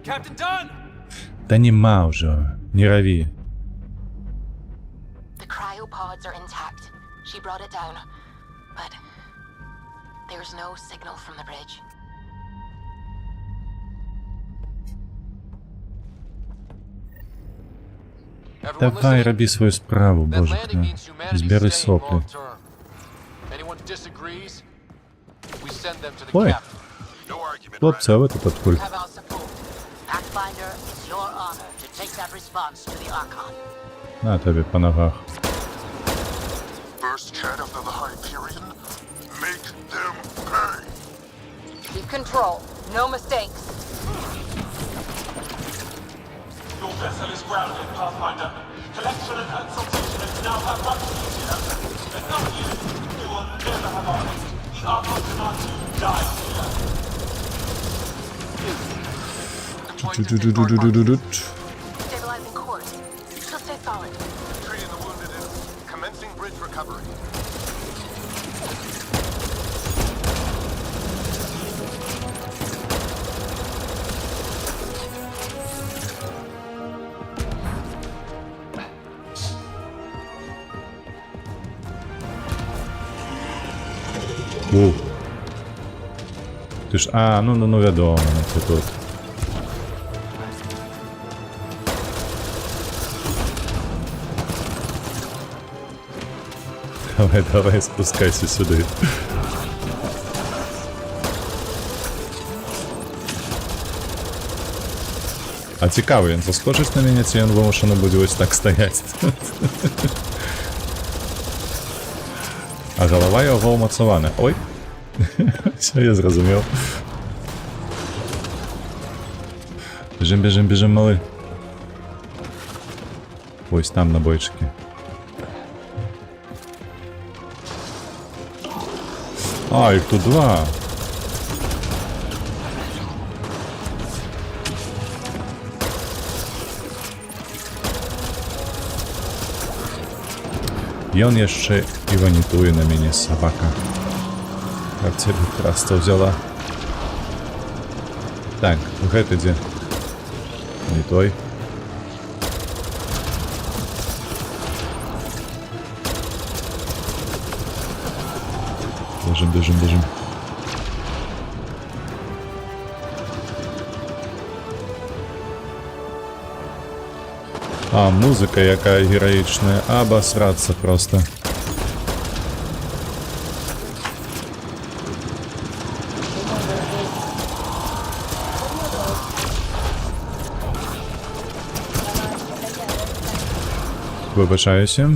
Captain Dunn! Та нема ўжо, не раві. The cryopods are intact. She brought it down. But there's no signal from the bridge. Давай, рабі свою справу, божечка. Збери соплі. Ой. Хлопці, а ви тут откуль? Pathfinder, it's your honor to take that response to the Archon. На тобі по ногах. First chat after the Hyperion. Make them pay. Keep control. No mistakes. Your vessel is grounded, Pathfinder. Collection and consultation now have much easier. But not you. You will never have honest. The Archon demands you die here. Stabilizing course. She'll stay solid. Treating the wounded and commencing bridge recovery. Ти ж, ну відомо, це тут. Давай, спускайся сюди. А цікаво, він заскочить на мене, чи він вимушено буде ось так стоять. А голова його умацована. Ой. Все, я зрозумів. Біжим, малий. Ось там набойчики. А, їх тут два. І он яшчэ і ванітуе на мяне, сабака. Как цябе трасца взяла. Так, гэты дзе? Не той. Бежим. А, музыка якая героичная, обосраться просто. вибачаюся.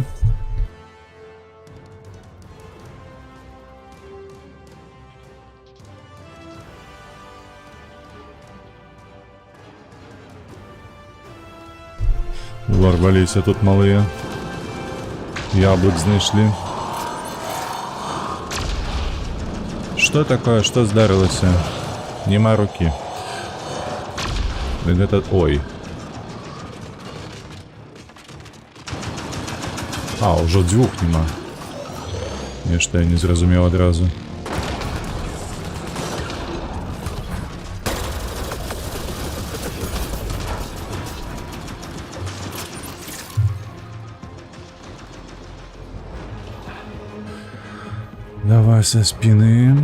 Ворвалися тут малые. Яблок знайшли. Что такое? Что здарилося? Нема руки. Это... Ой. А, уже двух нема. Нечто я не зрозумів одразу. Давай со спины.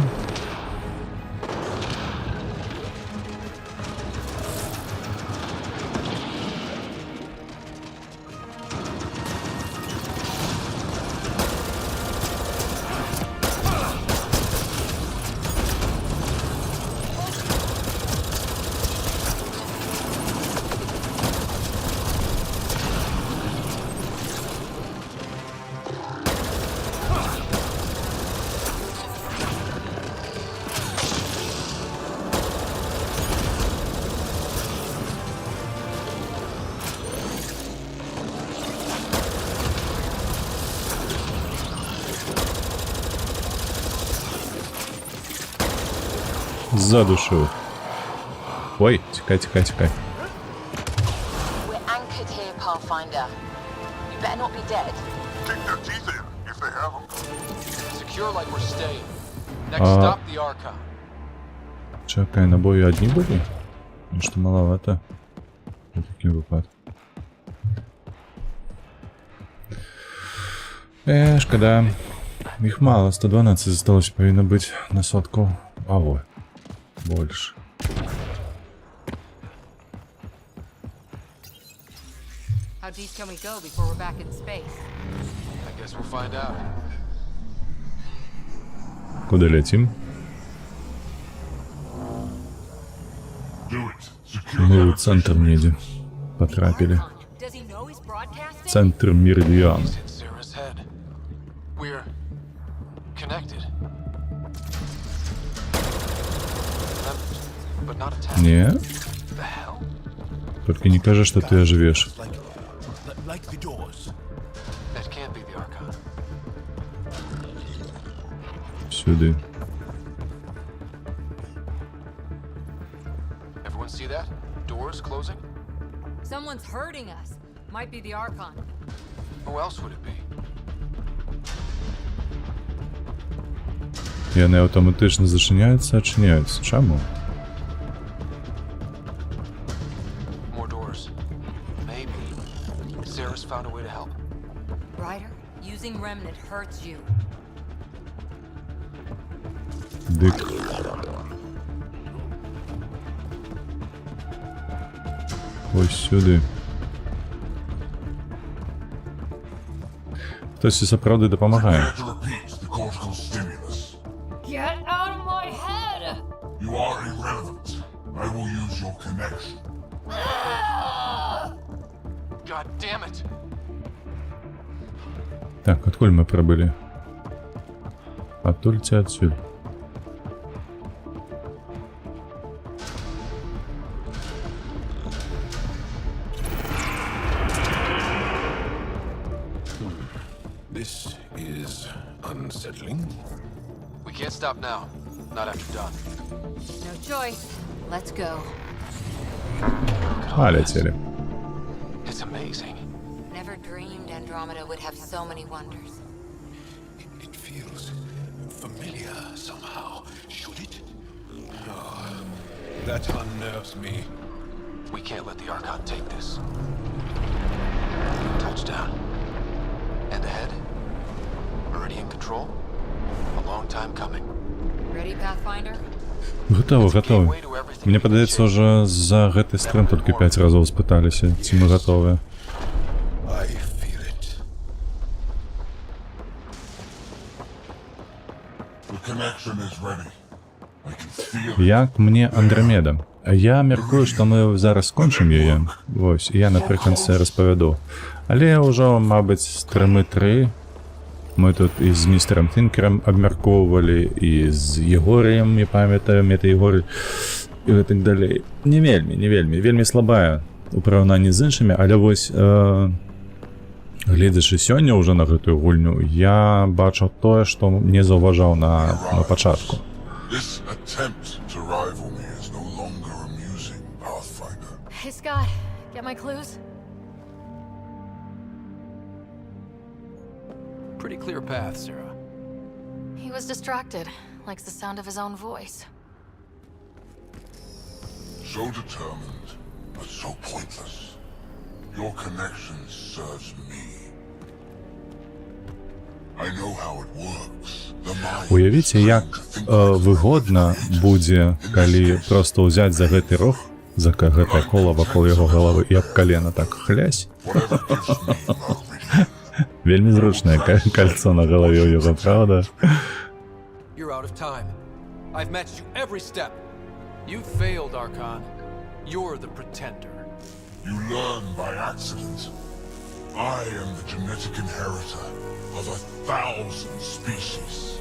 Задушил. Ой, тикай, тикай, тикай. We're anchored here, Pathfinder. You better not be dead. Take their teeth in, if they have them. Secure like we're staying. Next stop, the Archon. Чекай, набої одні були? Что маловато. В таким випадку. Шкода. Их мало, 112 осталось, повинно быть на сотку. А вот. Больше. How deep can we go before we're back in space? I guess we'll find out. Куда летим? Мы в центр меди потрапили. Центр Меридиан. Sarah's head. We're connected. But not attached. Не. The hell? Только не кажи, что ты оживешь. Like the doors. That can't be the Archon. Сюда. Everyone see that? Doors closing? Someone's hurting us. Might be the Archon. Who else would it be? І вони автоматично зачиняються, очиняються. Чому? More doors. Maybe Sarah's found a way to help. Ryder, using Remnant hurts you. Дик. Ось сюди. Хтось і справді допомагає. Get out of my head! You are irrelevant. I will use your connection. God damn it! Так, откуда мы пробыли? Оттульте отсюда. This is unsettling. We can't stop now. Not after dawn. No choice. Let's go. А, летели. It's amazing. Never dreamed Andromeda would have so many wonders. It feels familiar somehow. Should it? Oh, that unnerves me. We can't let the Archon take this. Touchdown. And ahead? Meridian control? A long time coming. Ready, Pathfinder? Готово, готово. Мне падаецца, уже за гэты стрим только 5 разоў спыталіся, ці мы готовы. Як мне Андромеда? Я міркую, што мы зараз скончым яе. Вось, і я напрыканцы распавяду. Але ўжо, мабыць, стрымы 3 мы тут і з містерам Тінкером абмяркоўвалі, і з Егорыем, не памятаю, мета-Егоры, і гэтак далей. Не вельмі слабая у параўнанні з іншымі, але вось, гледзячы сёння ўжо на гэтую гульню, я бачу тое, што не заўважаў на пачатку. This attempt to rival me is no longer amusing, Pathfinder. Hey, Scott, get my clues? Pretty clear path, Sarah. He was distracted, likes the sound of his own voice. So determined, but so pointless. Your connection serves me. I know how it works. The mind. Уявіце, як выгодна будзе, калі проста ўзяць за гэты рог, за гэтае кола вакол яго галавы і аб калена так хлясь. Вельмі зручнае кольцо на галаве ў яго, правда? You're out of time. I've matched you every step. You failed, Archon. You're the pretender. You learn by accident. I am the genetic inheritor of 1,000 species.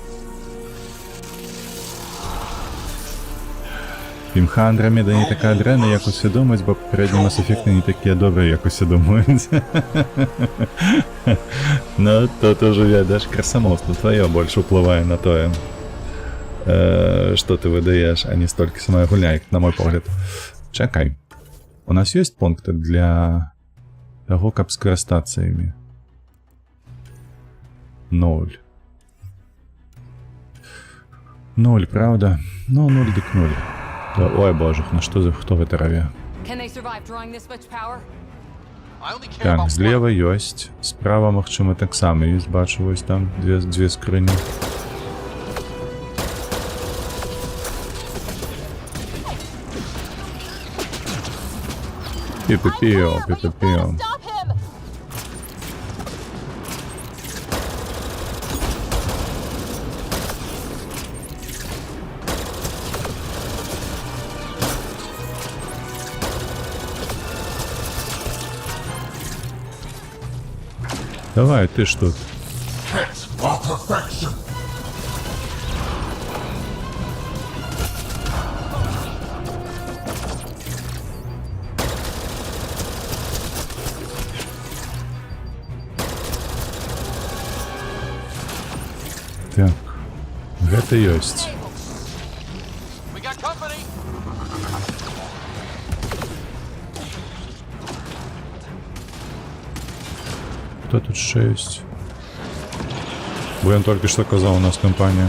Імха Андромеда не такая дрэнна, як усе думаюць, бо папярэдні Mass Effect не такія добрыя, як усе думаюць. Ну, тут уже, ведаш, красамоўства твоё больш уплывае на тое, што ты выдаеш, а не столькі самая гульня, як на мой погляд. Чакай. У нас ёсць пункты для таго, каб скарыстацца імі? 0. 0, правда? Ну, 0 дык 0. Ой, боже, ну што за хто гэта раве? Так, злева ёсць, справа, магчыма, таксама ёсць, бачу, вось там дзве скрыні. Пи-пи-пио, пи-пи-пио. Давай, ты ж тут. Так, гэта ёсць. Кто тут ще есть? Бо ён толькі што казаў, у нас кампанія.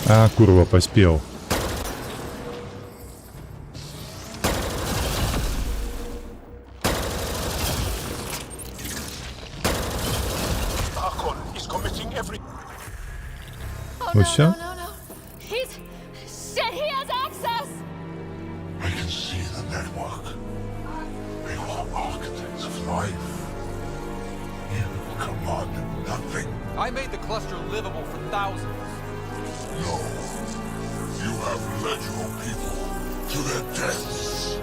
А, курва, поспел. Все? I made the cluster livable for thousands. No. You have led your people to their deaths.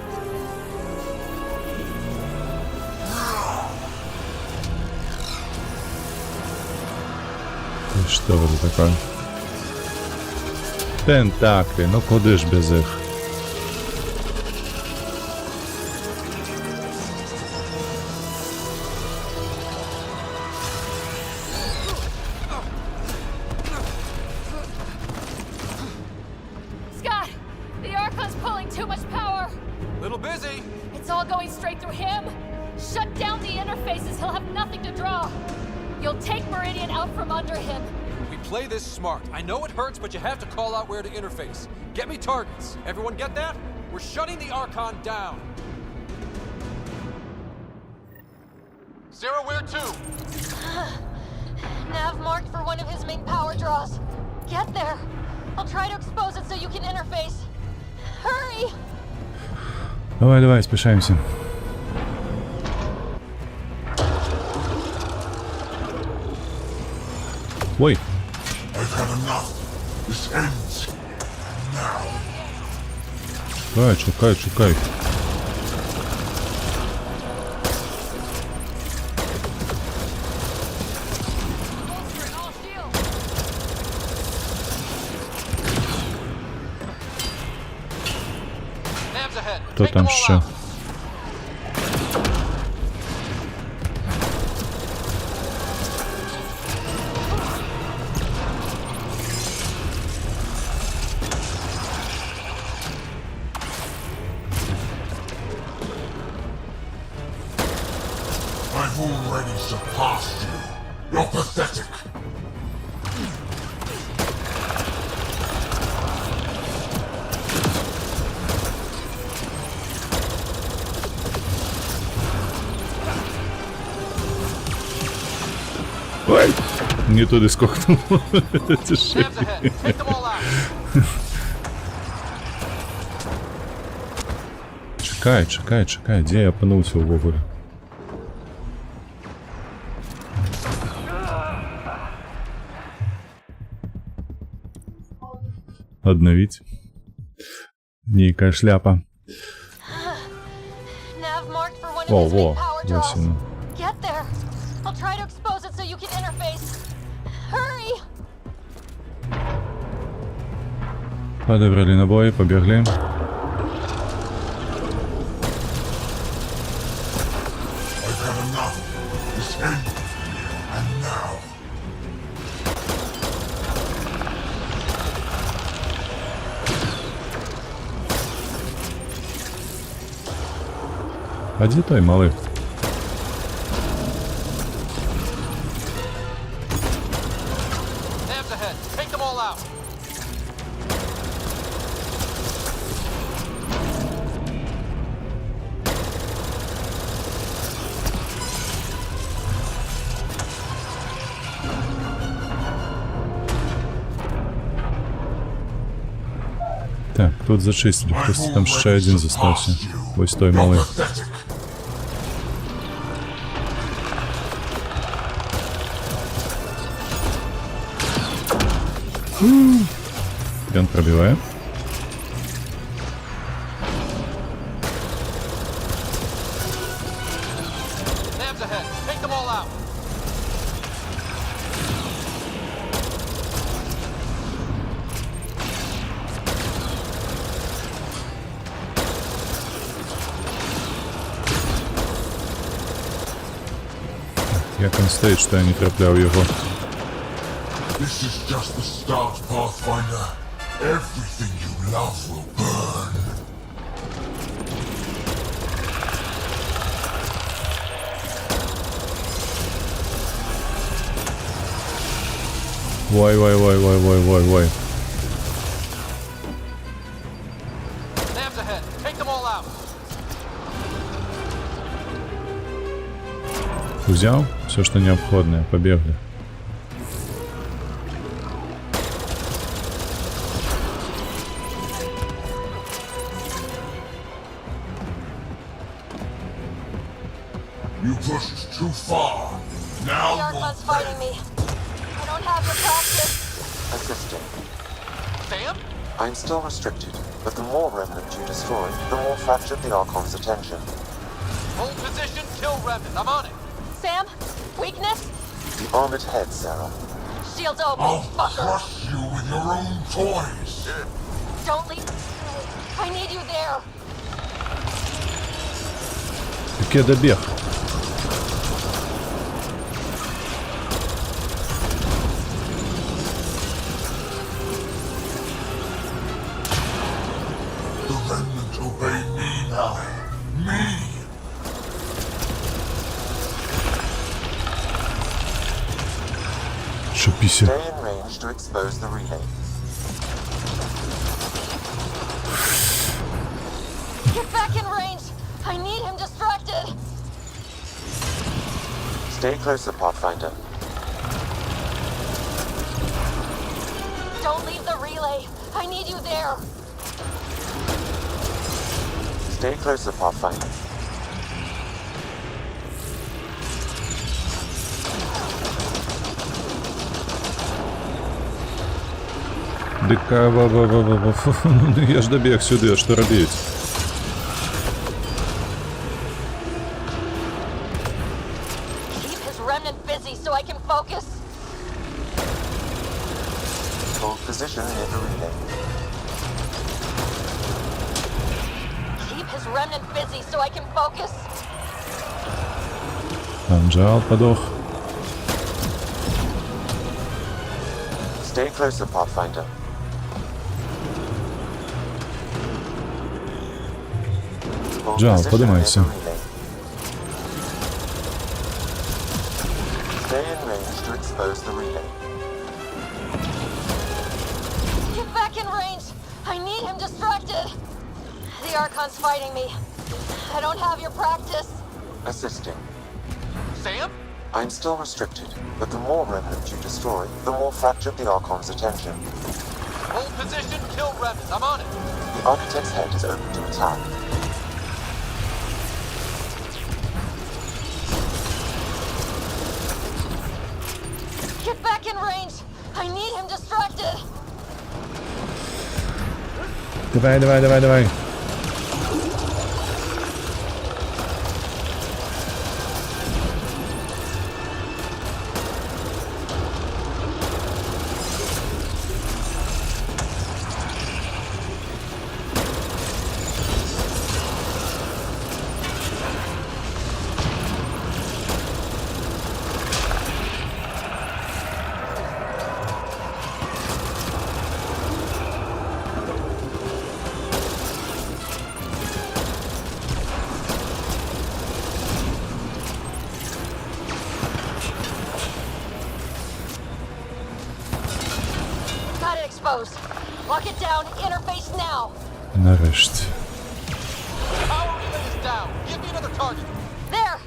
І що це таке? Тентаклі, ну куди ж без їх? Scott, the Archon's pulling too much power. Little busy. It's all going straight through him. Shut down the interfaces. He'll have nothing to draw. You'll take Meridian out from under him. We play this smart. I know it hurts, but you have to call out where to interface. Get me targets. Everyone get that? We're shutting the Archon down. Sarah, where to? Nav marked for one of his main power draws. Get there. I'll try to expose it so you can interface. Hurry! Давай, спешаемся. Ой. I've had enough. This ends now. Чекай. Хто там ще? I've already surpassed you. You're pathetic. Ой! Не туди скокнув. Це ж... Чекай, де я опинився увогуле? Обновить. Ніяка шляпа. Nav marked for one of Во, his main power draws. Васіна. Get there. I'll try to expose it so you can interface. Hurry! Подобрали набои, побегли. I've had enough. This ends and now. А где той малый? Nav's ahead. Take them all out. Так, тут зачистили. Хтось там ще один застався. Ось той малий. Він пробиває. Nav's ahead. Take them all out. Як він стоїть, що я не трапляв його. This is just the start, Pathfinder. Everything you love will burn. Вой. Nav's ahead. Take them all out. Взял все, что необходимое. Побегли. You pushed too far. Now The Archon's fighting me. I don't have the practice. Assisting. Sam? I'm still restricted, but the more Remnant you destroy, the more fractured the Archon's attention. Hold position, kill Remnant. I'm on it. Sam? Weakness? The armored head, Sarah. Shields open, I'll fucker. crush you with your own toys. Don't leave. I need you there. Так я добег. The Remnant obey me now. Me! Шипися. Stay in range to expose the relay. Get back in range. I need him distracted. Stay closer, Pathfinder. Don't leave the relay. I need you there. Stay closer, Pathfinder. Дика, ну я ж добег сюди, а що робити? Keep his remnant busy so I can focus. Hold position near the relay. Keep his remnant busy so I can focus. Анджал подох. Stay closer, Pathfinder. Hold Джал, position поднимайся. near the relay. Stay in range to expose the relay. Get back in range. I need him distracted. The Archon's fighting me. I don't have your practice. Assisting. Sam? I'm still restricted, but the more remnant you destroy, the more fractured the Archon's attention. Hold position, kill remnants. I'm on it. The Architect's head is open to attack. Get back in range. I need him distracted. Давай, давай, давай, давай. Got it exposed. Lock it down. Interface now. Нарешті. Power relay is down. Give me another target. There.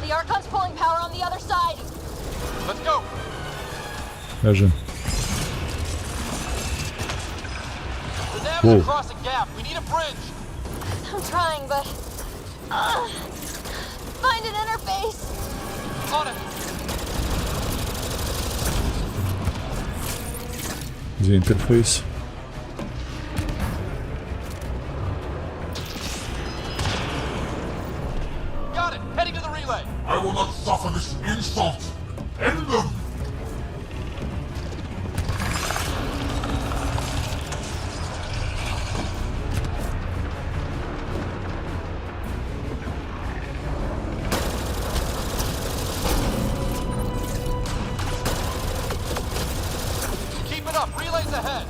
The Archon's pulling power on the other side. Let's go. Кажи. The nav Whoa. is across a gap. We need a bridge. I'm trying, but... find an interface. On it. Где интерфейс? Got it. Heading to the relay. I will not suffer this insult! End them! Keep it up. Relays ahead.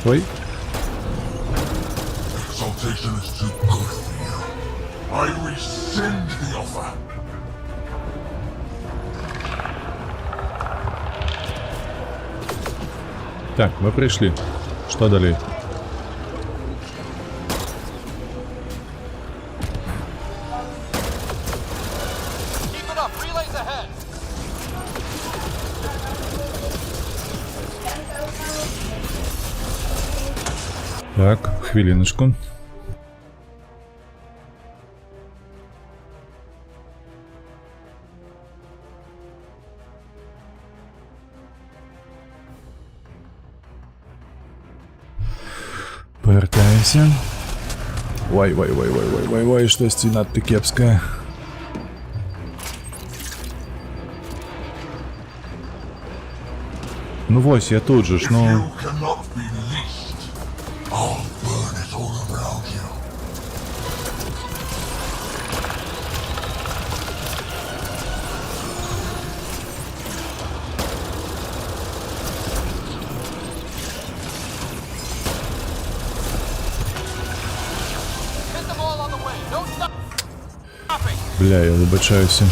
Ой. Exaltation is too good for you. I rescind the offer. Так, мы пришли. Что далее? Keep it up. Relays ahead. Так, хвилиночку. Повертаемся. Ой, щось надто кепське. Ну вось, я тут же ж, ну... You cannot be leased. I'll burn it all around you. Hit them all on the way. Don't stop. Stopping. Бля, я вибачаюся.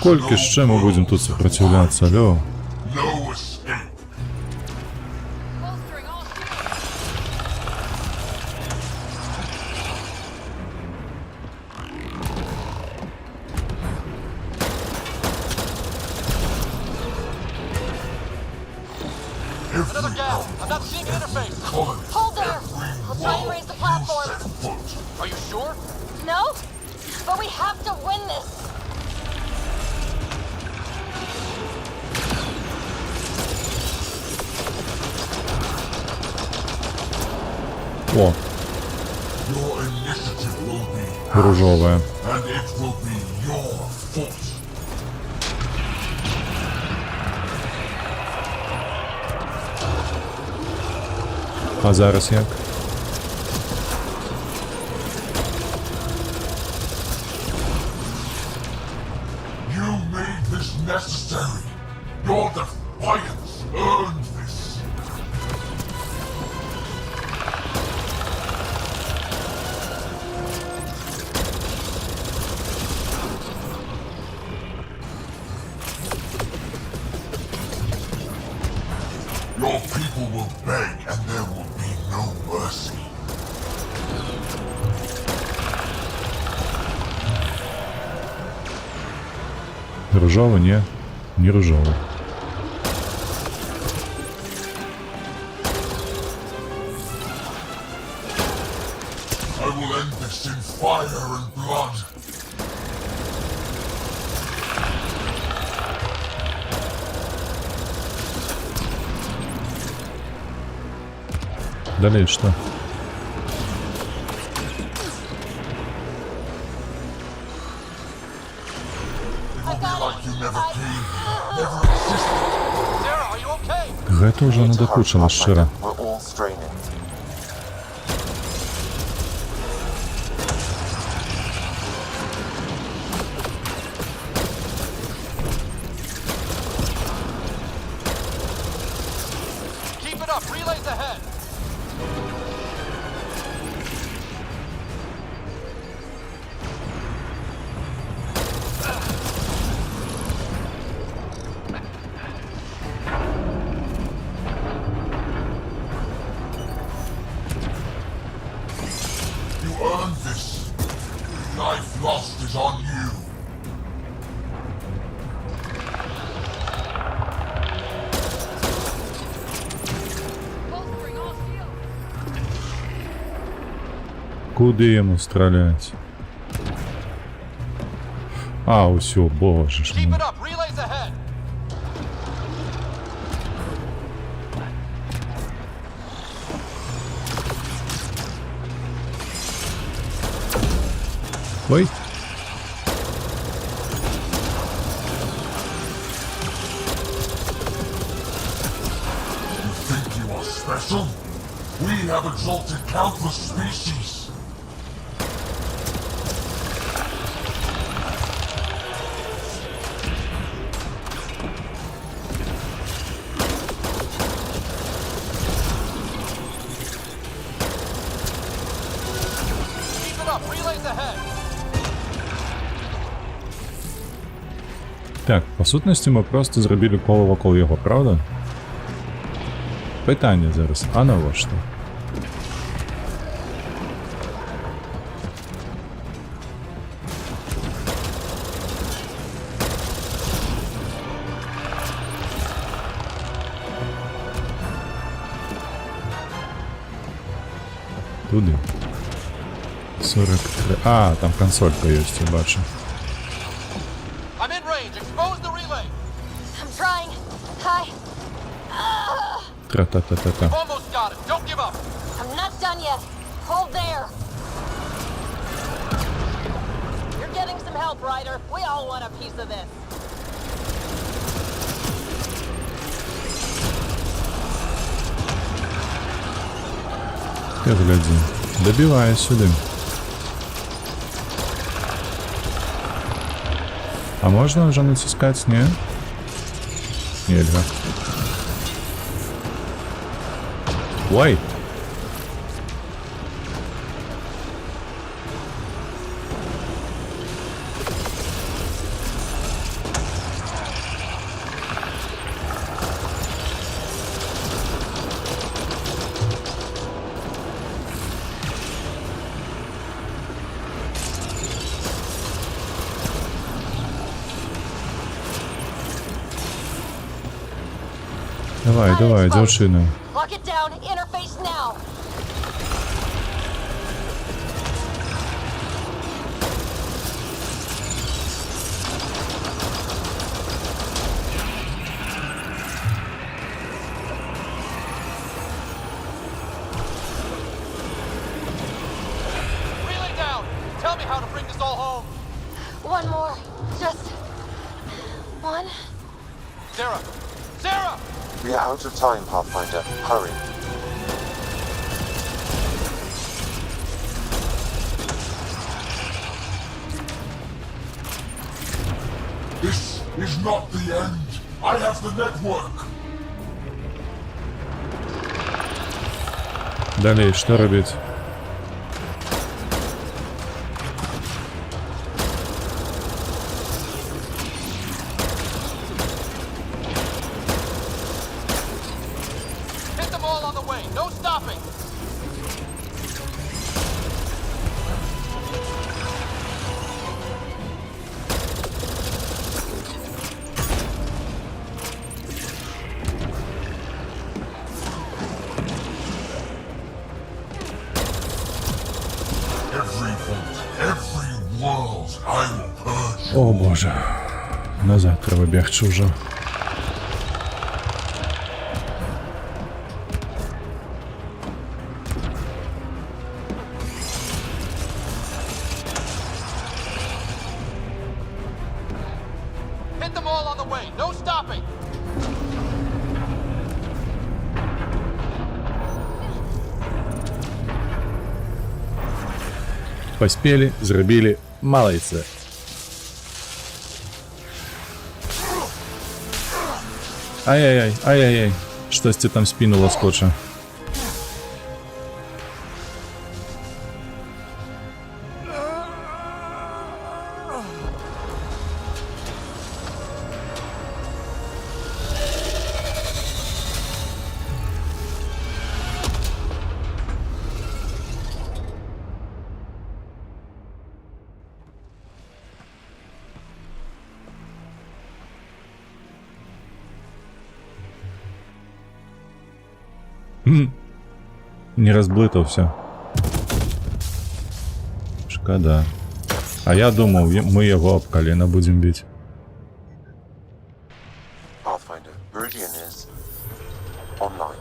колькі яшчэ мы будзем тут супраціўляцца, алё? No escape. Another gap. I'm not seeing an interface. Hold there. I'll try and raise the platform. Are you sure? No? But we have to win this. О, Your initiative will be ружовая. and it will be your fault. А зараз як? You made this necessary. Your defiance earned this. Your people will beg and there will be no mercy. Ружова? Не, не ружова. I will end this in fire and blood. Далее что? It will be like you never came, never existed. Sarah, are you okay? Гэта ўжо надакучыла шчыра. We're all straining. Keep it up. Relays ahead. You earned this. Life lost is on you. Куди йому стріляти? А, усьо, боже ж Keep мой. it up. Relays ahead. Ой. You think you are special? We have exalted countless species. Keep it up. Relays ahead. Так, по сутності ми просто зробили коло вокол його, правда? Питання зараз, а навіщо? Туди. 43. А, там консолька є, я бачу. I'm in range. Expose the relay. I'm trying. Hi. Тра-та-та-та-та. Almost got it. Don't give up. I'm not done yet. Hold there. You're getting some help, Ryder. We all want a piece of this. Я гляди. Добиваю сюди. А можна вже натискати? Ні? Нельга. Ой! Давай, давай, дзяўчына. Lock it down. Interface now. Relay down! Tell me how to bring this all home! One more. Just one. Sarah! Sarah! We are out of time, Pathfinder. Hurry. This is not the end. I have the network. Далей, што рабіць? Hit them all on the way! No stopping! Every vault, every world, I will purge. О боже. Назад треба бігти вже. Hit them all on the way! No stopping! Поспели, зробили, малайцы. Ай-яй-яй, ай-яй-яй. Штосьці там спину лоскоча. Не розблитався. Шкода. А я думав, ми його об коліна будемо бити. Pathfinder, Meridian is online.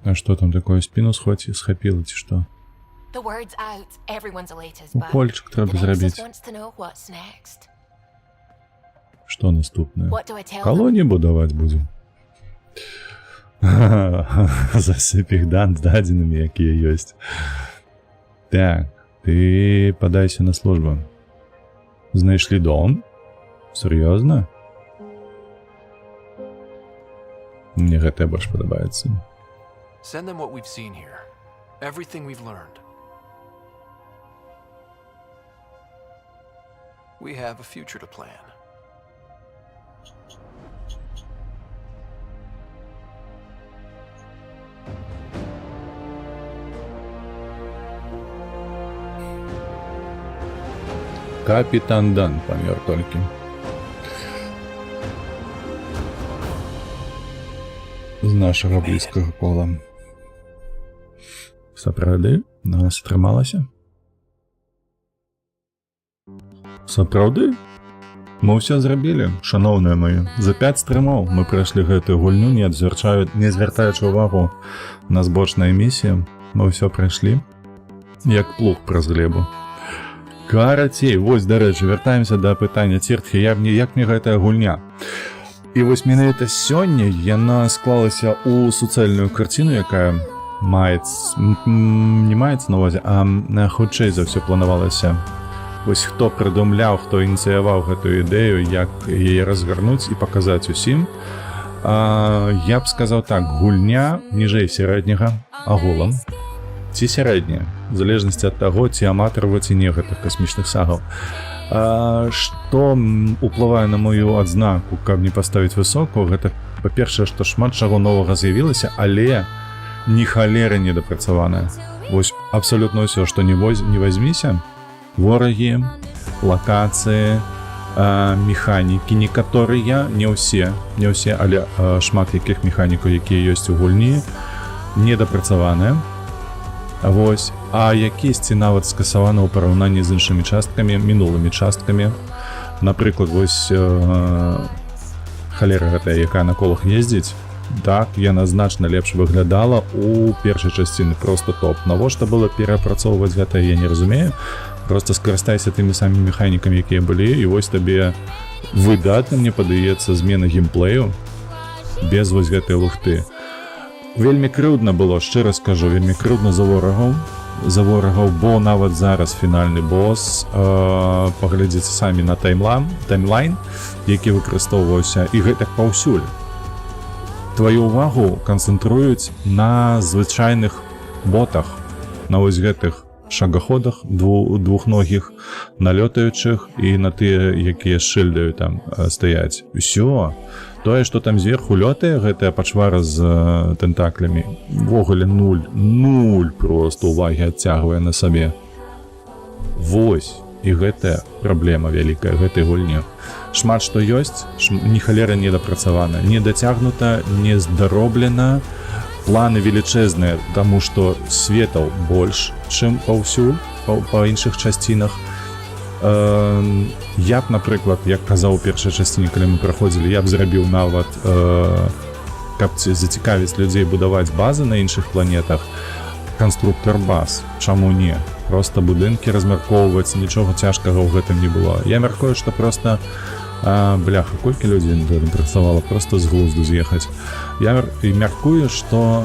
А что там такое? Спину схопило, чи що? The word's out. Everyone's elated, but Укольчик треба the Nexus зробити. wants to know what's next. Що наступне? What do I tell them? Колонії будувати будемо. Засип їх даними, які є. Так, ти подайся на службу. Знайшли дом? Серйозно? Мені гэта больш падабаецца. Send them what we've seen here. Everything we've learned. We have a future to plan. Капітан Дан помер тільки. З нашого близького кола. Сапраўды? Нас атрымалася? Сапраўды? Мы ўсё зрабілі, шаноўныя мае. За 5 стрымаў мы прайшлі гэтую гульню, не звяртаючы ўвагу на збочныя місіі. Мы ўсё прайшлі, як плуг праз глебу. Карацей, вось, дарэчы, вяртаемся да пытання Ціртхі, як мне гэтая гульня. І вось менавіта сёння яна склалася ў суцэльную карціну, якая не маецца на ўвазе, а хутчэй за ўсё планавалася. Вось хто прыдумляў, хто ініцыяваў гэтую ідэю, як яе разгарнуць і паказаць усім. Я б сказаў так, гульня ніжэй сярэдняга агулам, ці сярэдняя, в залежнасці ад таго, ці аматар вы, ці не гэтых касмічных сагаў. Што ўплывае на мою адзнаку, каб не паставіць высоку, гэта, па-першае, што шмат чаго новага з'явілася, але ні халеры не дапрацаваная. Вось абсалютна ўсё, што не вазьміся, ворагі, лакацыі, механікі, некаторыя, не ўсе, але шмат якіх механікаў, якія ёсць у гульні, недапрацаваныя. Вось, а якісьці нават скасаваны ў параўнанні з іншымі часткамі, мінулымі часткамі. Напрыклад, вось халера гэтая, якая на колах ездзіць, так, яна значна лепш выглядала у першай часціны, просто топ. Навошта было перапрацоўваць гэта, я не разумею. Просто скарыстайся тымі самымі механікамі, якія былі, і вось табе выдатна, мне падаецца, змена геймплею без вось гэтай лухты. Вельмі крыўдна было, шчыра скажу, вельмі крыўдна за ворагаў, бо нават зараз фінальны босс, паглядзіце самі на таймлайн, які выкарыстоўваўся, і гэтак паўсюль. Тваю ўвагу канцэнтруюць на звычайных ботах, на вось гэтых шагаходах двухногіх, налётаючых і на тыя, якія шыльдаю там стаяць. Усё. Тое, што там зверху лётае, гэтая пачвара з тэнтаклямі, ввогуле нуль просто увагі адцягвае на сабе. Вось. І гэтая праблема вялікая гэтай гульні. Шмат што ёсць, ні халера не дапрацавана, не дацягнута, не здароблена. Планы велічэзныя, таму што светаў больш, чым паўсюль, па іншых часцінах. Я б, напрыклад, як казаў у першай часціне, калі мы праходзілі, я б зрабіў нават, каб зацікавіць людзей будаваць базы на іншых планетах, канструктор баз. Чаму не? Проста будынкі размяркоўваць, нічога цяжкага ў гэтым не было. Я мяркую, што проста бляха, колькі людзей працавала, просто з глузду з'ехаць. Я мяркую, што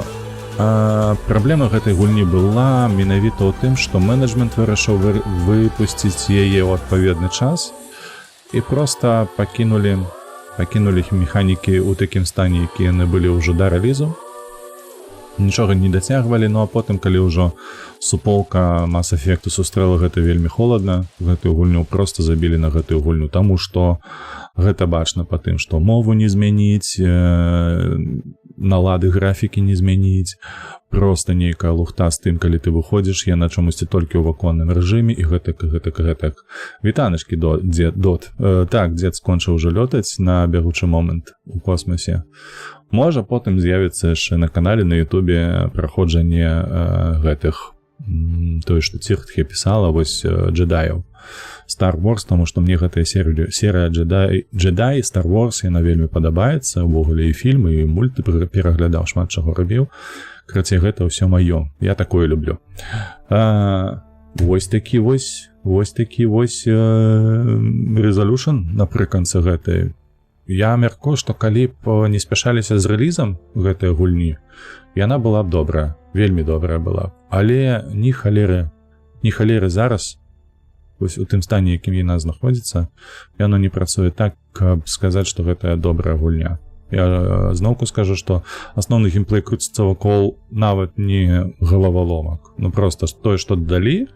праблема гэтай гульні была менавіта ў тым, што менеджмент вырашыў выпусціць яе ў адпаведны час і проста пакінулі механікі ў такім стане, якія яны былі ўжо да рэлізу. Нічога не дацягвалі, ну а потым, калі ўжо суполка Mass Effect сустрэла гэта вельмі холадна, гэтую гульню проста забілі на гэтую гульню, таму што гэта бачна па тым, што мову не змяніць, налады графікі не змяніць, проста нейкая лухта з тым, калі ты выходзіш, я на чомусьці толькі ў ваконным рэжыме і гэтак. Вітанашкі, Дот. Так, дзед скончыў ужо лётаць на бягучы момант у космосе. Можа, потым з'явіцца яшчэ на канале на Ютубе праходжанне гэтых, тое, што Ціртхі пісала, вось джедаяў. Star Wars, таму што мне гэтая серыя джедай, Star Wars, яна вельмі падабаецца, увогуле і фільмы, і мульты пераглядаў, шмат чаго рабіў. Карацей, гэта ўсё маё. Я такое люблю. Вось такі Resolution напрыканцы гэтай. Я мяркую, што калі б не спяшаліся з рэлізам гэтай гульні, яна была б добрая, вельмі добрая была. Але ні халеры зараз, вось у тым стане, якім яна знаходзіцца, яно не працуе так, каб сказаць, што гэта добрая гульня. Я зноўку скажу, што асноўны геймплей круціцца вакол нават не галаваломак. Ну проста тое, што далі,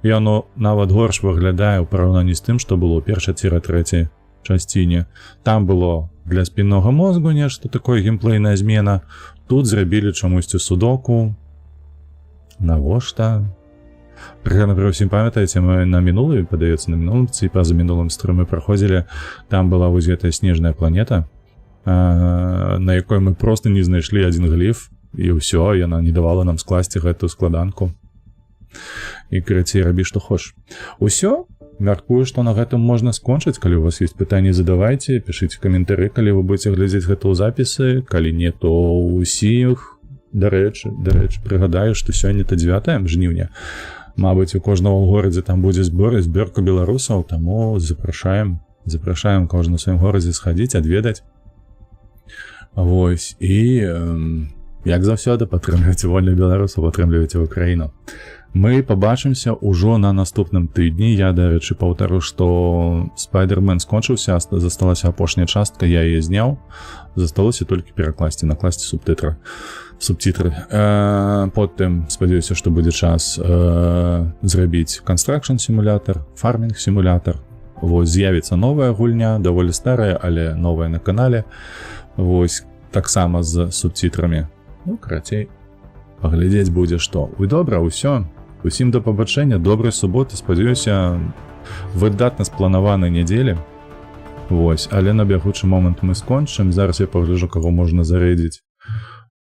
яно нават горш выглядае ў параўнанні з тым, што было ў першай-трэцяй часціне. Там было для спіннога мозгу нешта такое геймплейная змена. Тут зрабілі чамусьці судоку. Навошта? Пры ўсім памятаеце, мы на мінулым, падаецца, на мінулым ці па-за мінулым стрымы праходзілі, там была вось гэтая снежная планета, на якой мы проста не знайшлі адзін гліф, і ўсё, яна не давала нам скласці гэтую складанку. І, карацей, рабі, што хочаш. Усё Мяркую, што на гэтым можна скончыць. Калі у вас ёсць пытанні, задавайце, пішыце каментары, калі вы будзеце глядзець гэта ў запісы. Калі не, то ўсіх, дарэчы, прыгадаю, што сёння-то 9 жніўня. Мабыць, у кожнага ў горадзе там будзе зборка беларусаў, таму запрашаем кожны ў сваім горадзе схадзіць, адведаць. Вось, і як заўсёды, падтрымлівайце вольных беларусаў, падтрымлівайце Украіну. Мы пабачымся ўжо на наступным тыдні. Я, дарэчы, паўтару, што Spider-Man скончыўся, засталася апошняя частка, я яе зняў. Засталося толькі перакласці, накласці субцітры. Потым, спадзяюся, што будзе час зрабіць Construction сімулятор, Farming сімулятор. Вось, з'явіцца новая гульня, даволі старая, але новая на канале. Вось, таксама з субцітрамі. Ну, карацей, паглядзець будзе што. Вы добра, ўсё. Усім да пабачэння, добрай суботы, спадзяюся, выдатна спланаванай нядзелі. Вось, але на бягучы момант мы скончым. Зараз я пагляджу, каго можна зарэдзіць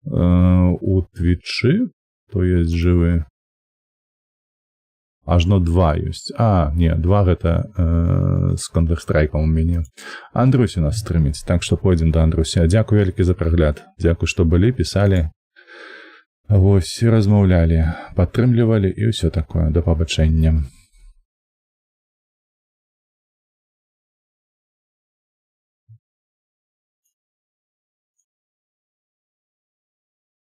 у Твічы, то ёсць жывы. Ажно 2 ёсць. Не, 2 гэта з Counter-Strike'ом у мяне. Андрусь у нас стрыміць, так што пойдзем да Андруся. Дзякуй вялікі за прагляд. Дзякуй, што былі, пісалі. Вось, размаўлялі, падтрымлівалі і ўсё такое. Да пабачэння.